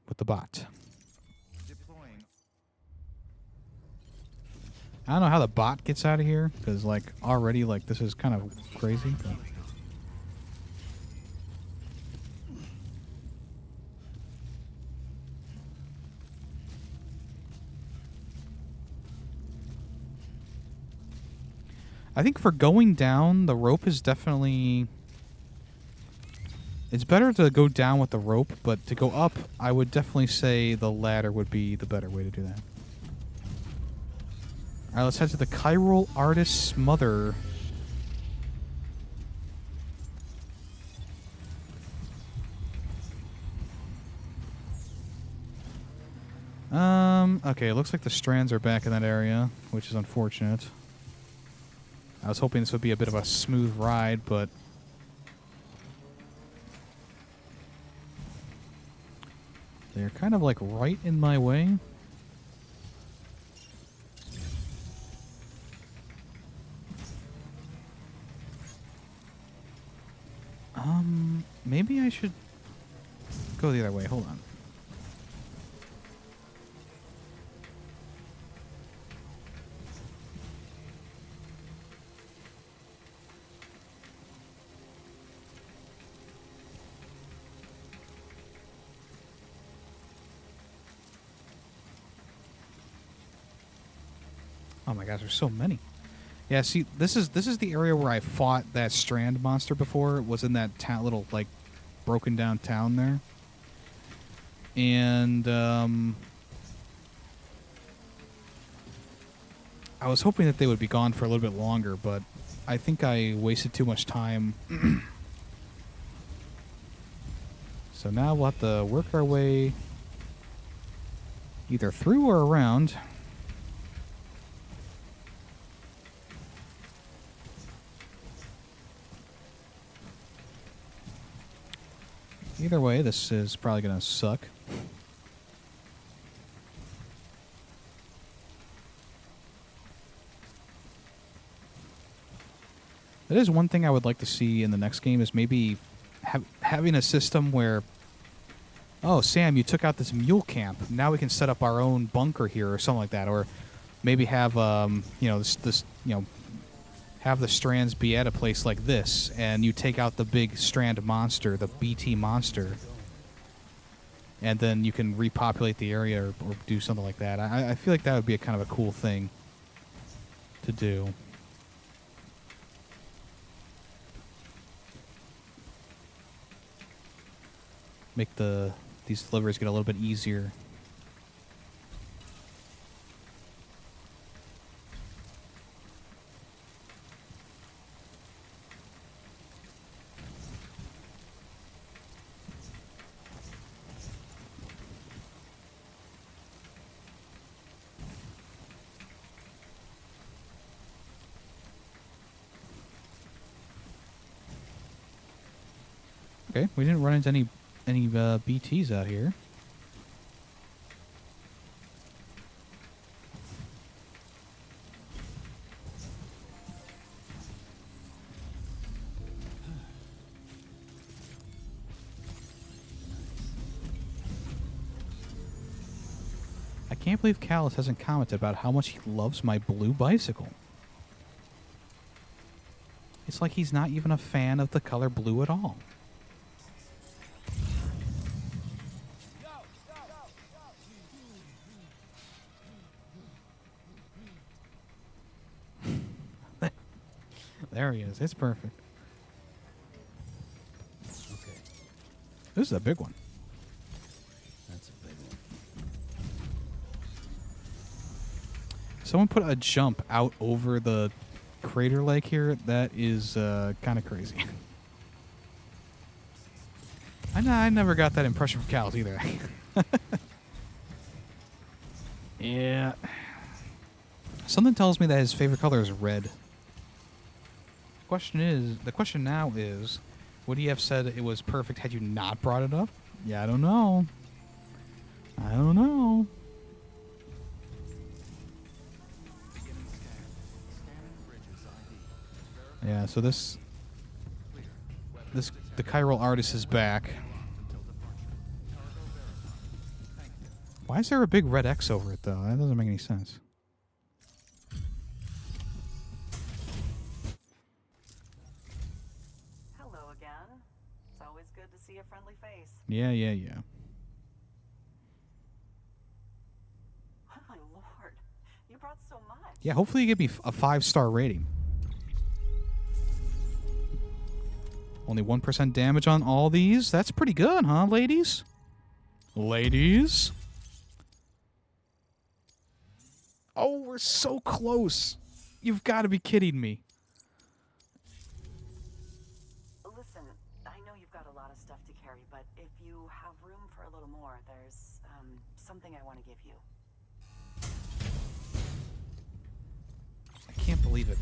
with the bot. Deploying. I don't know how the bot gets out of here, because like already like this is kind of crazy. But. I think for going down, the rope is definitely... It's better to go down with the rope, but to go up, I would definitely say the ladder would be the better way to do that. Alright, let's head to the Chiral Artist's Mother. Okay, it looks like the strands are back in that area, which is unfortunate. I was hoping this would be a bit of a smooth ride, but... They're kind of like right in my way. Maybe I should go the other way. Hold on. Oh my gosh, there's so many. Yeah, see, this is the area where I fought that strand monster before. It was in that little like broken down town there. And I was hoping that they would be gone for a little bit longer, but I think I wasted too much time. So now we'll have to work our way either through or around. Either way, this is probably going to suck. That is one thing I would like to see in the next game is maybe having a system where, oh, Sam, you took out this mule camp. Now we can set up our own bunker here or something like that. Or maybe have, have the strands be at a place like this, and you take out the big strand monster, the BT monster, and then you can repopulate the area or do something like that. I feel like that would be a kind of a cool thing to do. Make these deliveries get a little bit easier. Okay, we didn't run into any BTs out here. I can't believe Callus hasn't commented about how much he loves my blue bicycle. It's like he's not even a fan of the color blue at all. There he is. It's perfect. Okay. This is a big one. That's a big one. Someone put a jump out over the crater lake here. That is kind of crazy. I never got that impression from Callus either. Yeah. Something tells me that his favorite color is red. The question now is, would he have said it was perfect had you not brought it up? Yeah, I don't know. I don't know. Yeah, so the chiral artist is back. Why is there a big red X over it though? That doesn't make any sense. See a friendly face. Yeah. Oh my lord, you brought so much. Yeah, hopefully you give me a 5-star rating. Only 1% damage on all these. That's pretty good, huh, ladies? Ladies? Oh, we're so close. You've got to be kidding me. Listen, I know you've got a lot of stuff to carry, but if you have room for a little more, there's something I want to give you. I can't believe it.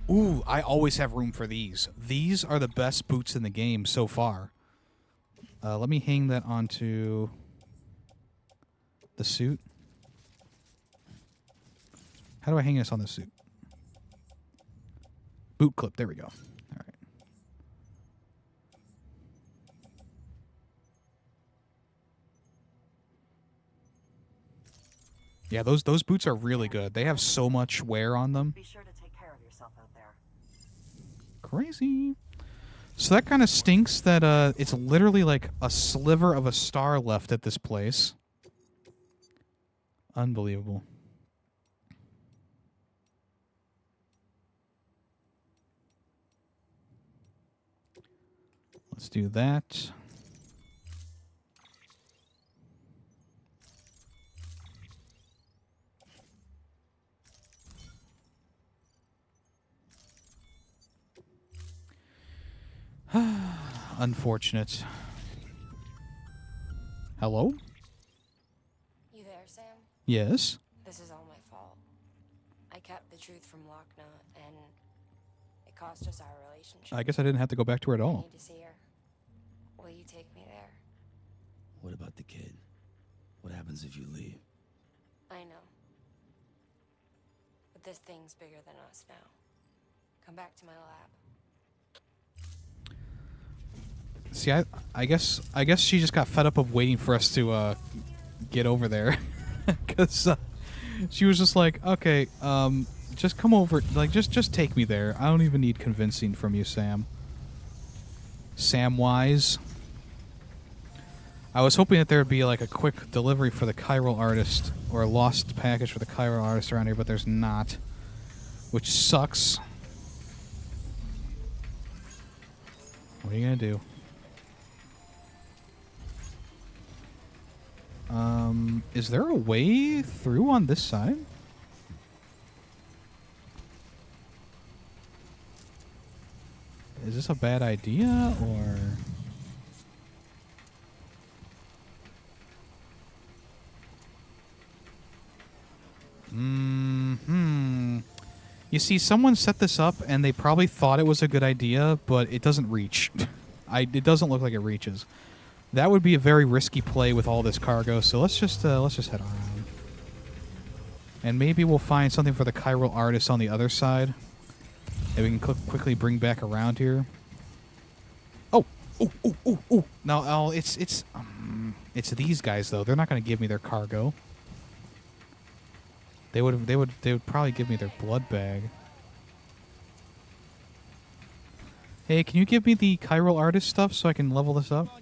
Ooh, I always have room for these. These are the best boots in the game so far. Let me hang that onto the suit. How do I hang this on the suit? Boot clip. There we go. All right. Yeah, those boots are really good. They have so much wear on them. Be sure to take care of yourself out there. Crazy. So that kind of stinks that it's literally like a sliver of a star left at this place. Unbelievable. Let's do that. Unfortunate. Hello? You there, Sam? Yes? This is all my fault. I kept the truth from Lochna, and it cost us our relationship. I guess I didn't have to go back to her at I all. need to see her. Will you take me there? What about the kid? What happens if you leave? I know. But this thing's bigger than us now. Come back to my lab. See, I guess she just got fed up of waiting for us to get over there, because she was just like, okay, just come over, like just take me there. I don't even need convincing from you, Sam. Samwise. I was hoping that there would be like a quick delivery for the chiral artist or a lost package for the chiral artist around here, but there's not, which sucks. What are you gonna do? Is there a way through on this side? Is this a bad idea, or... You see, someone set this up, and they probably thought it was a good idea, but it doesn't reach. It doesn't look like it reaches. That would be a very risky play with all this cargo, so let's just head around. And maybe we'll find something for the chiral artist on the other side that we can quickly bring back around here. Oh! No, it's these guys though. They're not going to give me their cargo. They would probably give me their blood bag. Hey, can you give me the chiral artist stuff so I can level this up?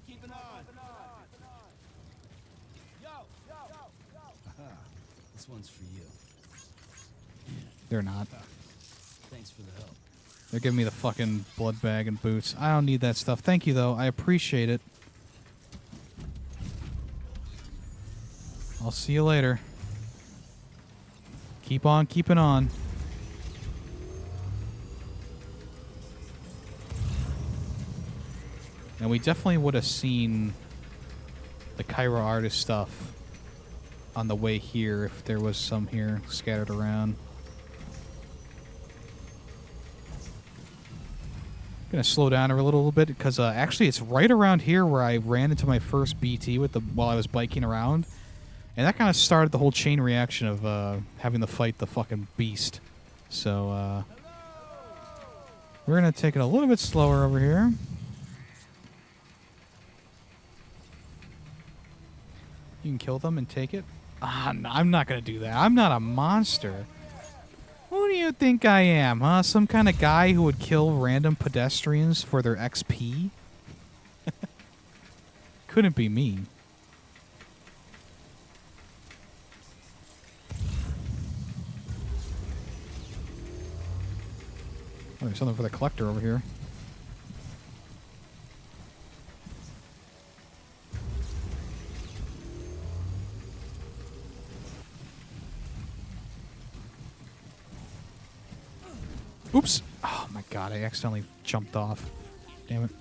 This one's for you. They're not. Thanks for the help. They're giving me the fucking blood bag and boots. I don't need that stuff. Thank you, though. I appreciate it. I'll see you later. Keep on keeping on. And we definitely would have seen the chiral artist stuff on the way here if there was some here scattered around. Gonna slow down a little bit because actually it's right around here where I ran into my first BT with while I was biking around, and that kind of started the whole chain reaction of having to fight the fucking beast. So we're gonna take it a little bit slower over here. You can kill them and take it. No, I'm not gonna do that. I'm not a monster. Who do you think I am, huh? Some kind of guy who would kill random pedestrians for their XP? Couldn't be me. Oh, there's something for the collector over here. God, I accidentally jumped off. Damn it.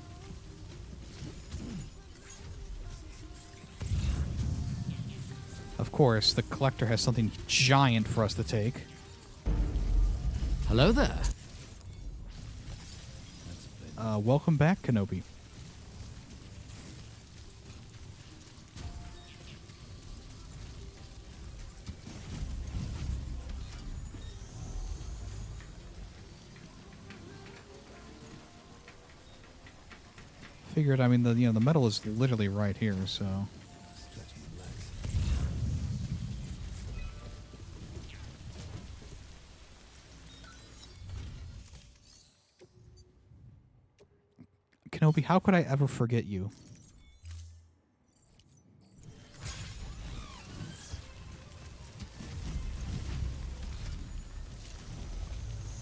Of course, the collector has something giant for us to take. Hello there. Welcome back, Kenobi. Figured, I mean, the metal is literally right here, so. Kenobi, how could I ever forget you?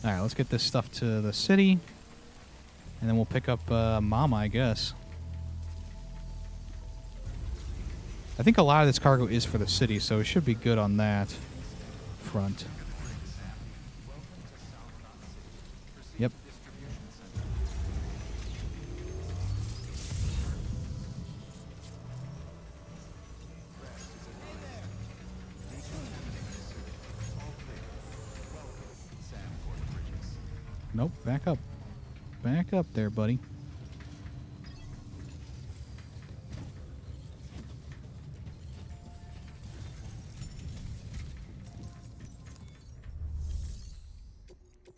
Alright, let's get this stuff to the city. And then we'll pick up Mama, I guess. I think a lot of this cargo is for the city, so it should be good on that front. Yep. Nope, back up. Back up there, buddy.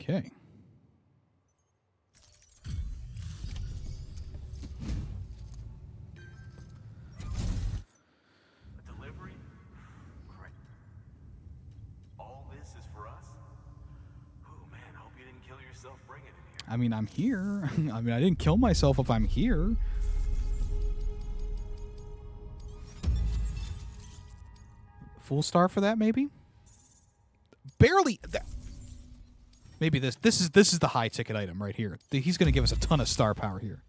Okay. A delivery? Great. All this is for us? Oh man, hope you didn't kill yourself bringing it here. I mean, I'm here. I mean, I didn't kill myself if I'm here. Full star for that, maybe? Barely. Maybe this is the high ticket item right here. He's going to give us a ton of star power here.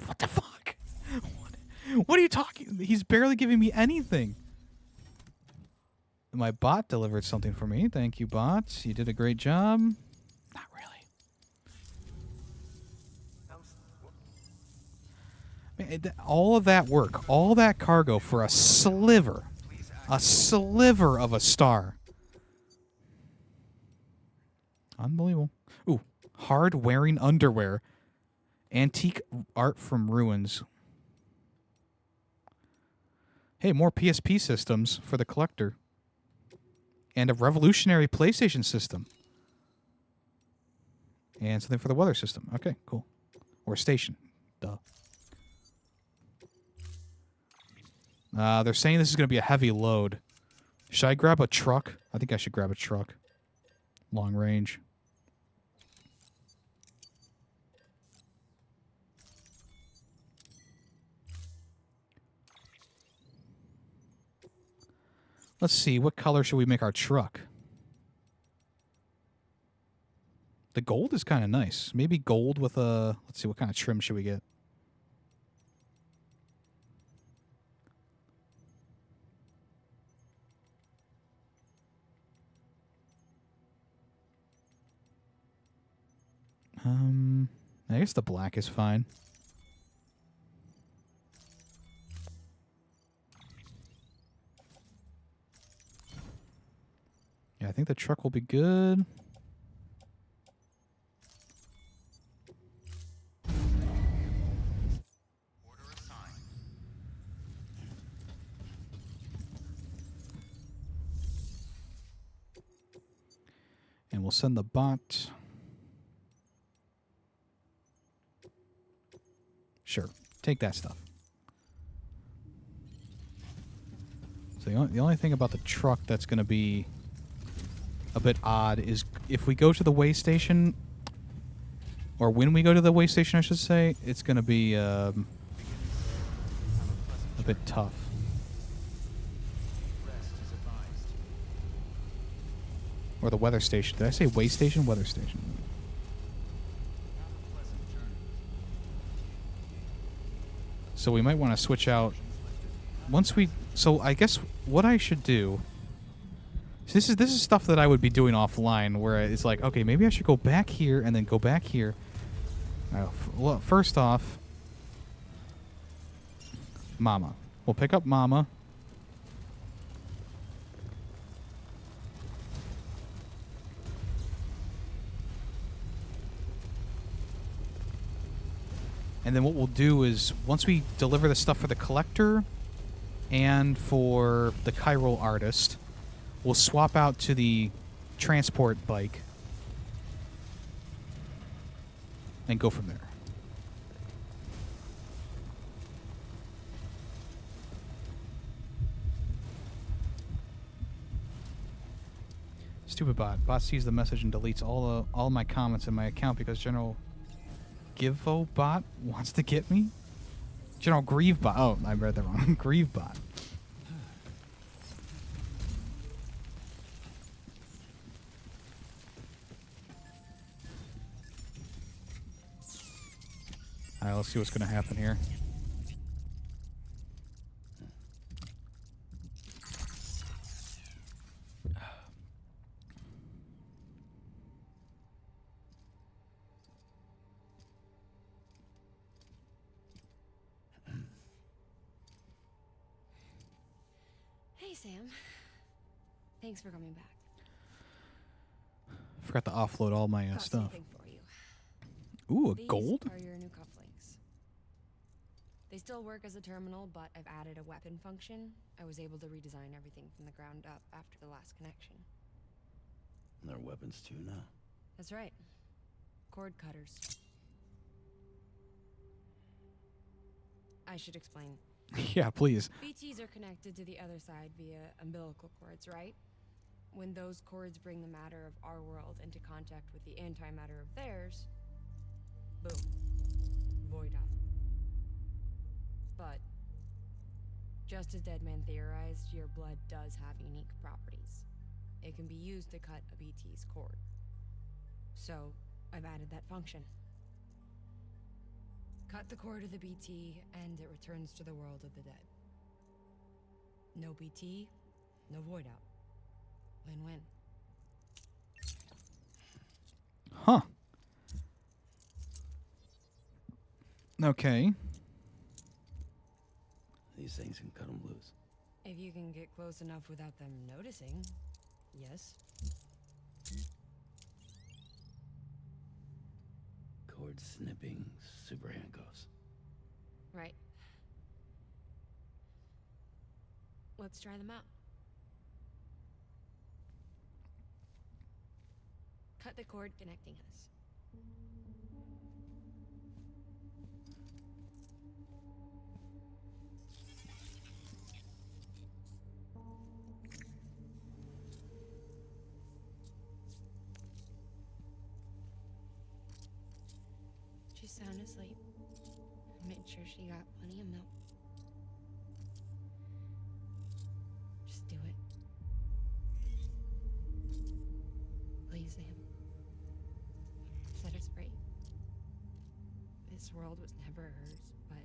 What the fuck? What are you talking? He's barely giving me anything. My bot delivered something for me. Thank you, bot. You did a great job. Not really. Man, all of that work, all that cargo for a sliver of a star. Unbelievable. Ooh, hard wearing underwear. Antique art from ruins. Hey, more PSP systems for the collector. And a revolutionary PlayStation system. And something for the weather system. Okay, cool. Or station. Duh. They're saying this is going to be a heavy load. Should I grab a truck? I think I should grab a truck. Long range. Let's see, what color should we make our truck? The gold is kind of nice. Maybe gold with a... Let's see, what kind of trim should we get? I guess the black is fine. Yeah, I think the truck will be good. And we'll send the bot. Sure, take that stuff. So the only thing about the truck that's going to be a bit odd is if we go to the way station, or when we go to the way station, I should say, it's going to be a bit tough. Or the weather station. Did I say way station? Weather station. So we might want to switch out once we... So I guess what I should do... So this is stuff that I would be doing offline, where it's like, okay, maybe I should go back here and then go back here. Well, first off, Mama. We'll pick up Mama. And then what we'll do is, once we deliver the stuff for the collector and for the chiral artist, we'll swap out to the transport bike and go from there. Stupid bot. Bot sees the message and deletes all my comments in my account because General Givo bot wants to get me. General Grieve bot. Oh, I read that wrong. Grieve bot. All right, let's see what's going to happen here. Hey, Sam. Thanks for coming back. Forgot to offload all my Got stuff. something for you. Ooh, a These gold? are your new cufflinks. They still work as a terminal, but I've added a weapon function. I was able to redesign everything from the ground up after the last connection. They're weapons too now. That's right. Cord cutters. I should explain. Yeah, please. BTs are connected to the other side via umbilical cords, right? When those cords bring the matter of our world into contact with the antimatter of theirs, boom. Void out. But, just as Deadman theorized, your blood does have unique properties. It can be used to cut a BT's cord. So, I've added that function. Cut the cord of the BT, and it returns to the world of the dead. No BT, no void out. Win-win. Huh. Okay. These things can cut them loose. If you can get close enough without them noticing, yes. Cord snipping, super handcuffs. Right. Let's try them out. Cut the cord connecting us. She's sound asleep. Made sure she got plenty of milk. Just do it. Please, Sam. Set us free. This world was never hers, but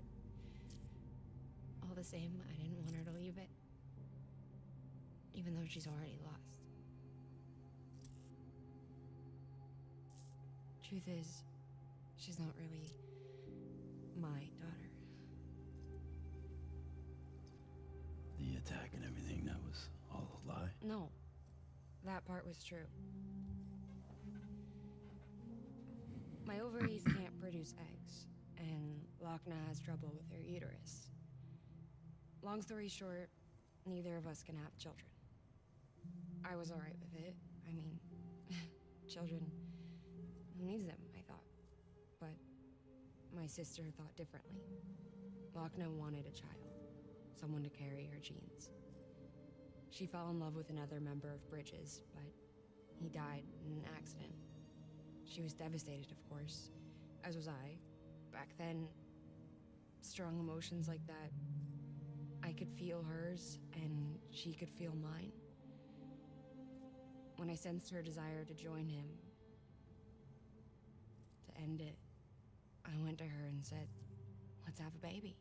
all the same, I didn't want her to leave it. Even though she's already lost. Truth is, she's not really my daughter. The attack and everything, that was all a lie? No, that part was true. My ovaries can't produce eggs, and Lochna has trouble with her uterus. Long story short, neither of us can have children. I was alright with it. I mean, children, who needs them, I thought. But my sister thought differently. Lochna wanted a child, someone to carry her genes. She fell in love with another member of Bridges, but he died in an accident. She was devastated, of course, as was I. Back then, strong emotions like that, I could feel hers, and she could feel mine. When I sensed her desire to join him, to end it, I went to her and said, let's have a baby.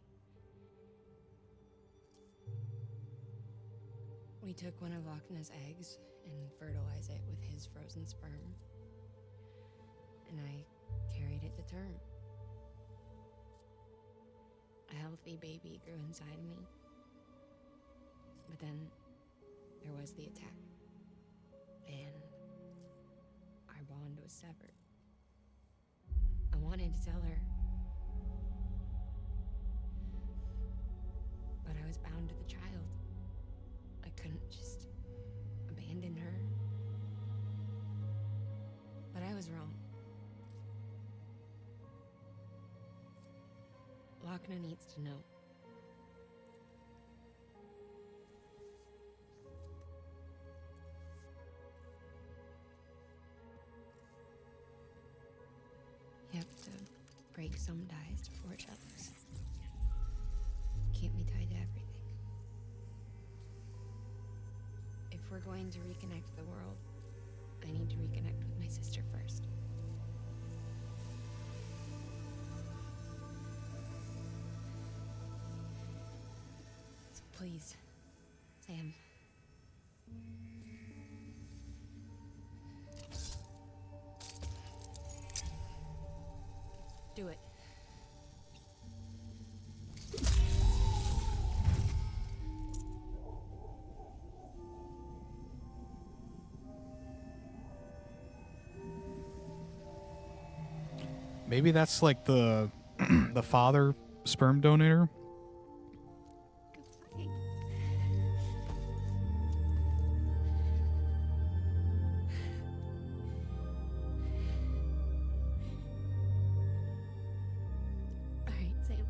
We took one of Lochna's eggs and fertilize it with his frozen sperm. And I carried it to term. A healthy baby grew inside me. But then there was the attack. And our bond was severed. I wanted to tell her. But I was bound to the child. I couldn't just abandon her. But I was wrong. Lochna needs to know. You have to break some ties to forge others. Keep me tied to everything. If we're going to reconnect the world, I need to reconnect with my sister first. So please, Sam. Do it. Maybe that's like the the father sperm donor. All right, Sam.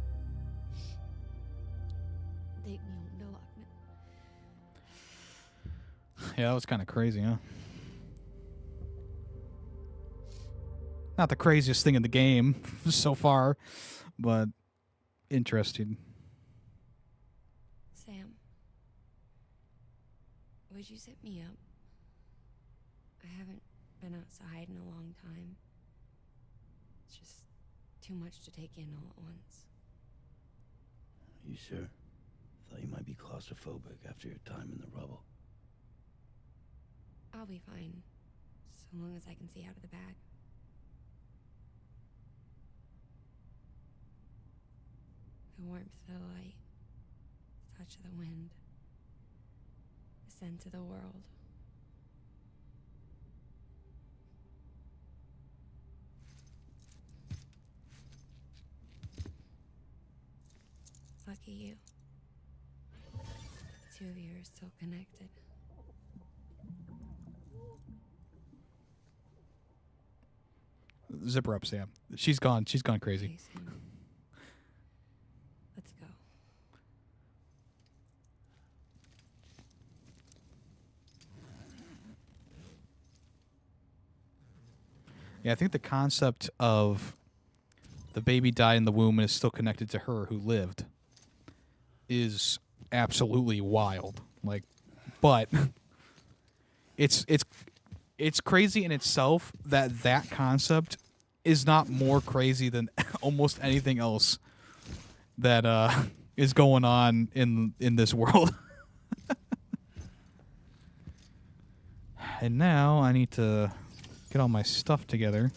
Take me home to Lochna. Yeah, that was kind of crazy, huh? Not the craziest thing in the game so far, but interesting. Sam, would you sit me up? I haven't been outside in a long time. It's just too much to take in all at once. You sure? Thought you might be claustrophobic after your time in the rubble. I'll be fine, so long as I can see out of the bag. The warmth of the light, the touch of the wind, the scent of the world. Lucky you. The two of you are still connected. Zip her up, Sam. She's gone. She's gone crazy. Okay, Sam. Let's go. Yeah, I think the concept of the baby died in the womb and is still connected to her who lived is absolutely wild. Like, but it's crazy in itself that concept is not more crazy than almost anything else that is going on in this world. And now I need to get all my stuff together.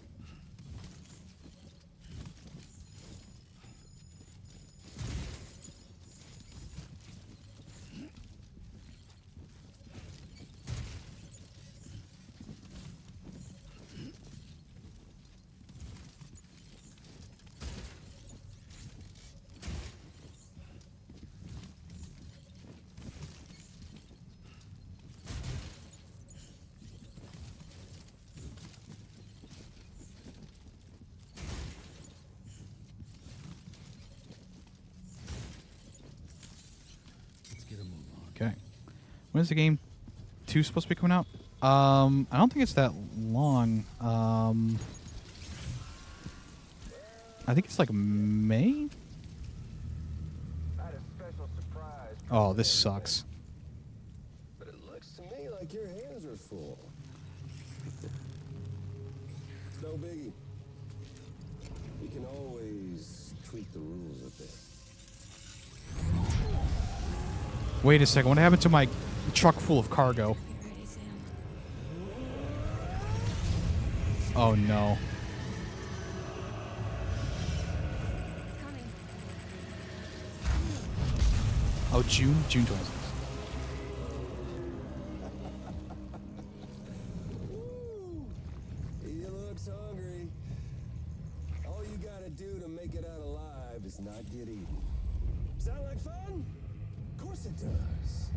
Okay. When is the game 2 supposed to be coming out? I don't think it's that long. I think it's like May? Oh, this sucks. But it looks to me like your hands are full. It's no biggie. We can always tweak the rules a bit. Wait a second. What happened to my truck full of cargo? Ready, Sam? Oh no. Oh, June 26th. He looks hungry. All you gotta do to make it out alive is not get eaten. Sound like fun? Of course it does.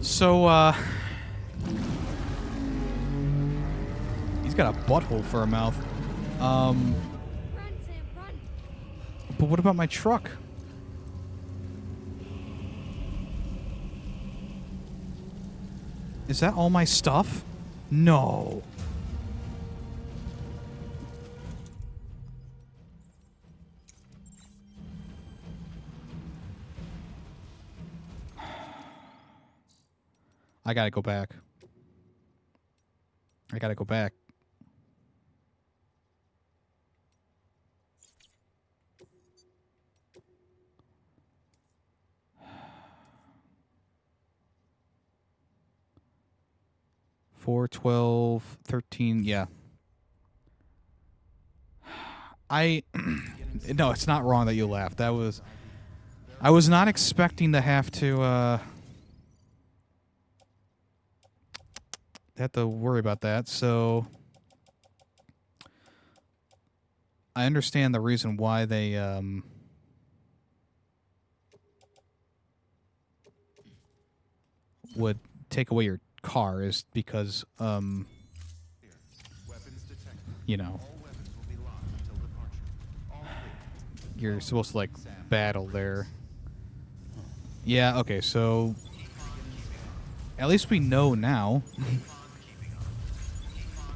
So, he's got a butthole for a mouth. But what about my truck? Is that all my stuff? No. I gotta go back. I gotta go back. Four, 12, 13, yeah. No, it's not wrong that you laughed. That was... I was not expecting to have to worry about that, so... I understand the reason why they, would take away your car is because, you know, you're supposed to, like, battle there. Yeah, okay, so at least we know now.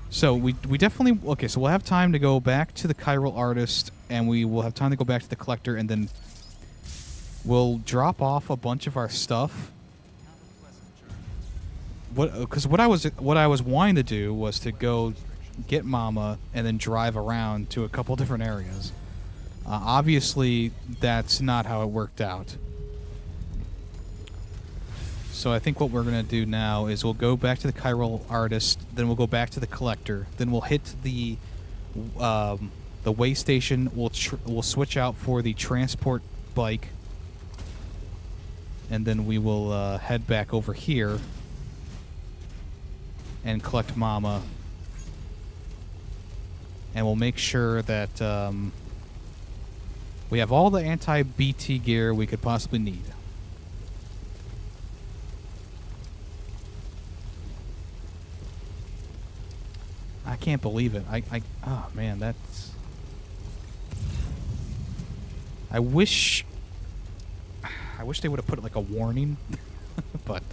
So we definitely... Okay, so we'll have time to go back to the chiral artist, and we will have time to go back to the collector, and then we'll drop off a bunch of our stuff. Because what I was wanting to do was to go get Mama and then drive around to a couple different areas. Obviously, that's not how it worked out. So I think what we're going to do now is we'll go back to the chiral artist, then we'll go back to the collector, then we'll hit the way station. We'll switch out for the transport bike, and then we will head back over here and collect Mama, and we'll make sure that we have all the anti-BT gear we could possibly need. I can't believe it. Oh man, that's... I wish they would have put like a warning, but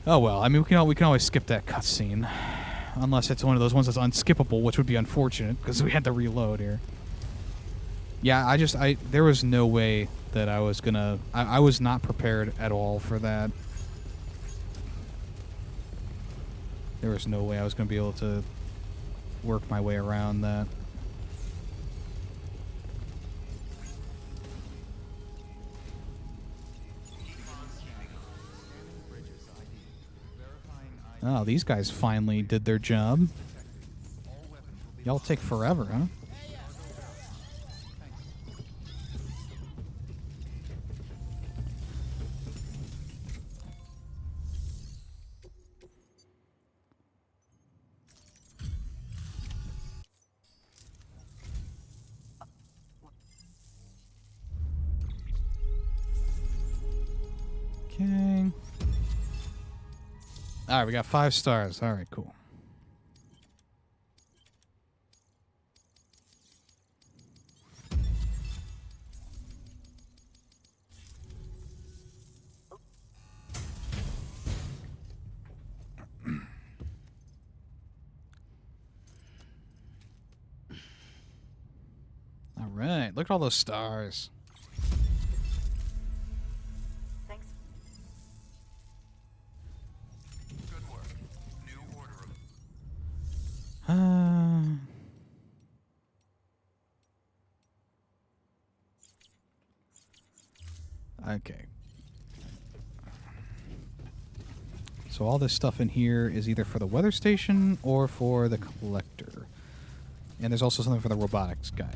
oh well. I mean, we can always skip that cutscene, unless it's one of those ones that's unskippable, which would be unfortunate because we had to reload here. Yeah, there was no way that I was gonna... I was not prepared at all for that. There was no way I was going to be able to work my way around that. Oh, these guys finally did their job. Y'all take forever, huh? Okay. Alright, we got 5 stars. Alright, cool. Alright, look at all those stars. Okay. So all this stuff in here is either for the weather station or for the collector. And there's also something for the robotics guy.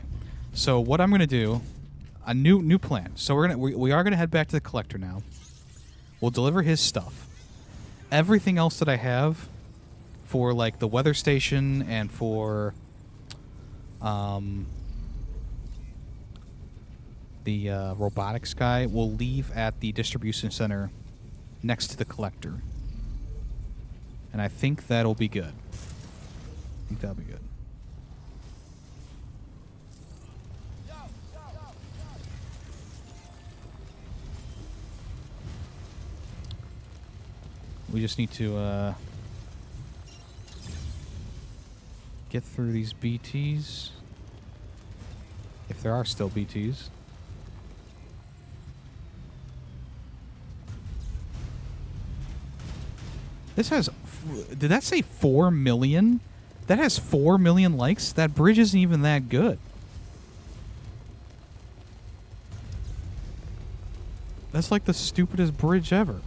So what I'm going to do, a new plan. So we are going to head back to the collector now. We'll deliver his stuff. Everything else that I have for like the weather station and for the robotics guy will leave at the distribution center next to the collector. And I think that'll be good. I think that'll be good. We just need to get through these BTs. If there are still BTs. This has... Did that say 4 million? That has 4 million likes? That bridge isn't even that good. That's like the stupidest bridge ever.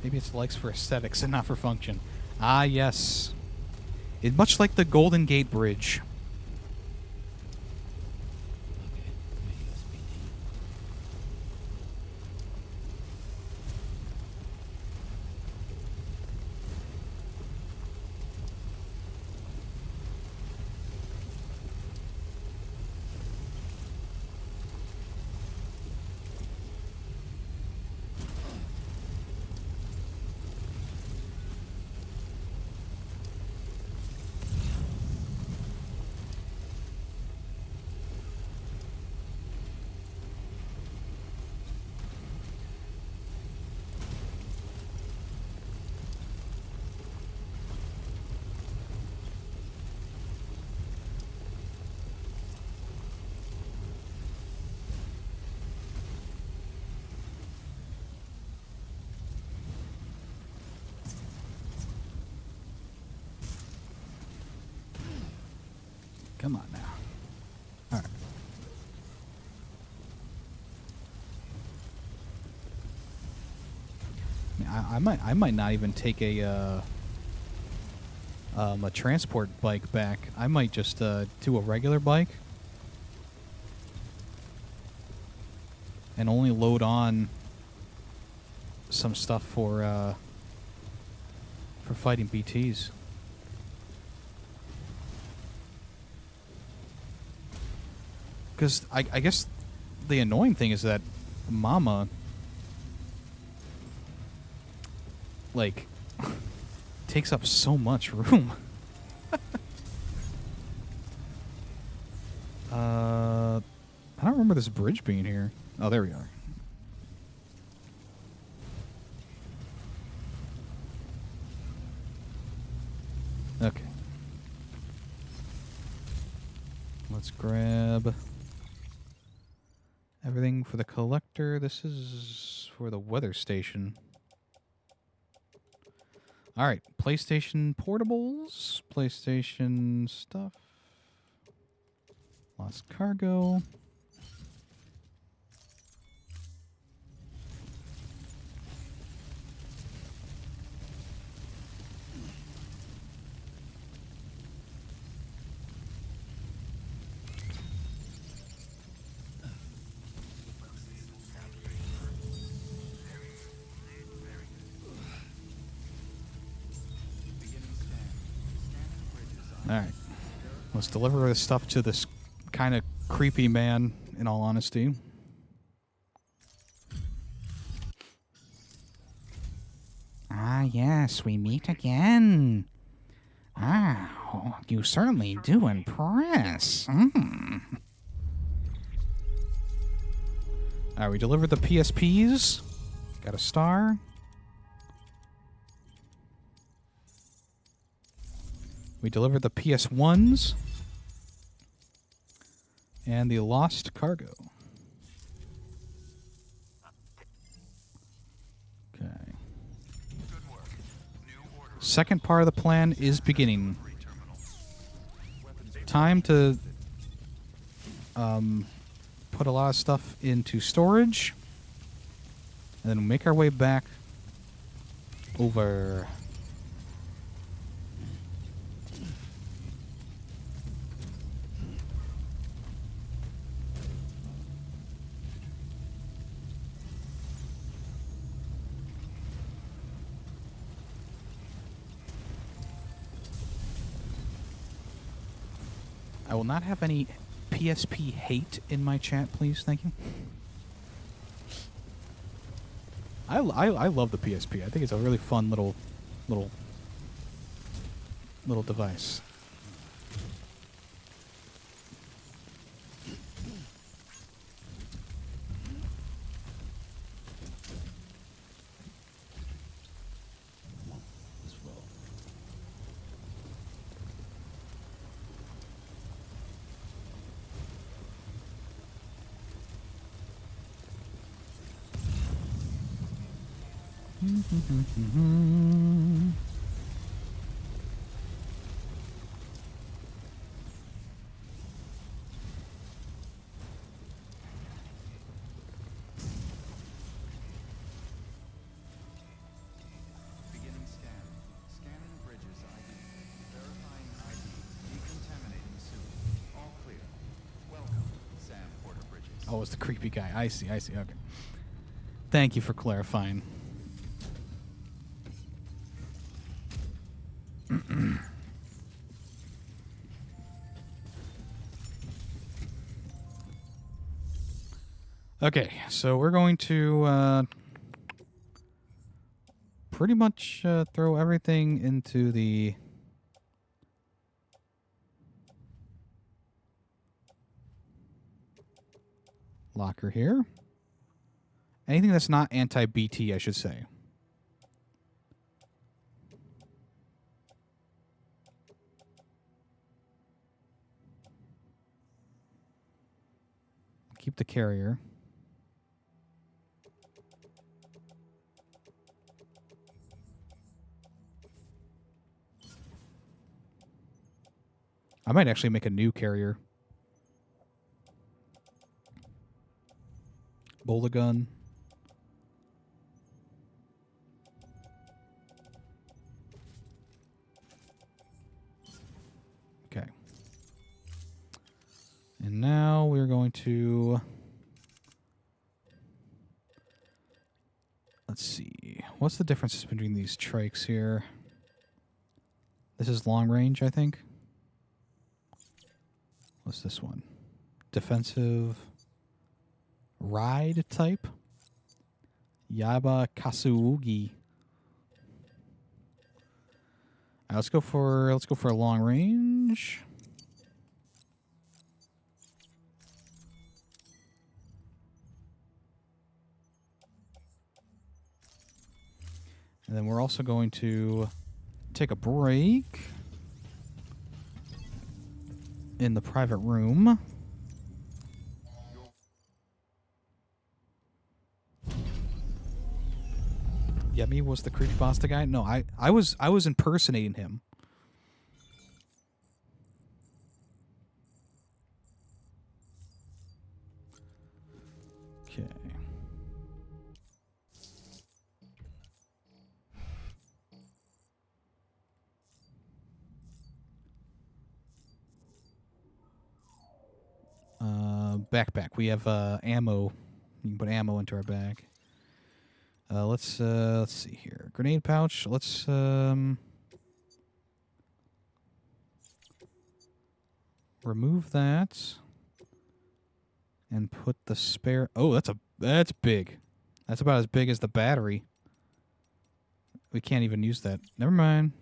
Maybe it's likes for aesthetics and not for function. Ah, yes. It's much like the Golden Gate Bridge. Come on now. All right. I mean, I might not even take a transport bike back. I might just do a regular bike and only load on some stuff for fighting BTs. Because I guess the annoying thing is that Mama, like, takes up so much room. I don't remember this bridge being here. Oh, there we are. Okay. Let's grab everything for the collector. This is for the weather station. All right, PlayStation portables, PlayStation stuff, lost cargo. Alright. Let's deliver this stuff to this kind of creepy man, in all honesty. Ah, yes, we meet again. Ah, you certainly do impress. Alright, we delivered the PSPs. Got a star. We delivered the PS1s and the lost cargo. Okay. Second part of the plan is beginning. Time to put a lot of stuff into storage and then make our way back over. I will not have any PSP hate in my chat, please. Thank you. I love the PSP. I think it's a really fun little device. Beginning scan. Scanning bridges ID. Verifying ID. Decontaminating suit. All clear. Welcome, Sam Porter Bridges. Oh, it's the creepy guy. I see. Okay. Thank you for clarifying. Okay, so we're going to pretty much throw everything into the locker here. Anything that's not anti-BT, I should say. Keep the carrier. I might actually make a new carrier. Bola gun. Okay. And now we're going to... Let's see. What's the differences between these trikes here? This is long range, I think. What's this one? Defensive ride type. Yaba Kasugi. All right, let's go for a long range. And then we're also going to take a break in the private room. Yemmy was the creepypasta guy? No, I was impersonating him. Okay. Backpack. We have ammo. You can put ammo into our bag. Let's see here. Grenade pouch. Let's remove that and put the spare. Oh, that's big. That's about as big as the battery. We can't even use that. Never mind.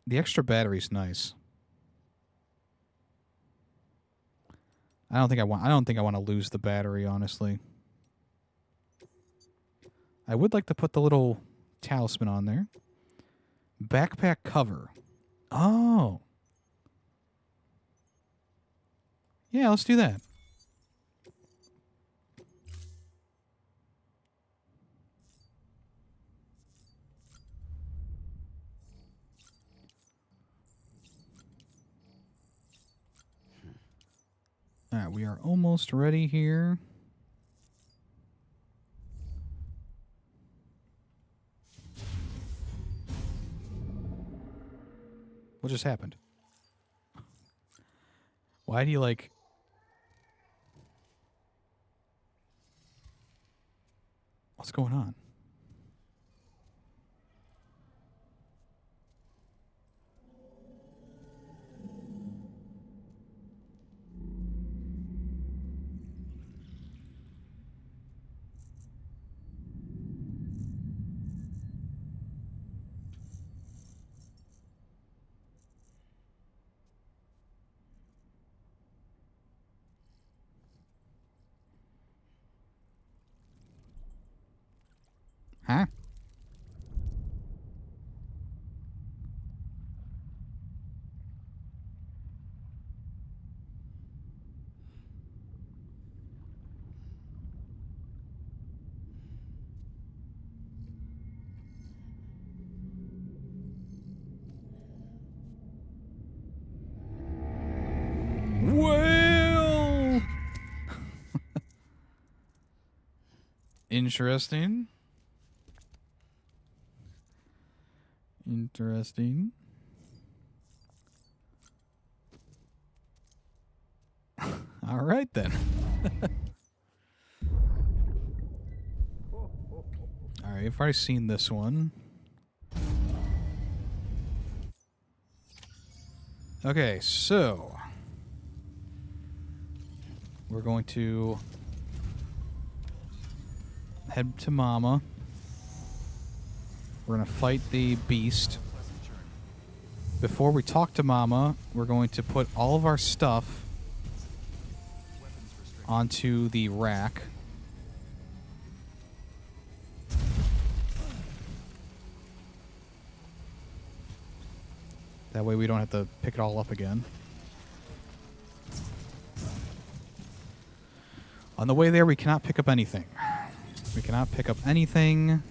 The extra battery's nice. I don't think I want to lose the battery, honestly. I would like to put the little talisman on there. Backpack cover. Oh. Yeah, let's do that. All right, we are almost ready here. What just happened? Why do you like... What's going on? Huh? Well... Interesting. Interesting. All right, then. All right, I've already seen this one. Okay, so we're going to head to Mama. We're going to fight the beast. Before we talk to Mama, we're going to put all of our stuff onto the rack. That way we don't have to pick it all up again. On the way there, we cannot pick up anything. We cannot pick up anything.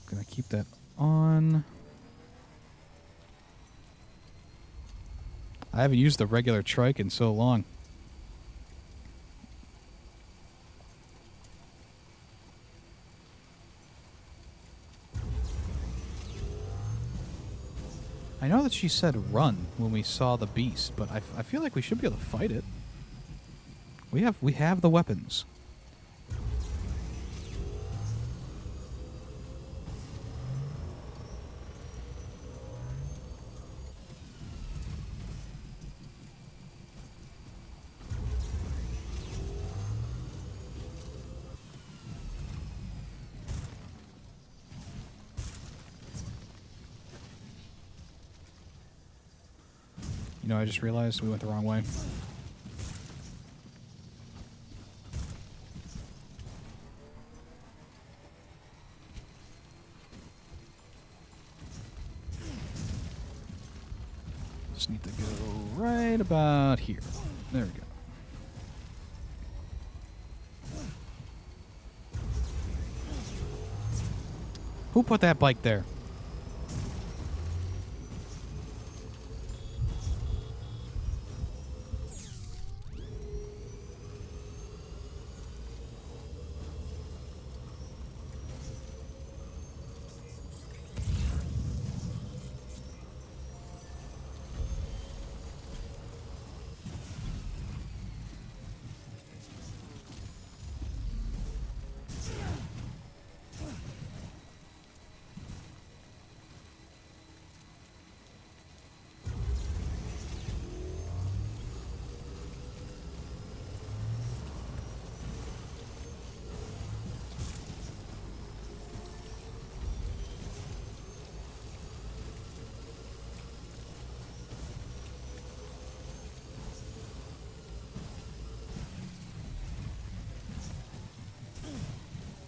Gonna keep that on. I haven't used the regular trike in so long. I know that she said run when we saw the beast, but I feel like we should be able to fight it. We have the weapons. You know, I just realized we went the wrong way. Just need to go right about here. There we go. Who put that bike there?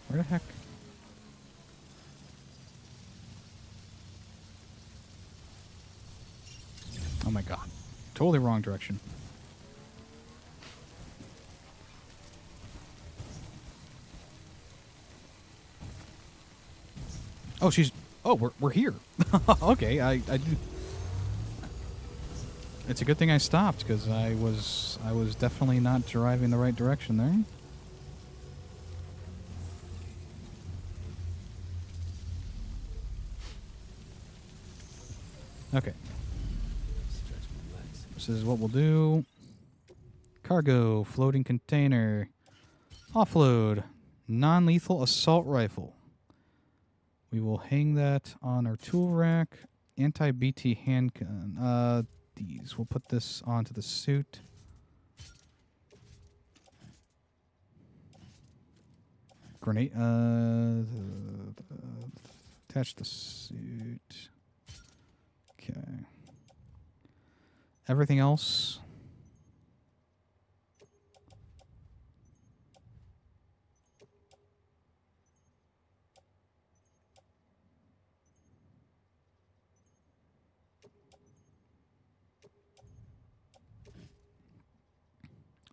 Where the heck? my god. Totally wrong direction. Oh, she's... Oh, we're here. Okay, I do... It's a good thing I stopped, because I was definitely not driving the right direction there. Okay. This is what we'll do. Cargo, floating container, offload, non-lethal assault rifle. We will hang that on our tool rack. Anti-BT handgun. These. We'll put this onto the suit. Grenade. Attach the suit. Okay. Everything else.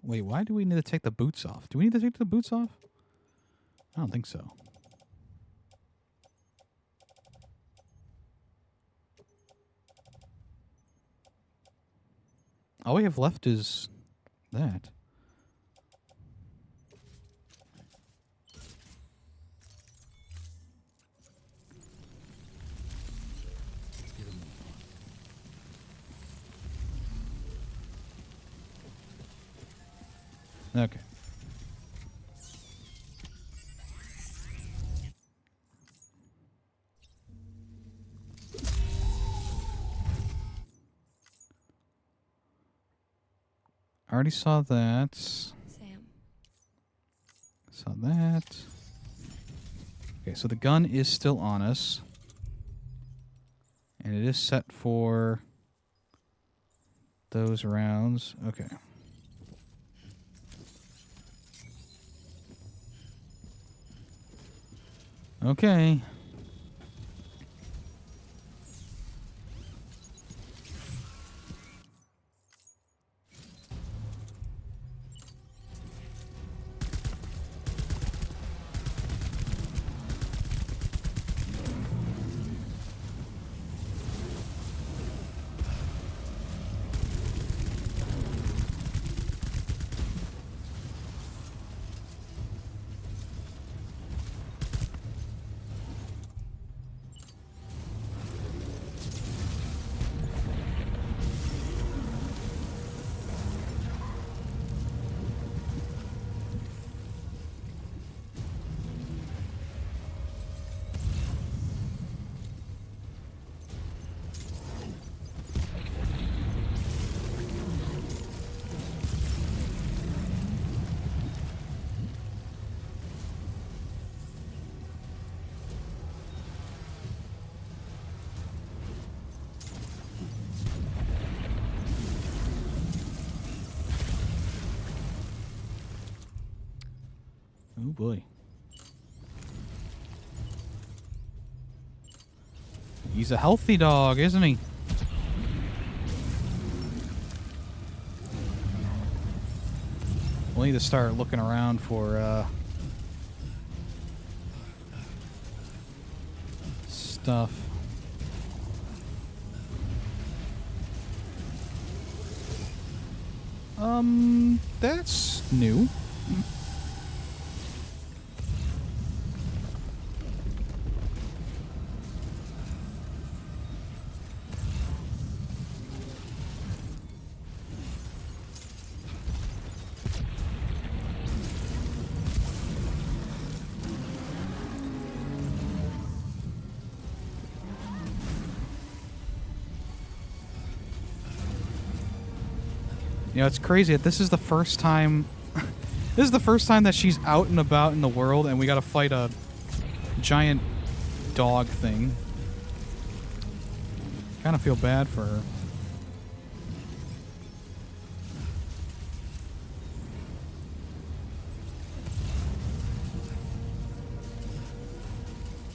Wait, why do we need to take the boots off? Do we need to take the boots off? I don't think so. All we have left is that. Okay. I already saw that. Sam. Saw that. Okay, so the gun is still on us. And it is set for those rounds. Okay. Okay. Oh boy. He's a healthy dog, isn't he? We'll need to start looking around for stuff. That's new. You know, it's crazy that this is the first time this is the first time that she's out and about in the world and we gotta fight a giant dog thing. Kinda feel bad for her.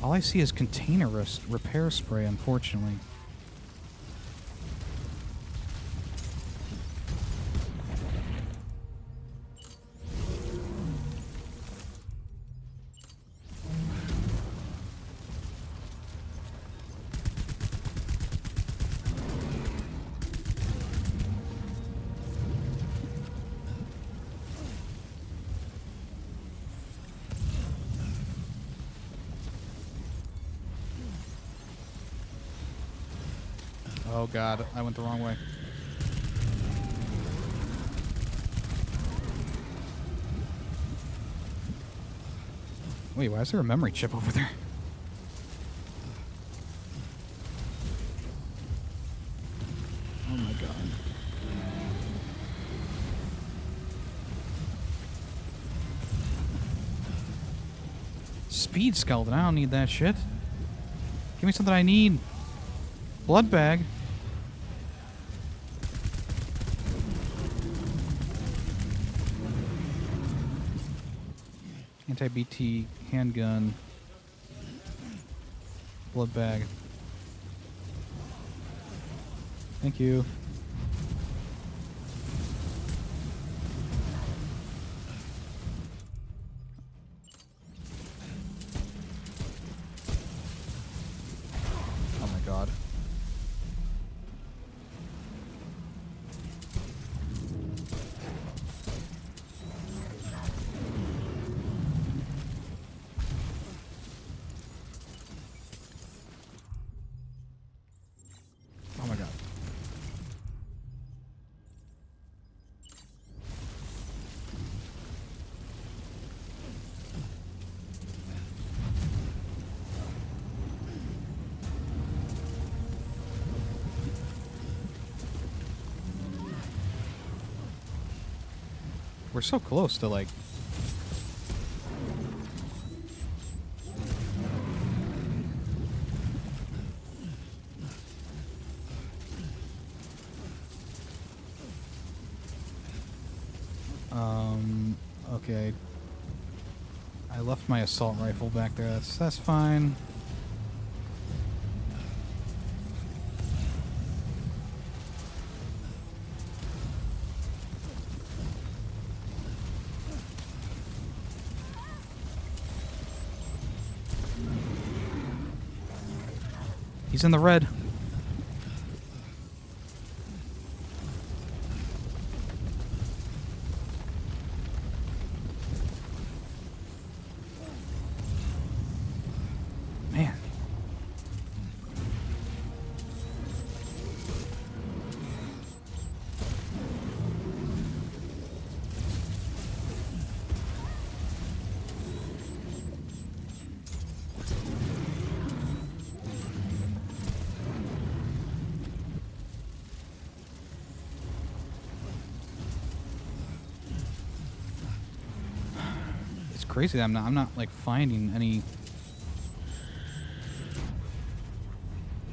All I see is container repair spray, unfortunately. Oh god, I went the wrong way. Wait, why is there a memory chip over there? Oh my god. Speed skeleton, I don't need that shit. Give me something I need. Blood bag. Anti-BT handgun. Blood bag. Thank you. Oh my god. Oh my god. We're so close to like okay. I left my assault rifle back there. That's fine. He's in the red. Man. It's crazy that I'm not like finding any.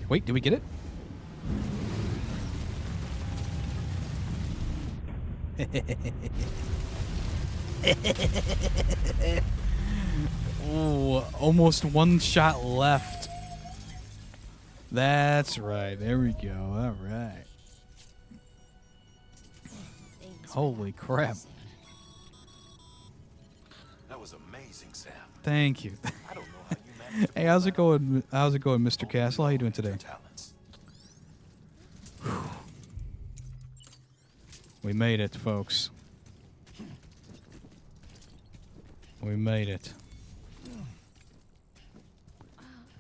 Wait, did we get it? Oh, almost one shot left. That's right. There we go. All right. Holy crap. That was amazing, Sam. Thank you. I don't know how you managed to Hey, how's it going? How's it going, Mr. Castle? How you doing today? We made it, folks. We made it.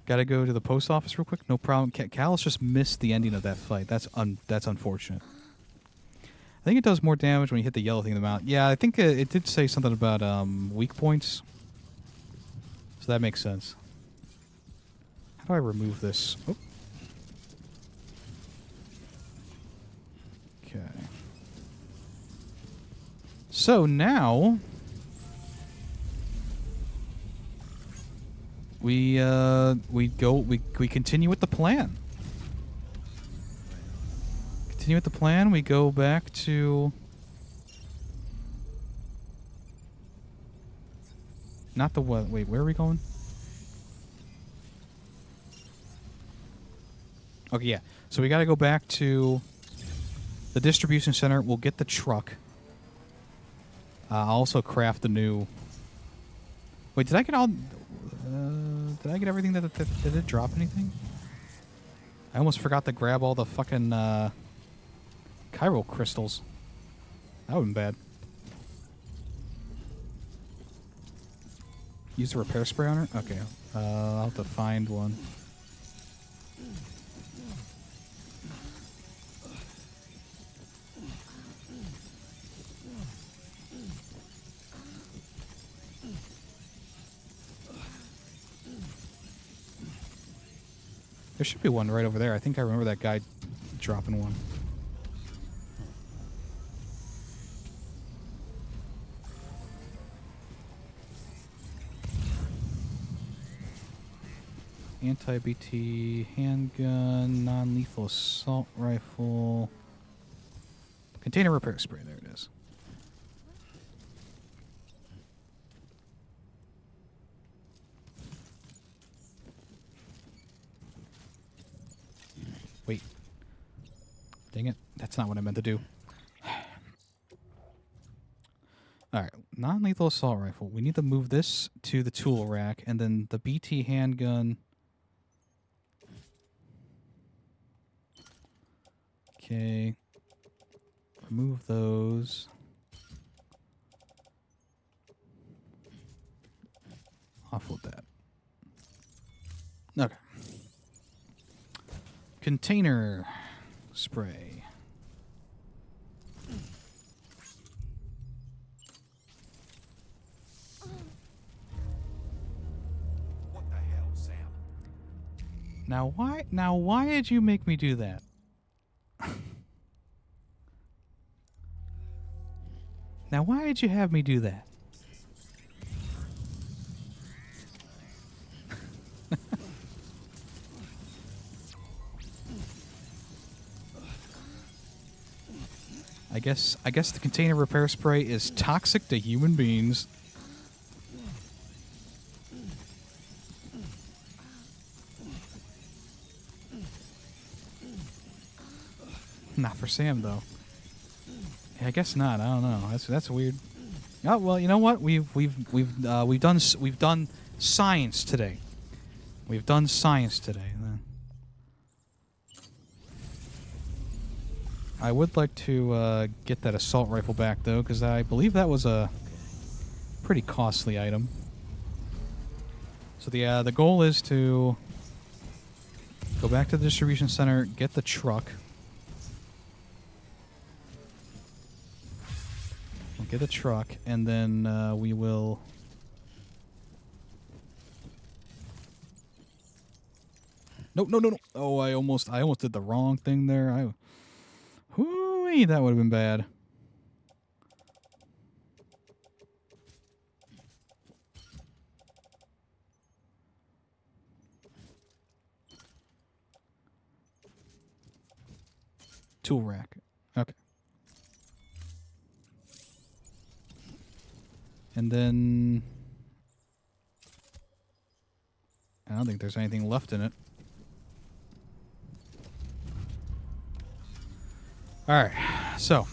Gotta go to the post office real quick. No problem. Callus just missed the ending of that fight. That's unfortunate. I think it does more damage when you hit the yellow thing in the mouth. Yeah, I think it did say something about weak points. So that makes sense. How do I remove this? Oh. Okay. So now we continue with the plan. Continue with the plan. We go back to not the what? Wait, where are we going? Okay, yeah. So we got to go back to the distribution center. We'll get the truck. I'll also craft the new. Wait, did I get all? Did I get everything that did it drop anything? I almost forgot to grab all the fucking chiral crystals. That would've been bad. Use the repair spray on her? Okay. I'll have to find one. There should be one right over there. I think I remember that guy dropping one. Anti-BT handgun, non-lethal assault rifle, container repair spray. There it is. Wait. Dang it. That's not what I meant to do. Alright. Non-lethal assault rifle. We need to move this to the tool rack, and then the BT handgun. Okay. Remove those. Offload that. Okay. Container spray. What the hell, Sam? Now why did you make me do that? Now why did you have me do that? I guess the container repair spray is toxic to human beings. Not for Sam though. Yeah, I guess not. I don't know. That's weird. Oh well, you know what? We've done science today. We've done science today. I would like to get that assault rifle back though, because I believe that was a pretty costly item. So the goal is to go back to the distribution center, get the truck. We'll get a truck, and then we will. No! Oh, I almost did the wrong thing there. Hooey, that would have been bad. Tool rack. Okay. And then I don't think there's anything left in it. Alright, so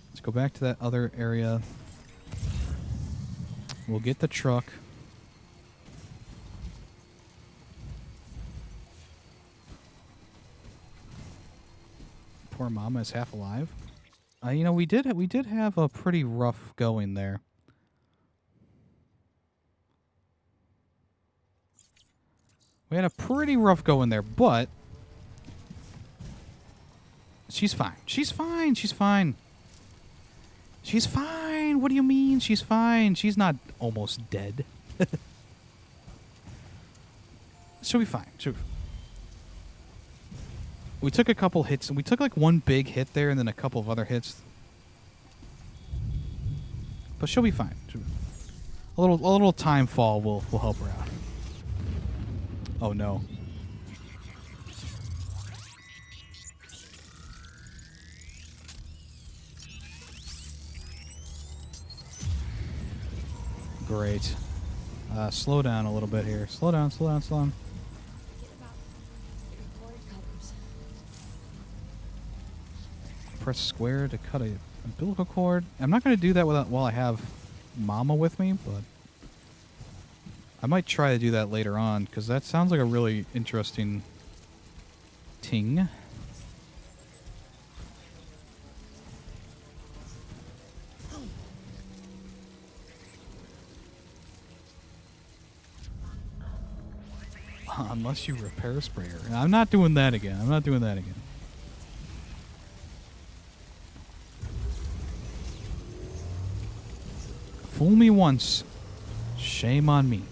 let's go back to that other area. We'll get the truck. Poor Mama is half alive. You know, we did have a pretty rough going there. We had a pretty rough going there, but she's fine. She's fine. She's fine. She's fine. What do you mean? She's fine. She's not almost dead. She'll be fine. She'll be fine. We took a couple hits. We took like one big hit there and then a couple of other hits. But she'll be fine. A little time fall will help her out. Oh no. Great. Slow down a little bit here. Slow down. Press square to cut a umbilical cord. I'm not going to do that while I have Mama with me, but I might try to do that later on, because that sounds like a really interesting ting. Unless you repair sprayer. I'm not doing that again. Fool me once, shame on me.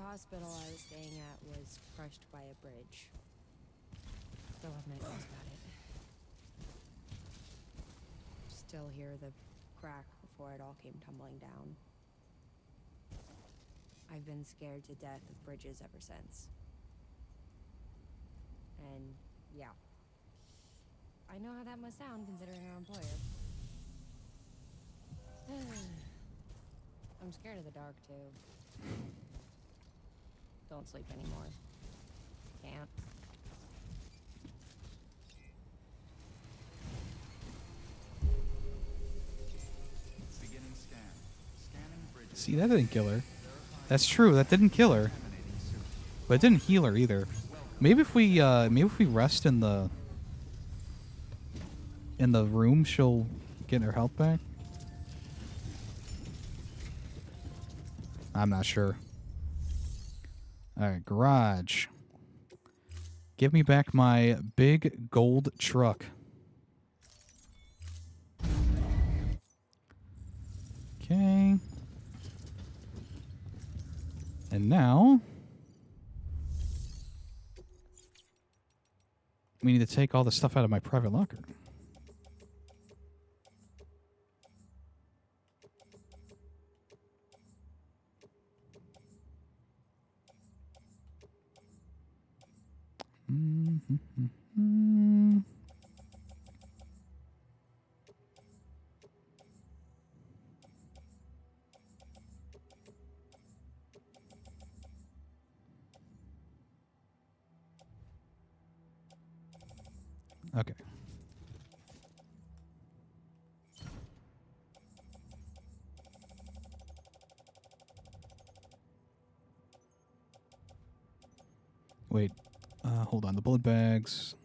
hospital I was staying at was crushed by a bridge. Still have nightmares about it. Still hear the crack before it all came tumbling down. I've been scared to death of bridges ever since. And yeah, I know how that must sound considering our employer. I'm scared of the dark too. Don't sleep anymore. Can't. Beginning scan. Scanning bridges. See, that didn't kill her. That's true. That didn't kill her, but it didn't heal her either. Maybe if we rest in the room, she'll get her health back. I'm not sure. All right, garage. Give me back my big gold truck. Okay. And now we need to take all the stuff out of my private locker. Okay. Wait. Hold on. The blood bags.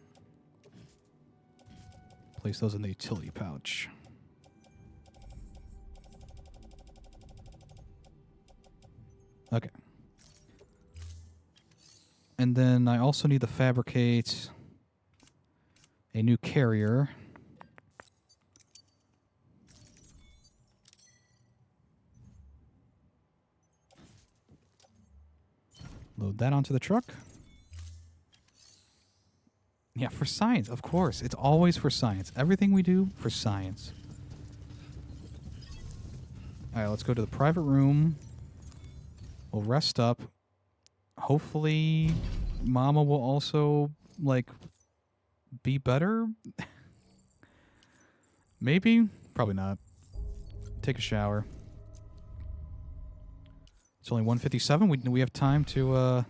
Place those in the utility pouch. Okay. And then I also need to fabricate a new carrier. Load that onto the truck. Yeah, for science, of course. It's always for science. Everything we do, for science. All right, let's go to the private room. We'll rest up. Hopefully, Mama will also, like, be better? Maybe? Probably not. Take a shower. It's only 1:57. We have time to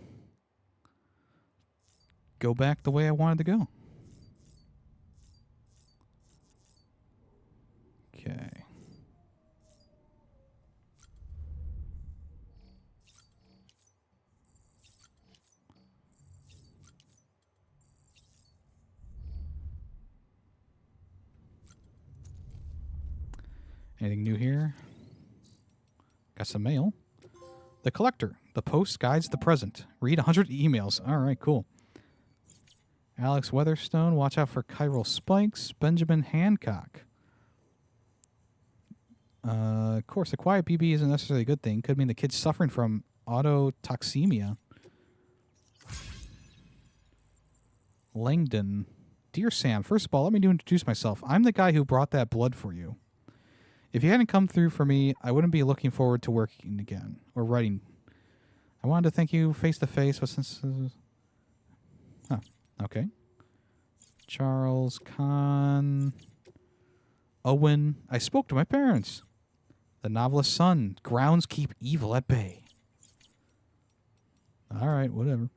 go back the way I wanted to go. Okay. Anything new here? Got some mail. The Collector. The post guides the present. Read 100 emails. All right, cool. Alex Weatherstone. Watch out for chiral spikes. Benjamin Hancock. Of course, a quiet BB isn't necessarily a good thing. Could mean the kid's suffering from autotoxemia. Langdon. Dear Sam, first of all, let me introduce myself. I'm the guy who brought that blood for you. If you hadn't come through for me, I wouldn't be looking forward to working again or writing. I wanted to thank you face to face, but since... huh, okay. Charles, Kahn, Owen. I spoke to my parents. The novelist's son. Grounds keep evil at bay. All right, whatever.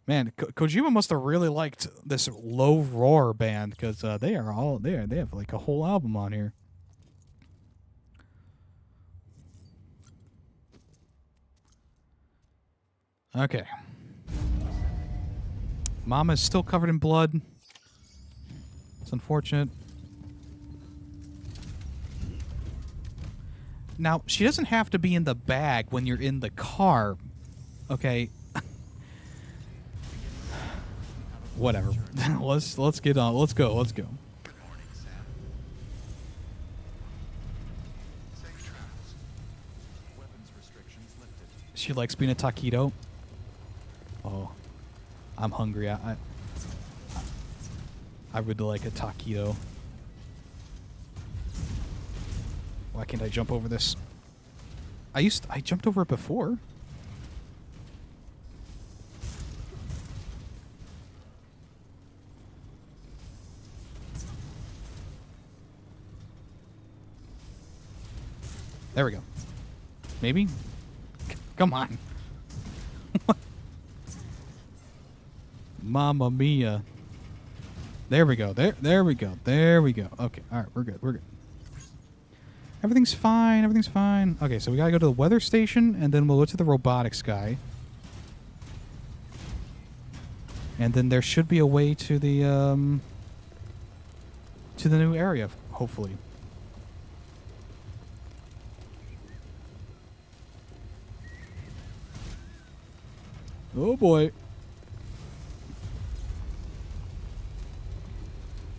Man, Kojima must have really liked this Low Roar band because they are all there. They have like a whole album on here. Okay. Mama is still covered in blood. It's unfortunate. Now, she doesn't have to be in the bag when you're in the car. Okay. Whatever. let's get on. Let's go. Let's go. Good morning, Sam. Safe travels. Weapons restrictions lifted. She likes being a taquito. Oh, I'm hungry. I would like a taquito. Why can't I jump over this? I jumped over it before. There we go. Maybe? Come on. Mamma mia. There we go. There we go. There we go. Okay. All right. We're good. We're good. Everything's fine. Everything's fine. Okay. So we got to go to the weather station, and then we'll go to the robotics guy. And then there should be a way to the new area, hopefully. Oh boy.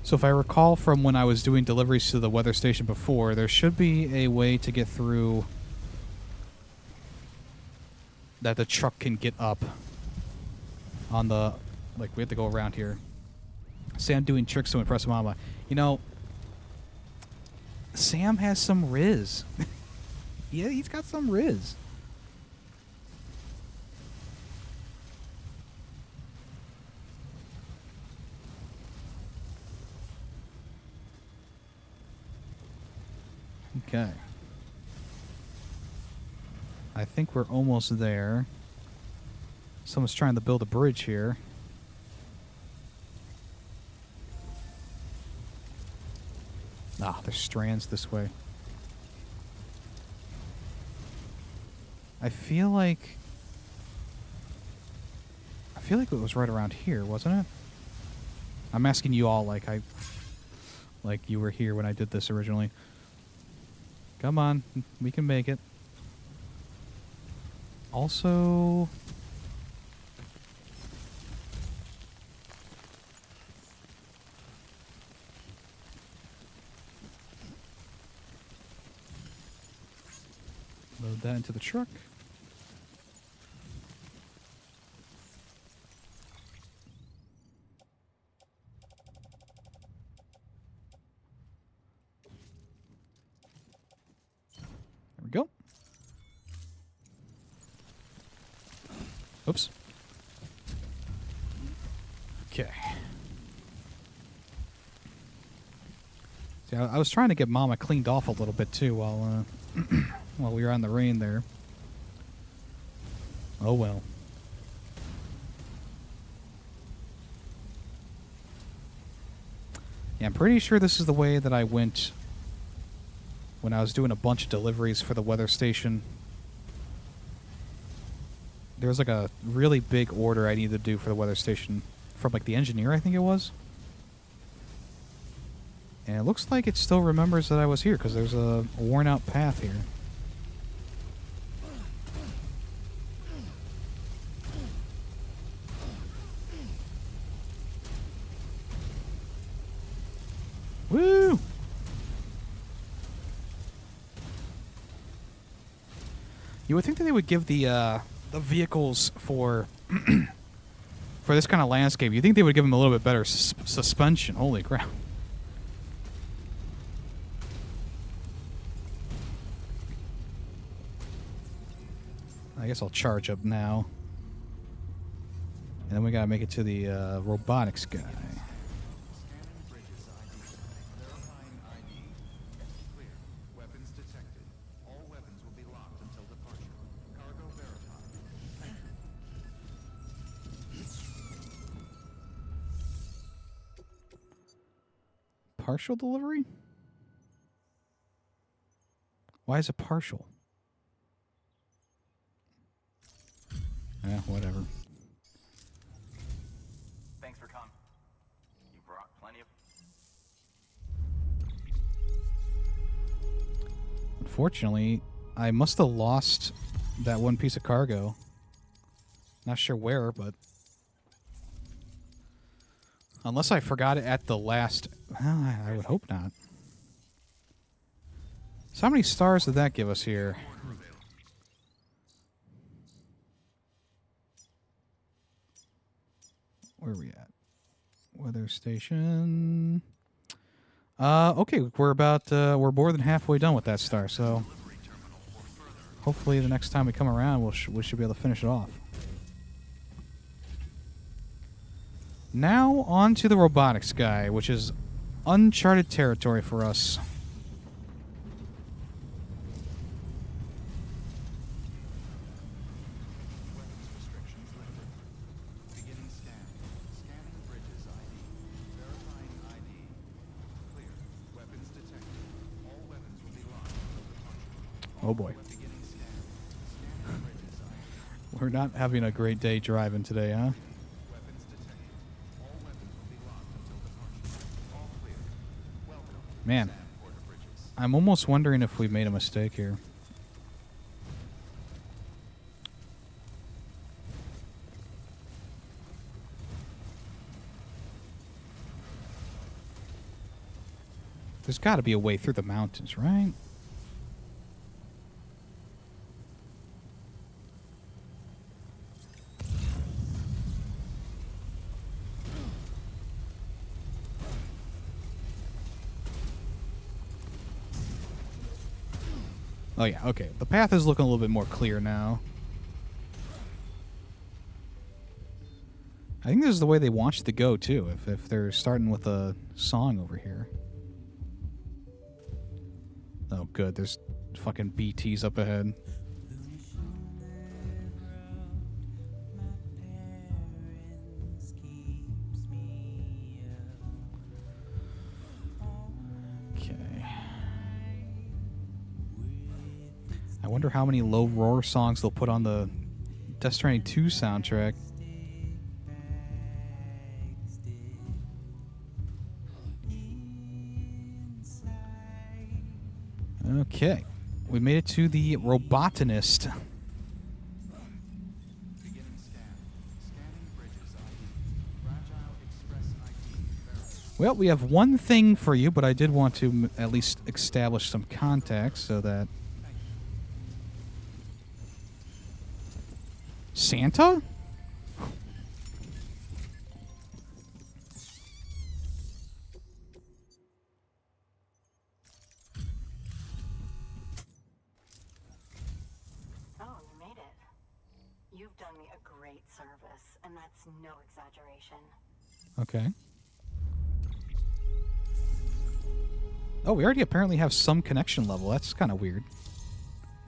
So if I recall from when I was doing deliveries to the weather station before, there should be a way to get through that the truck can get up on the... Like, we have to go around here. Sam doing tricks to impress Mama. You know, Sam has some riz. Yeah, he's got some riz. Okay. I think we're almost there. Someone's trying to build a bridge here. Ah, there's strands this way. I feel like it was right around here, wasn't it? I'm asking you all like you were here when I did this originally. Come on, we can make it. Also, load that into the truck. There we go. Oops. Okay. See, I was trying to get Mama cleaned off a little bit too while while we were on the rain there. Oh well. Yeah, I'm pretty sure this is the way that I went when I was doing a bunch of deliveries for the weather station. There was like a really big order I needed to do for the weather station from like the engineer, I think it was. And it looks like it still remembers that I was here because there's a worn out path here. Woo! You would think that they would give the vehicles for for this kind of landscape. You think they would give them a little bit better suspension? Holy crap! I guess I'll charge up now, and then we gotta make it to the robotics guy. Partial delivery? Why is it partial? Yeah, whatever. Thanks for coming. You brought plenty of... Unfortunately, I must have lost that one piece of cargo. Not sure where, but... Unless I forgot it at the last... Well, I would hope not. So how many stars did that give us here? Where are we at? Weather station. Okay, we're more than halfway done with that star, so hopefully the next time we come around, we should be able to finish it off. Now on to the robotics guy, which is uncharted territory for us. Weapons restrictions lifted. Beginning scan. Scanning bridges ID. Verifying ID. Clear. Weapons detected. All weapons will be locked until departure. Oh boy. Beginning scan. Scanning bridges ID. We're not having a great day driving today, huh? Weapons detected. All weapons will be locked until departure. All clear. Welcome. Man, I'm almost wondering if we made a mistake here. There's got to be a way through the mountains, right? Oh yeah, okay. The path is looking a little bit more clear now. I think this is the way they want you to go, too, if they're starting with a song over here. Oh, good. There's fucking BTs up ahead. Okay. I wonder how many low roar songs they'll put on the Death Stranding 2 soundtrack. Okay. We made it to the Robotanist. Well, we have one thing for you, but I did want to at least establish some context so that... Santa? Oh, you made it. You've done me a great service, and that's no exaggeration. Okay. Oh, we already apparently have some connection level. That's kind of weird.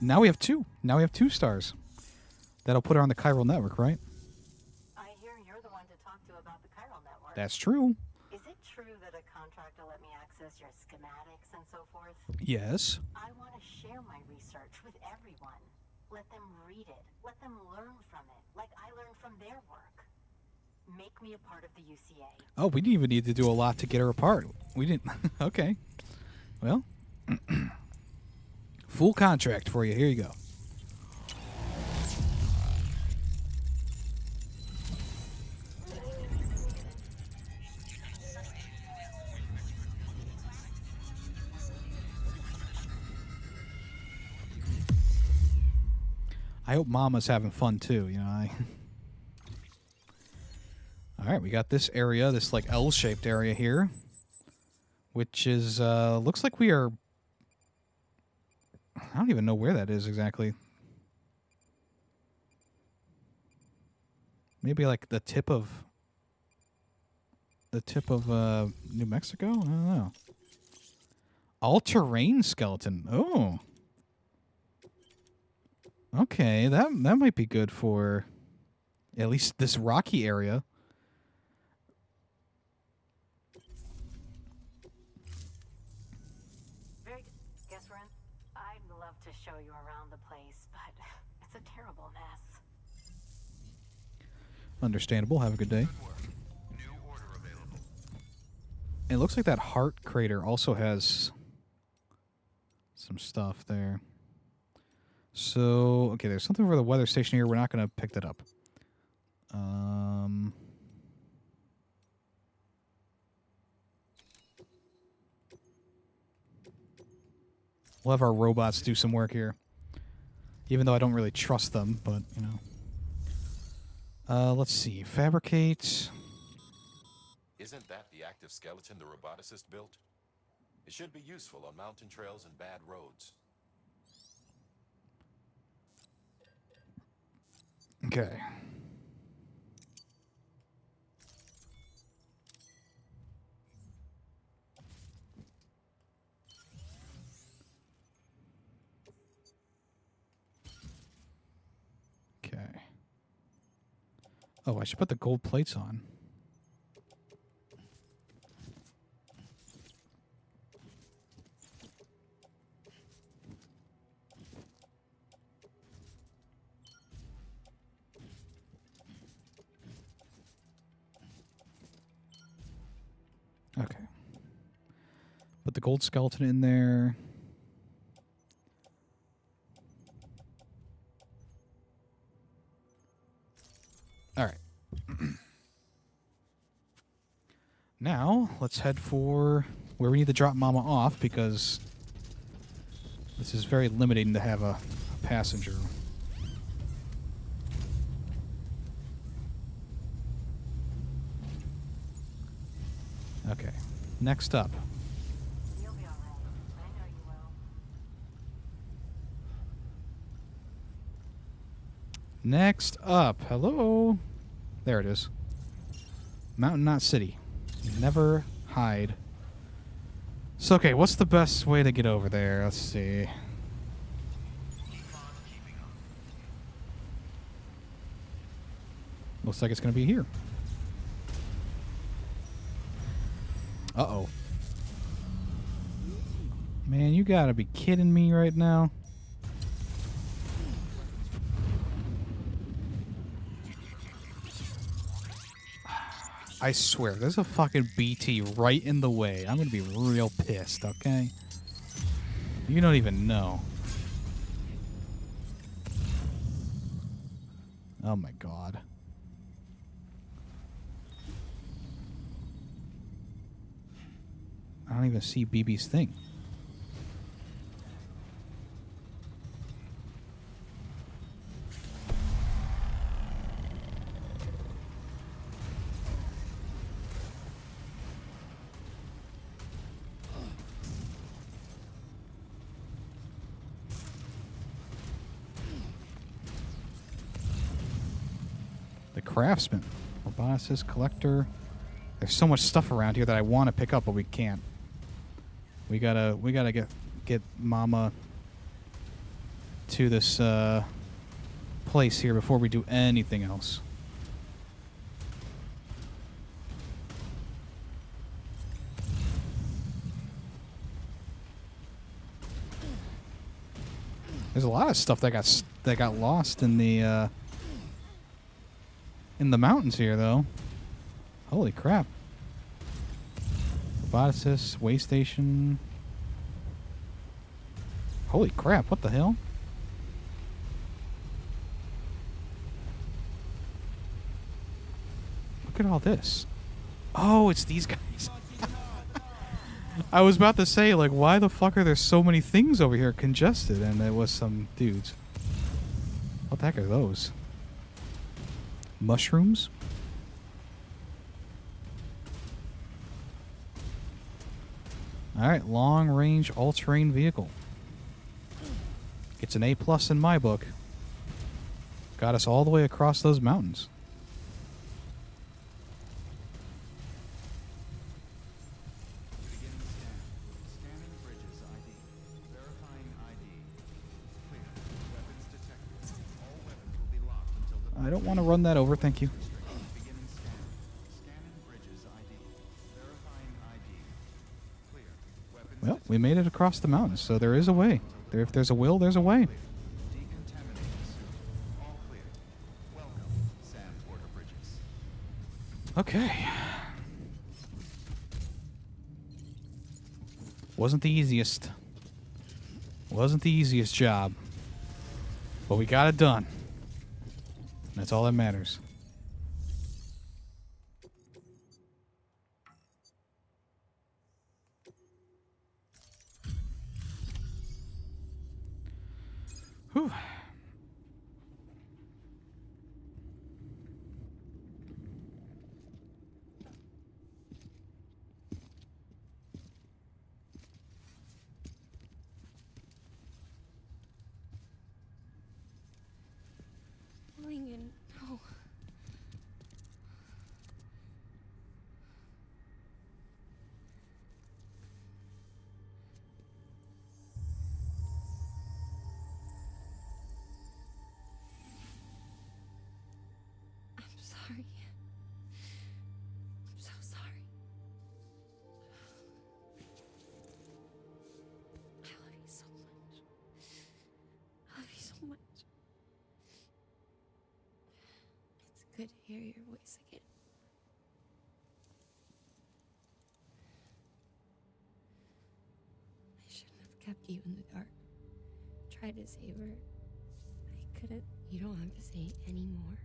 Now we have two. Now we have 2 stars. That'll put her on the chiral network, right? I hear you're the one to talk to about the chiral network. That's true. Is it true that a contractor let me access your schematics and so forth? Yes. I want to share my research with everyone. Let them read it. Let them learn from it, like I learned from their work. Make me a part of the UCA. Oh, we didn't even need to do a lot to get her apart. We didn't. Okay. Well, full contract for you. Here you go. I hope Mama's having fun too, you know. All right, we got this area, this like L-shaped area here, which is looks like we are. I don't even know where that is exactly. Maybe like the tip of New Mexico. I don't know. All-terrain skeleton. Oh. Okay, that might be good for at least this rocky area. Very good. Guess we're in. I'd love to show you around the place, but it's a terrible mess. Understandable. Have a good day. It looks like that heart crater also has some stuff there. So, okay, there's something for the weather station here. We're not going to pick that up. We'll have our robots do some work here. Even though I don't really trust them, but, you know. Let's see. Fabricate. reactive skeleton the roboticist built? It should be useful on mountain trails and bad roads. Okay. Okay. Oh, I should put the gold plates on. Okay. Put the gold skeleton in there. All right. Now, let's head for where we need to drop Mama off because this is very limiting to have a passenger. Okay. Next up. You'll be all right. I know you will. Next up. Hello. There it is. Mountain Knot City. Never hide. So, okay, what's the best way to get over there? Let's see. Looks like it's going to be here. Uh-oh. Man, you gotta be kidding me right now. I swear, there's a fucking BT right in the way. I'm gonna be real pissed, okay? You don't even know. Oh my god. I don't even see BB's thing. The craftsman, roboticist, collector. There's so much stuff around here that I want to pick up, but we can't. We gotta get Mama to this place here before we do anything else. There's a lot of stuff that got lost in the mountains here, though. Holy crap. Roboticist, way station. Holy crap, what the hell? Look at all this. Oh, it's these guys. I was about to say, like, why the fuck are there so many things over here congested? And there was some dudes. What the heck are those? Mushrooms? Alright, long-range all-terrain vehicle. It's an A+ in my book. Got us all the way across those mountains. Scanning bridges ID. Verifying ID. Clear. Weapons detected. All weapons will be locked until I don't want to run that over, thank you. beginning scan. Scanning bridges ID. Verifying ID. Clear. Weapons Well, we made it across the mountains, so there is a way. If there's a will, there's a way. decontaminating suit. All clear. Welcome, Sam Porter Bridges. Okay. Wasn't the easiest. Wasn't the easiest job. But we got it done. That's all that matters. Whew. sorry. I'm so sorry. I love you so much. I love you so much. It's good to hear your voice again. I shouldn't have kept you in the dark. Tried to save her. I couldn't. You don't have to say any more.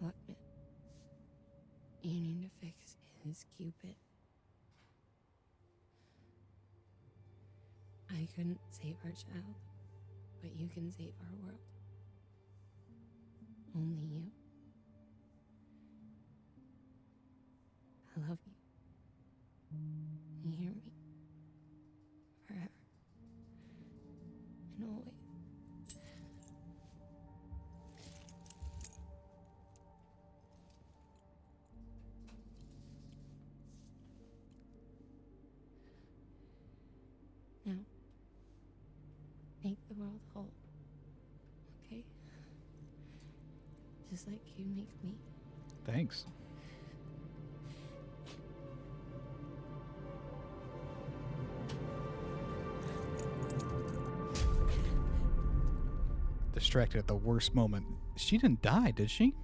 Look, man. You need to fix his Cupid. I couldn't save our child, but you can save our world. Only you. I love you. You hear me? Forever. And always. Now, make the world whole. Okay? Just like you make me. Thanks. Distracted at the worst moment. She didn't die, did she?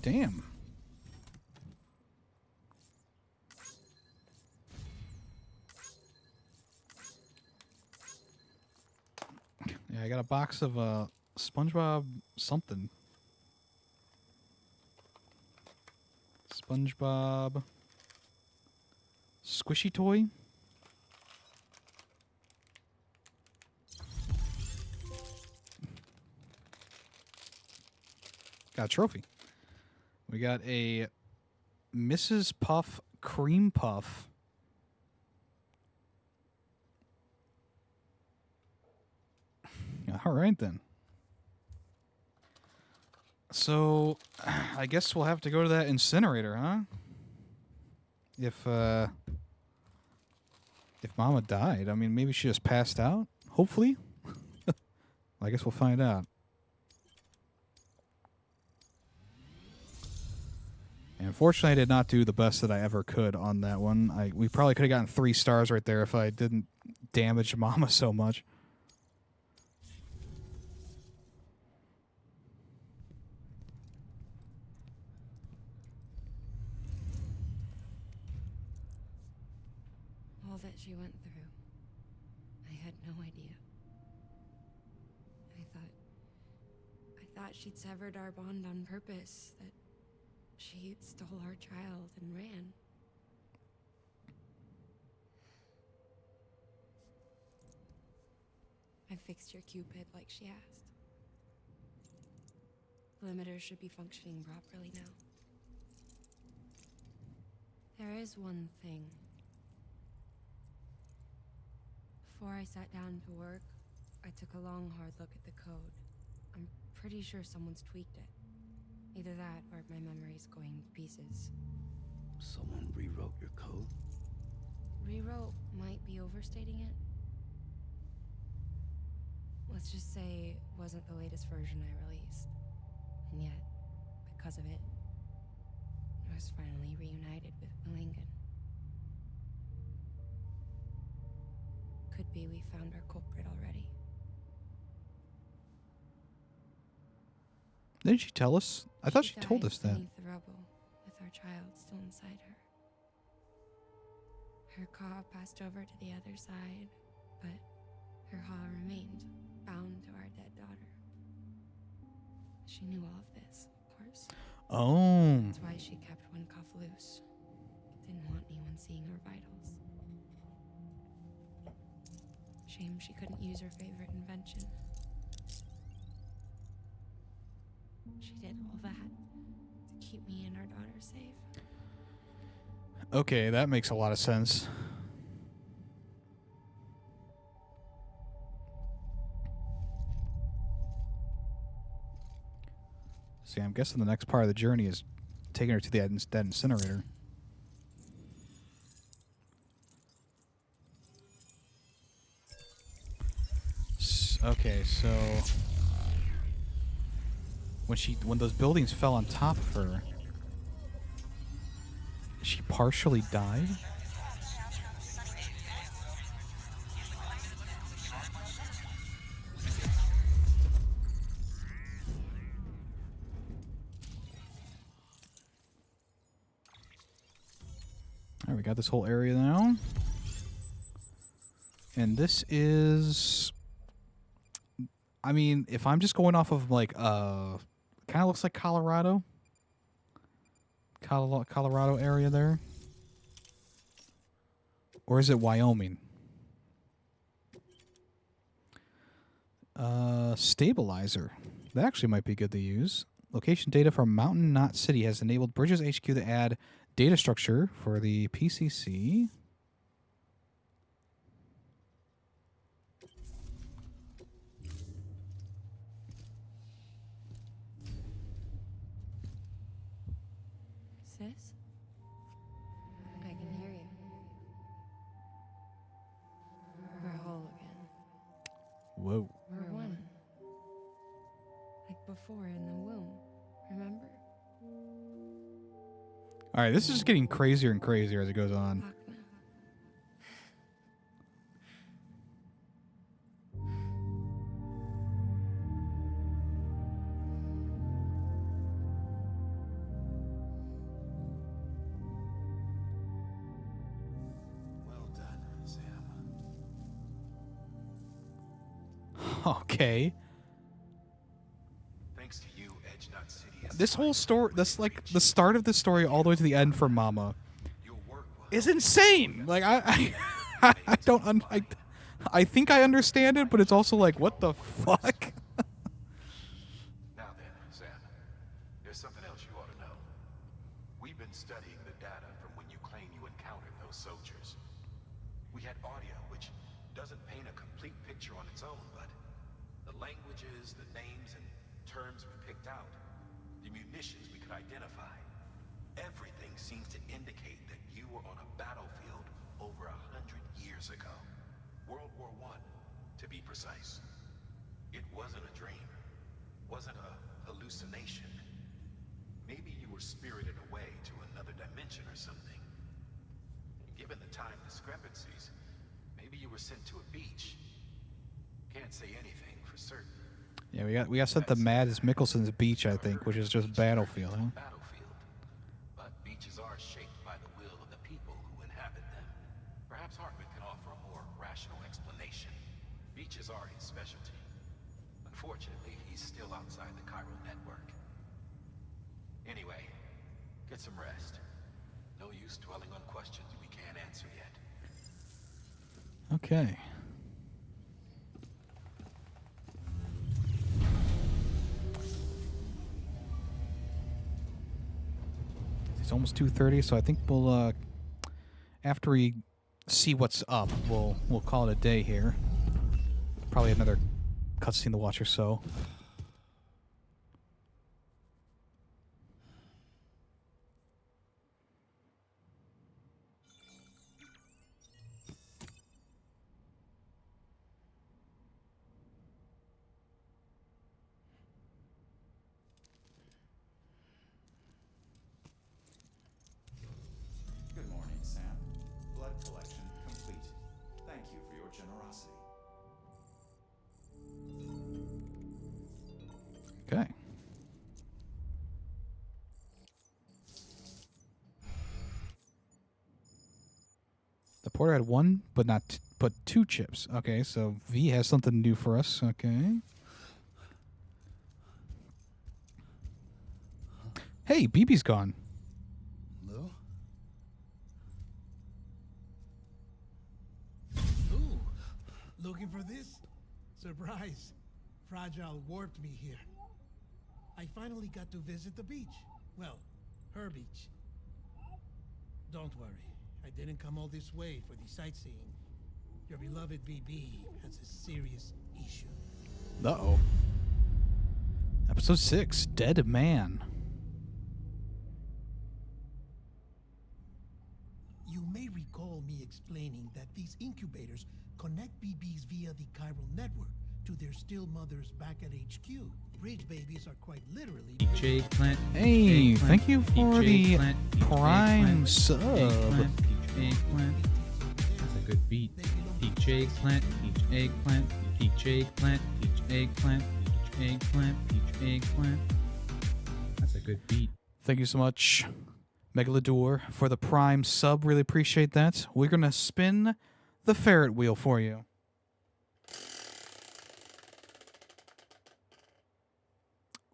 Damn. Yeah, I got a box of SpongeBob something. SpongeBob squishy toy. Got a trophy. We got a Mrs. Puff cream puff. All right, then. So, I guess we'll have to go to that incinerator, huh? If Mama died. I mean, maybe she just passed out? Hopefully. I guess we'll find out. And unfortunately, I did not do the best that I ever could on that one. We probably could have gotten 3 stars right there if I didn't damage Mama so much. All that she went through, I had no idea. I thought she'd severed our bond on purpose, that she stole our child and ran. I fixed your Cupid like she asked. The limiter should be functioning properly now. There is one thing. Before I sat down to work, I took a long, hard look at the code. I'm pretty sure someone's tweaked it. Either that, or my memory's going to pieces. Someone rewrote your code? Rewrote might be overstating it. Let's just say it wasn't the latest version I released. And yet, because of it, I was finally reunited with Malingan. Could be we found our culprit already. Didn't she tell us? I thought she told died us that. beneath the rubble, with our child still inside her. Her caw passed over to the other side, but her haw remained, bound to our dead daughter. She knew all of this, of course. Oh. That's why she kept one cuff loose. Didn't want anyone seeing her vitals. Shame she couldn't use her favorite invention. She did all that to keep me and our daughter safe. Okay, that makes a lot of sense. See, I'm guessing the next part of the journey is taking her to that incinerator. Okay, so when those buildings fell on top of her, she partially died? Alright, we got this whole area now. And this is... I mean, if I'm just going off of, like, kind of looks like Colorado. Colorado area there. Or is it Wyoming? Stabilizer. That actually might be good to use. Location data from Mountain Knot City has enabled Bridges HQ to add data structure for the PCC. Sis? I can hear you. We're whole again. Whoa. We're one. Like before in the womb, remember? All right, this is just getting crazier and crazier as it goes on. Well done, Sam. Okay. Thanks to you, Edge Knot City has This whole story, that's like the start of the story all the way to the end for Mama, is insane. Like I don't I think I understand it, but it's also like, what the fuck? Now then, Sam, there's something else you ought to know. We've been studying the data from when you claim you encountered those soldiers. We had audio, which doesn't paint a complete picture on its own, but the languages, the names, and terms we picked out, the munitions we could identify, everything seems to indicate that you were on a battlefield over 100 years ago. World War I, to be precise. It wasn't a dream, wasn't a hallucination. Maybe you were spirited away to another dimension or something. Given the time discrepancies, maybe you were sent to a beach. Can't say anything for certain. Yeah, we got sent to Mads Mikkelsen's beach, I think, which is just battlefield. Huh? Battlefield. But beaches are shaped by the will of the people who inhabit them. Perhaps Hartman can offer a more rational explanation. Beaches are his specialty. Unfortunately, he's still outside the chiral network. Anyway, get some rest. No use dwelling on questions we can't answer yet. Okay. It's almost 2:30, so I think we'll after we see what's up, we'll call it a day here. Probably another cutscene to watch or so. Good morning, Sam. Blood collection complete. Thank you for your generosity. Okay. The porter had one, but two chips. Okay, so V has something new for us. Okay. Hey, BB's gone. Hello? Ooh, looking for this? Surprise. Fragile warped me here. I finally got to visit the beach. Well, her beach. Don't worry. I didn't come all this way for the sightseeing. Your beloved BB has a serious issue. Uh-oh. Episode 6, Dead Man. You may recall me explaining that these incubators connect BBs via the chiral network to their still mothers back at HQ. Bridge babies are quite literally... Peach eggplant. Hey, eggplant, thank you for peach the eggplant, peach Prime eggplant, sub. Eggplant, peach eggplant. That's a good beat. Peach eggplant, peach eggplant, peach eggplant, peach eggplant, peach eggplant, peach eggplant. That's a good beat. Thank you so much, Megalodor, for the Prime sub. Really appreciate that. We're going to spin the ferret wheel for you.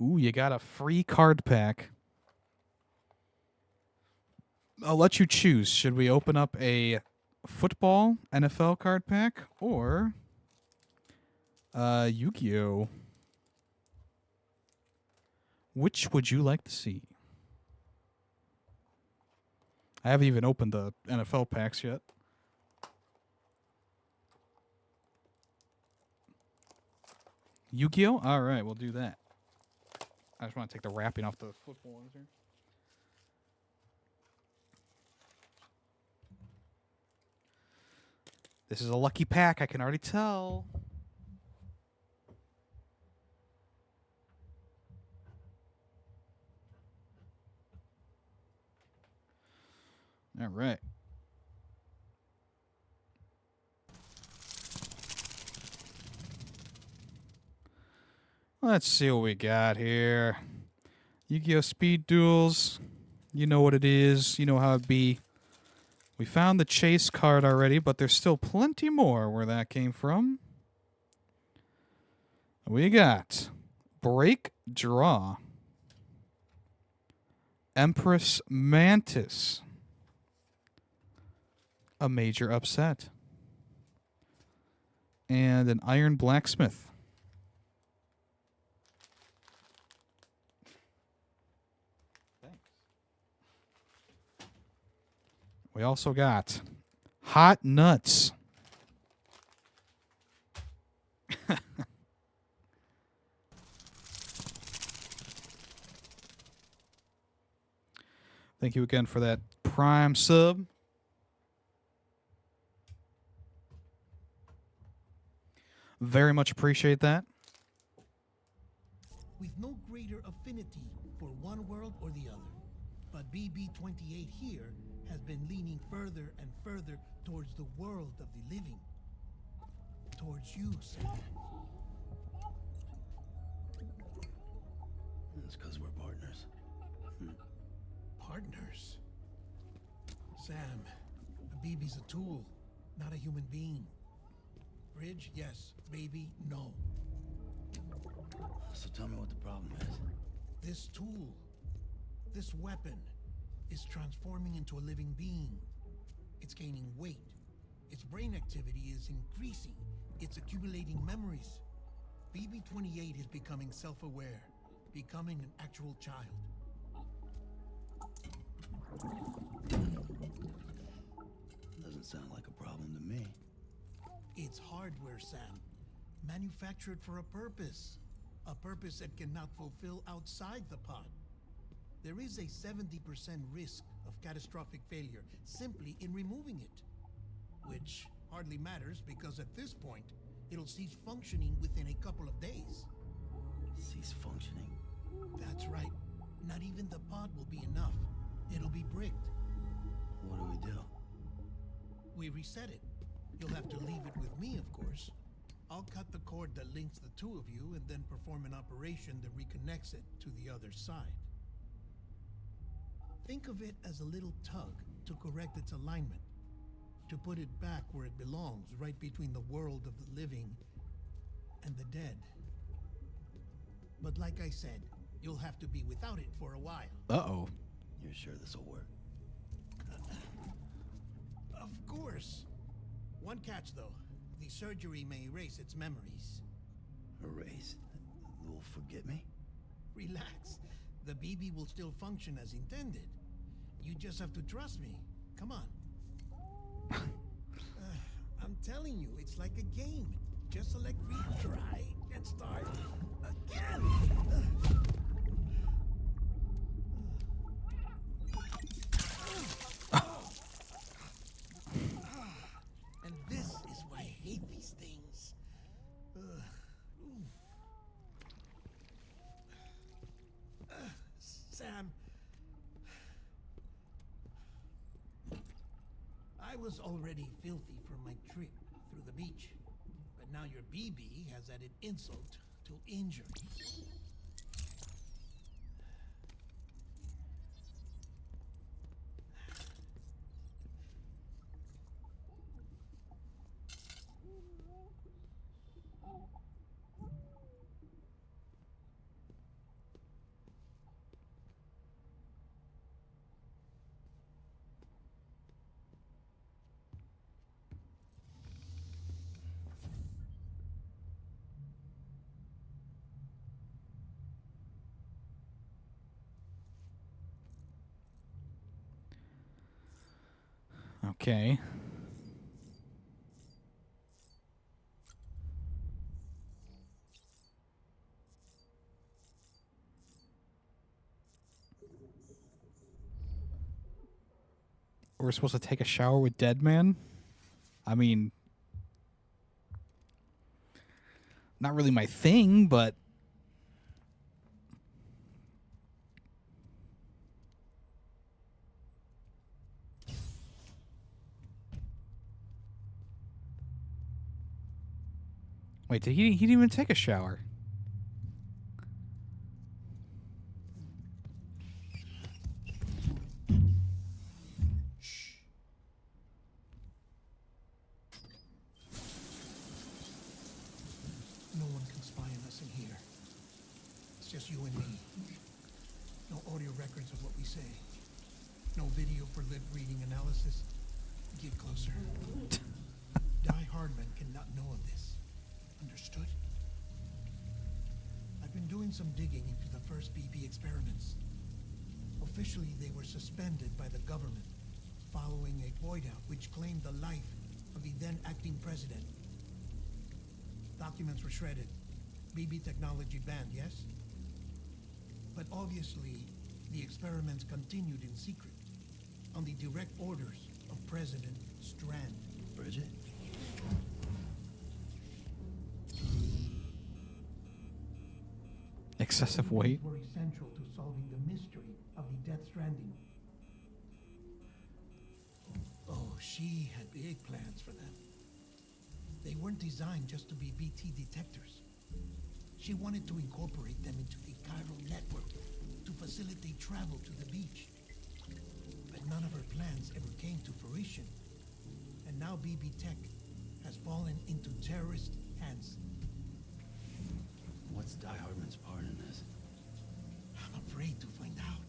Ooh, you got a free card pack. I'll let you choose. Should we open up a football NFL card pack or Yu-Gi-Oh? Which would you like to see? I haven't even opened the NFL packs yet. Yu-Gi-Oh? All right, we'll do that. I just want to take the wrapping off the football ones here. This is a lucky pack, I can already tell. All right. Let's see what we got here. Yu-Gi-Oh! Speed Duels. You know what it is. You know how it be. We found the chase card already, but there's still plenty more where that came from. We got Break Draw. Empress Mantis. A major upset. And an Iron Blacksmith. We also got Hot Nuts. Thank you again for that Prime sub. Very much appreciate that. With no greater affinity for one world or the other. But BB-28 here has been leaning further and further towards the world of the living. Towards you, Sam. It's because we're partners. Partners? Sam, BB's a tool, not a human being. Bridge, yes. Baby, no. So tell me what the problem is. This tool, this weapon, is transforming into a living being. It's gaining weight. Its brain activity is increasing. It's accumulating memories. BB-28 is becoming self-aware, becoming an actual child. Doesn't sound like a problem to me. It's hardware, Sam. Manufactured for a purpose. A purpose it cannot fulfill outside the pod. There is a 70% risk of catastrophic failure simply in removing it. Which hardly matters because at this point, it'll cease functioning within a couple of days. Cease functioning? That's right. Not even the pod will be enough. It'll be bricked. What do we do? We reset it. You'll have to leave it with me, of course. I'll cut the cord that links the two of you and then perform an operation that reconnects it to the other side. Think of it as a little tug to correct its alignment, to put it back where it belongs, right between the world of the living and the dead. But like I said, you'll have to be without it for a while. Uh-oh. You're sure this'll work? Of course. One catch, though. The surgery may erase its memories. Erase? Will forget me? Relax. The BB will still function as intended. You just have to trust me. Come on. I'm telling you, it's like a game. Just select retry. can start again. And this is why I hate these things. Sam, I was already filthy from my trip through the beach, but now your BB has added insult to injury. Okay. We're supposed to take a shower with Dead Man? I mean, not really my thing, but wait, he didn't even take a shower. No one can spy on us in here. It's just you and me. No audio records of what we say. No video for lip reading analysis. Get closer. Die Hardman cannot know of this. Understood? I've been doing some digging into the first BB experiments. Officially, they were suspended by the government following a void out which claimed the life of the then acting president. Documents were shredded. BB technology banned, yes? But obviously, the experiments continued in secret, on the direct orders of President Strand. Bridget? Excessive weight. Were essential to solving the mystery of the Death Stranding. Oh, she had big plans for them. They weren't designed just to be BT detectors. She wanted to incorporate them into the chiral network to facilitate travel to the beach. But none of her plans ever came to fruition. And now BB Tech has fallen into terrorist hands. What's Die Hardman's part in this? I'm afraid to find out.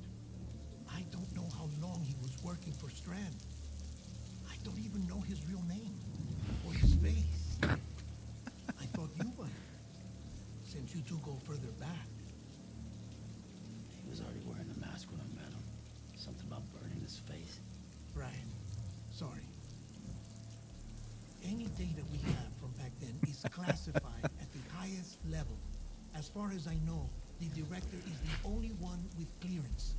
I don't know how long he was working for Strand. I don't even know his real name or his face. I thought you might, since you two go further back. He was already wearing the mask when I met him. Something about burning his face. Right. Sorry. Any data we have from back then is classified at the highest level. As far as I know, the director is the only one with clearance.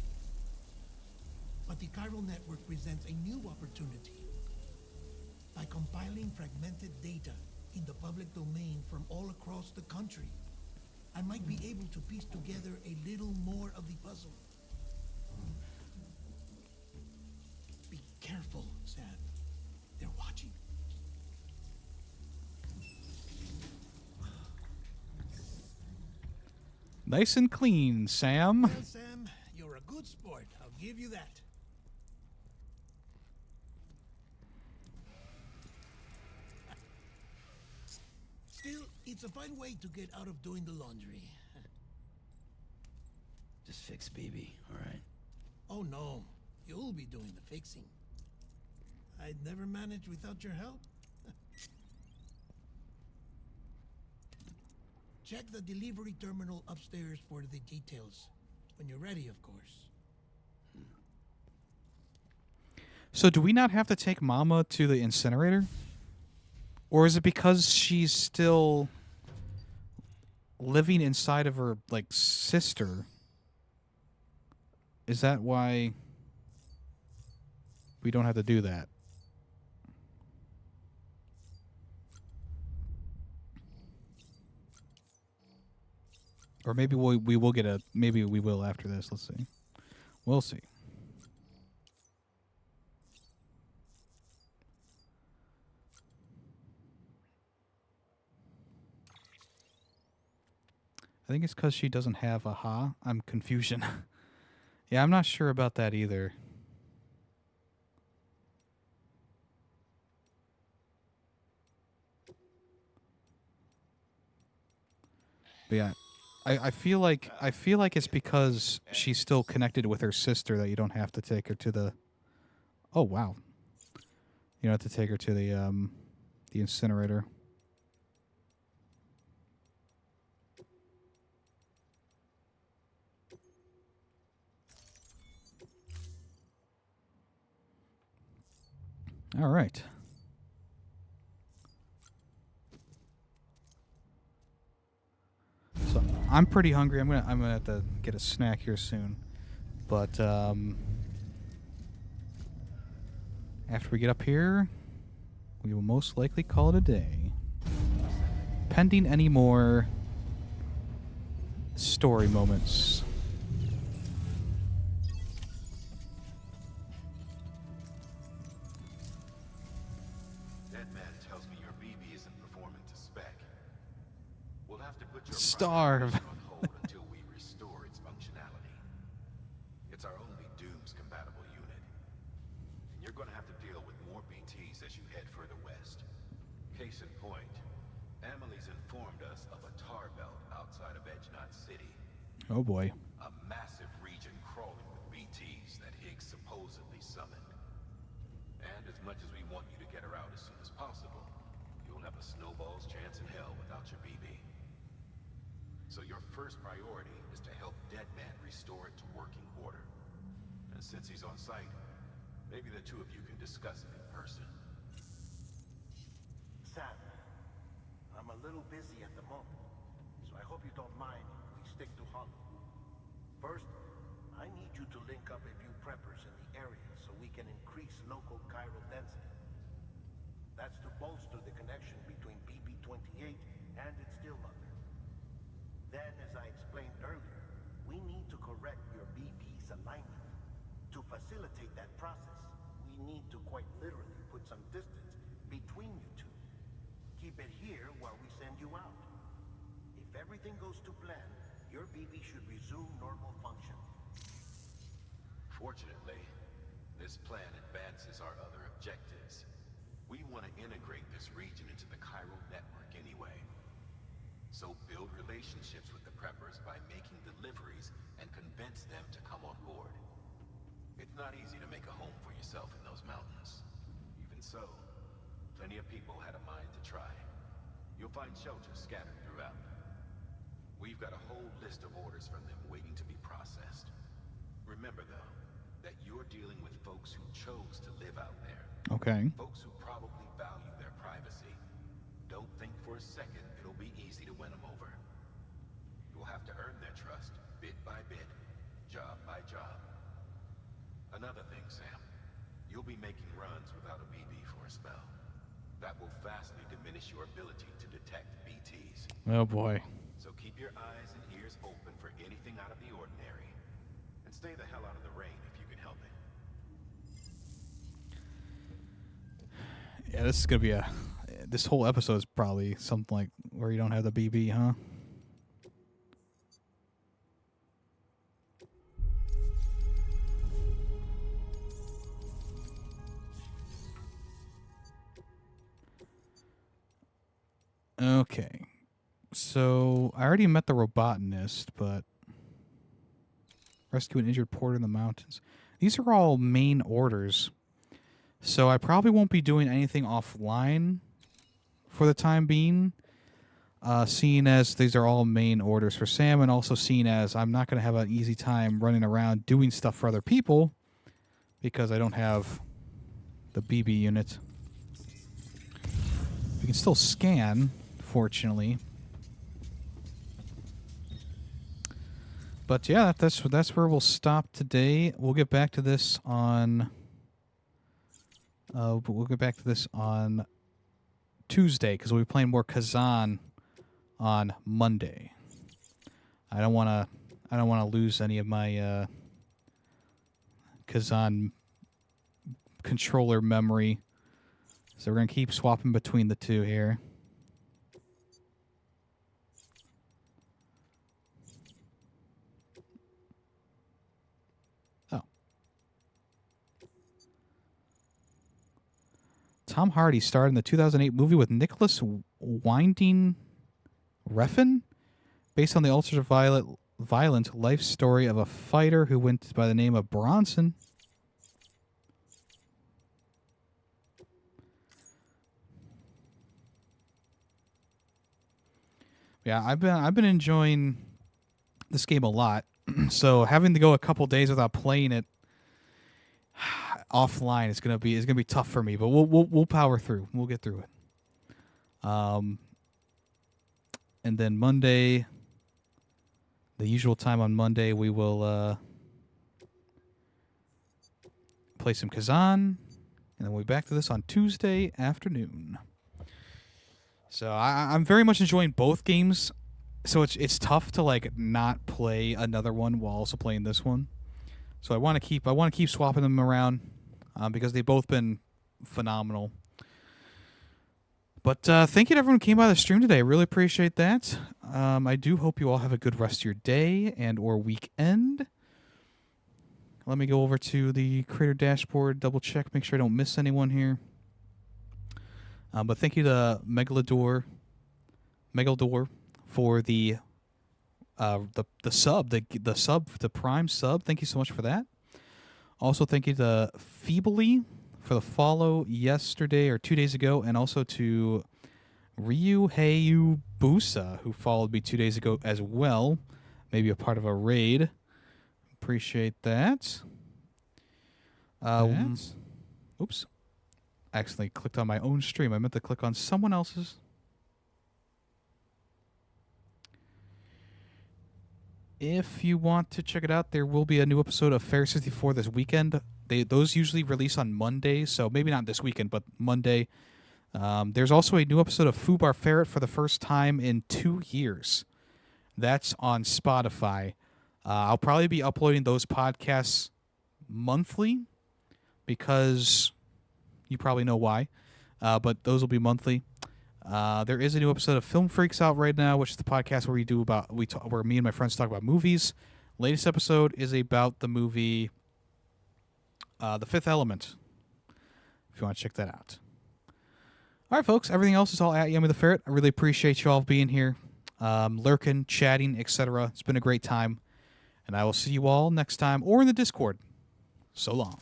But the chiral network presents a new opportunity. By compiling fragmented data in the public domain from all across the country, I might be able to piece together a little more of the puzzle. Be careful, Sam. They're watching. Nice and clean, Sam. Well, Sam, you're a good sport. I'll give you that. Still, it's a fine way to get out of doing the laundry. Just fix BB, alright? Oh no, you'll be doing the fixing. I'd never manage without your help. Check the delivery terminal upstairs for the details. When you're ready, of course. So do we not have to take Mama to the incinerator? Or is it because she's still living inside of her, like, sister. Is that why we don't have to do that? Or maybe we will get a... Maybe we will after this. Let's see. We'll see. I think it's because she doesn't have a ha. I'm confusion. Yeah, I'm not sure about that either. But yeah, I feel like it's because she's still connected with her sister that you don't have to take her to the... Oh wow. You don't have to take her to the incinerator. All right. So I'm pretty hungry. I'm gonna have to get a snack here soon, but after we get up here, we will most likely call it a day. Pending any more story moments. Starve. Until we restore its functionality. It's our only Dooms compatible unit. And you're going to have to deal with more BTs as you head further west. Case in point, Emily's informed us of a tar belt outside of Edgenot City. Oh boy. A massive region crawling with BTs that Higgs supposedly summoned. And as much as we want you to get her out as soon as possible, you'll have a snowball's chance in hell without your BB. So your first priority is to help Deadman restore it to working order. And since he's on site, maybe the two of you can discuss it in person. Sam, I'm a little busy at the moment, so I hope you don't mind if we stick to Hollow. First, I need you to link up a few preppers in the area so we can increase local chiral density. That's to bolster the connection between BB-28 and its still mother. Then, as I explained earlier, we need to correct your BB's alignment. To facilitate that process, we need to quite literally put some distance between you two. Keep it here while we send you out. If everything goes to plan, your BB should resume normal function. Fortunately, this plan advances our other objectives. We want to integrate this region into the chiral network anyway. So build relationships with the preppers by making deliveries and convince them to come on board. It's not easy to make a home for yourself in those mountains. Even so, plenty of people had a mind to try. You'll find shelters scattered throughout. We've got a whole list of orders from them waiting to be processed. Remember, though, that you're dealing with folks who chose to live out there. Okay. Folks who probably value their privacy. Don't think for a second it'll be easy to win them over. You'll have to earn their trust, bit by bit, job by job. Another thing, Sam. You'll be making runs without a BB for a spell. That will vastly diminish your ability to detect BTs. Oh boy. So keep your eyes and ears open for anything out of the ordinary. And stay the hell out of the rain if you can help it. Yeah, this is gonna be a... This whole episode is probably something like where you don't have the BB, huh? Okay. So, I already met the robotanist, but... Rescue an injured porter in the mountains. These are all main orders. So, I probably won't be doing anything offline for the time being. Seeing as these are all main orders for Sam, and also seeing as I'm not going to have an easy time running around doing stuff for other people because I don't have the BB unit. We can still scan, fortunately. But yeah, that's where we'll stop today. We'll get back to this on. We'll get back to this on Tuesday because we'll be playing more Kazan on Monday. I don't want to lose any of my Kazan controller memory, so we're gonna keep swapping between the two here. Oh, Tom Hardy starred in the 2008 movie with Nicholas Winding Refn, based on the ultra-violent life story of a fighter who went by the name of Bronson. Yeah, I've been enjoying this game a lot. So having to go a couple days without playing it offline is gonna be tough for me. But we'll power through. We'll get through it. And then Monday, the usual time on Monday, we will play some Kazan, and then we'll be back to this on Tuesday afternoon. So I'm very much enjoying both games. So it's tough to like not play another one while also playing this one. So I want to keep swapping them around because they've both been phenomenal. But thank you to everyone who came by the stream today. I really appreciate that. I do hope you all have a good rest of your day and or weekend. Let me go over to the creator dashboard, double check, make sure I don't miss anyone here. But thank you to Megalodor for the sub, the Prime sub. Thank you so much for that. Also, thank you to Feebly for the follow yesterday or 2 days ago, and also to Ryu Heyu Busa, who followed me 2 days ago as well. Maybe a part of a raid. Appreciate that. Oops. I accidentally clicked on my own stream. I meant to click on someone else's. If you want to check it out, there will be a new episode of Fair 64 this weekend. Those usually release on Monday, so maybe not this weekend, but Monday. There's also a new episode of Fubar Ferret for the first time in 2 years. That's on Spotify. I'll probably be uploading those podcasts monthly because you probably know why, but those will be monthly. There is a new episode of Film Freaks out right now, which is the podcast where where me and my friends talk about movies. Latest episode is about the movie The Fifth Element, if you want to check that out. All right, folks. Everything else is all at YemmytheFerret. I really appreciate you all being here, lurking, chatting, etc. It's been a great time, and I will see you all next time or in the Discord. So long.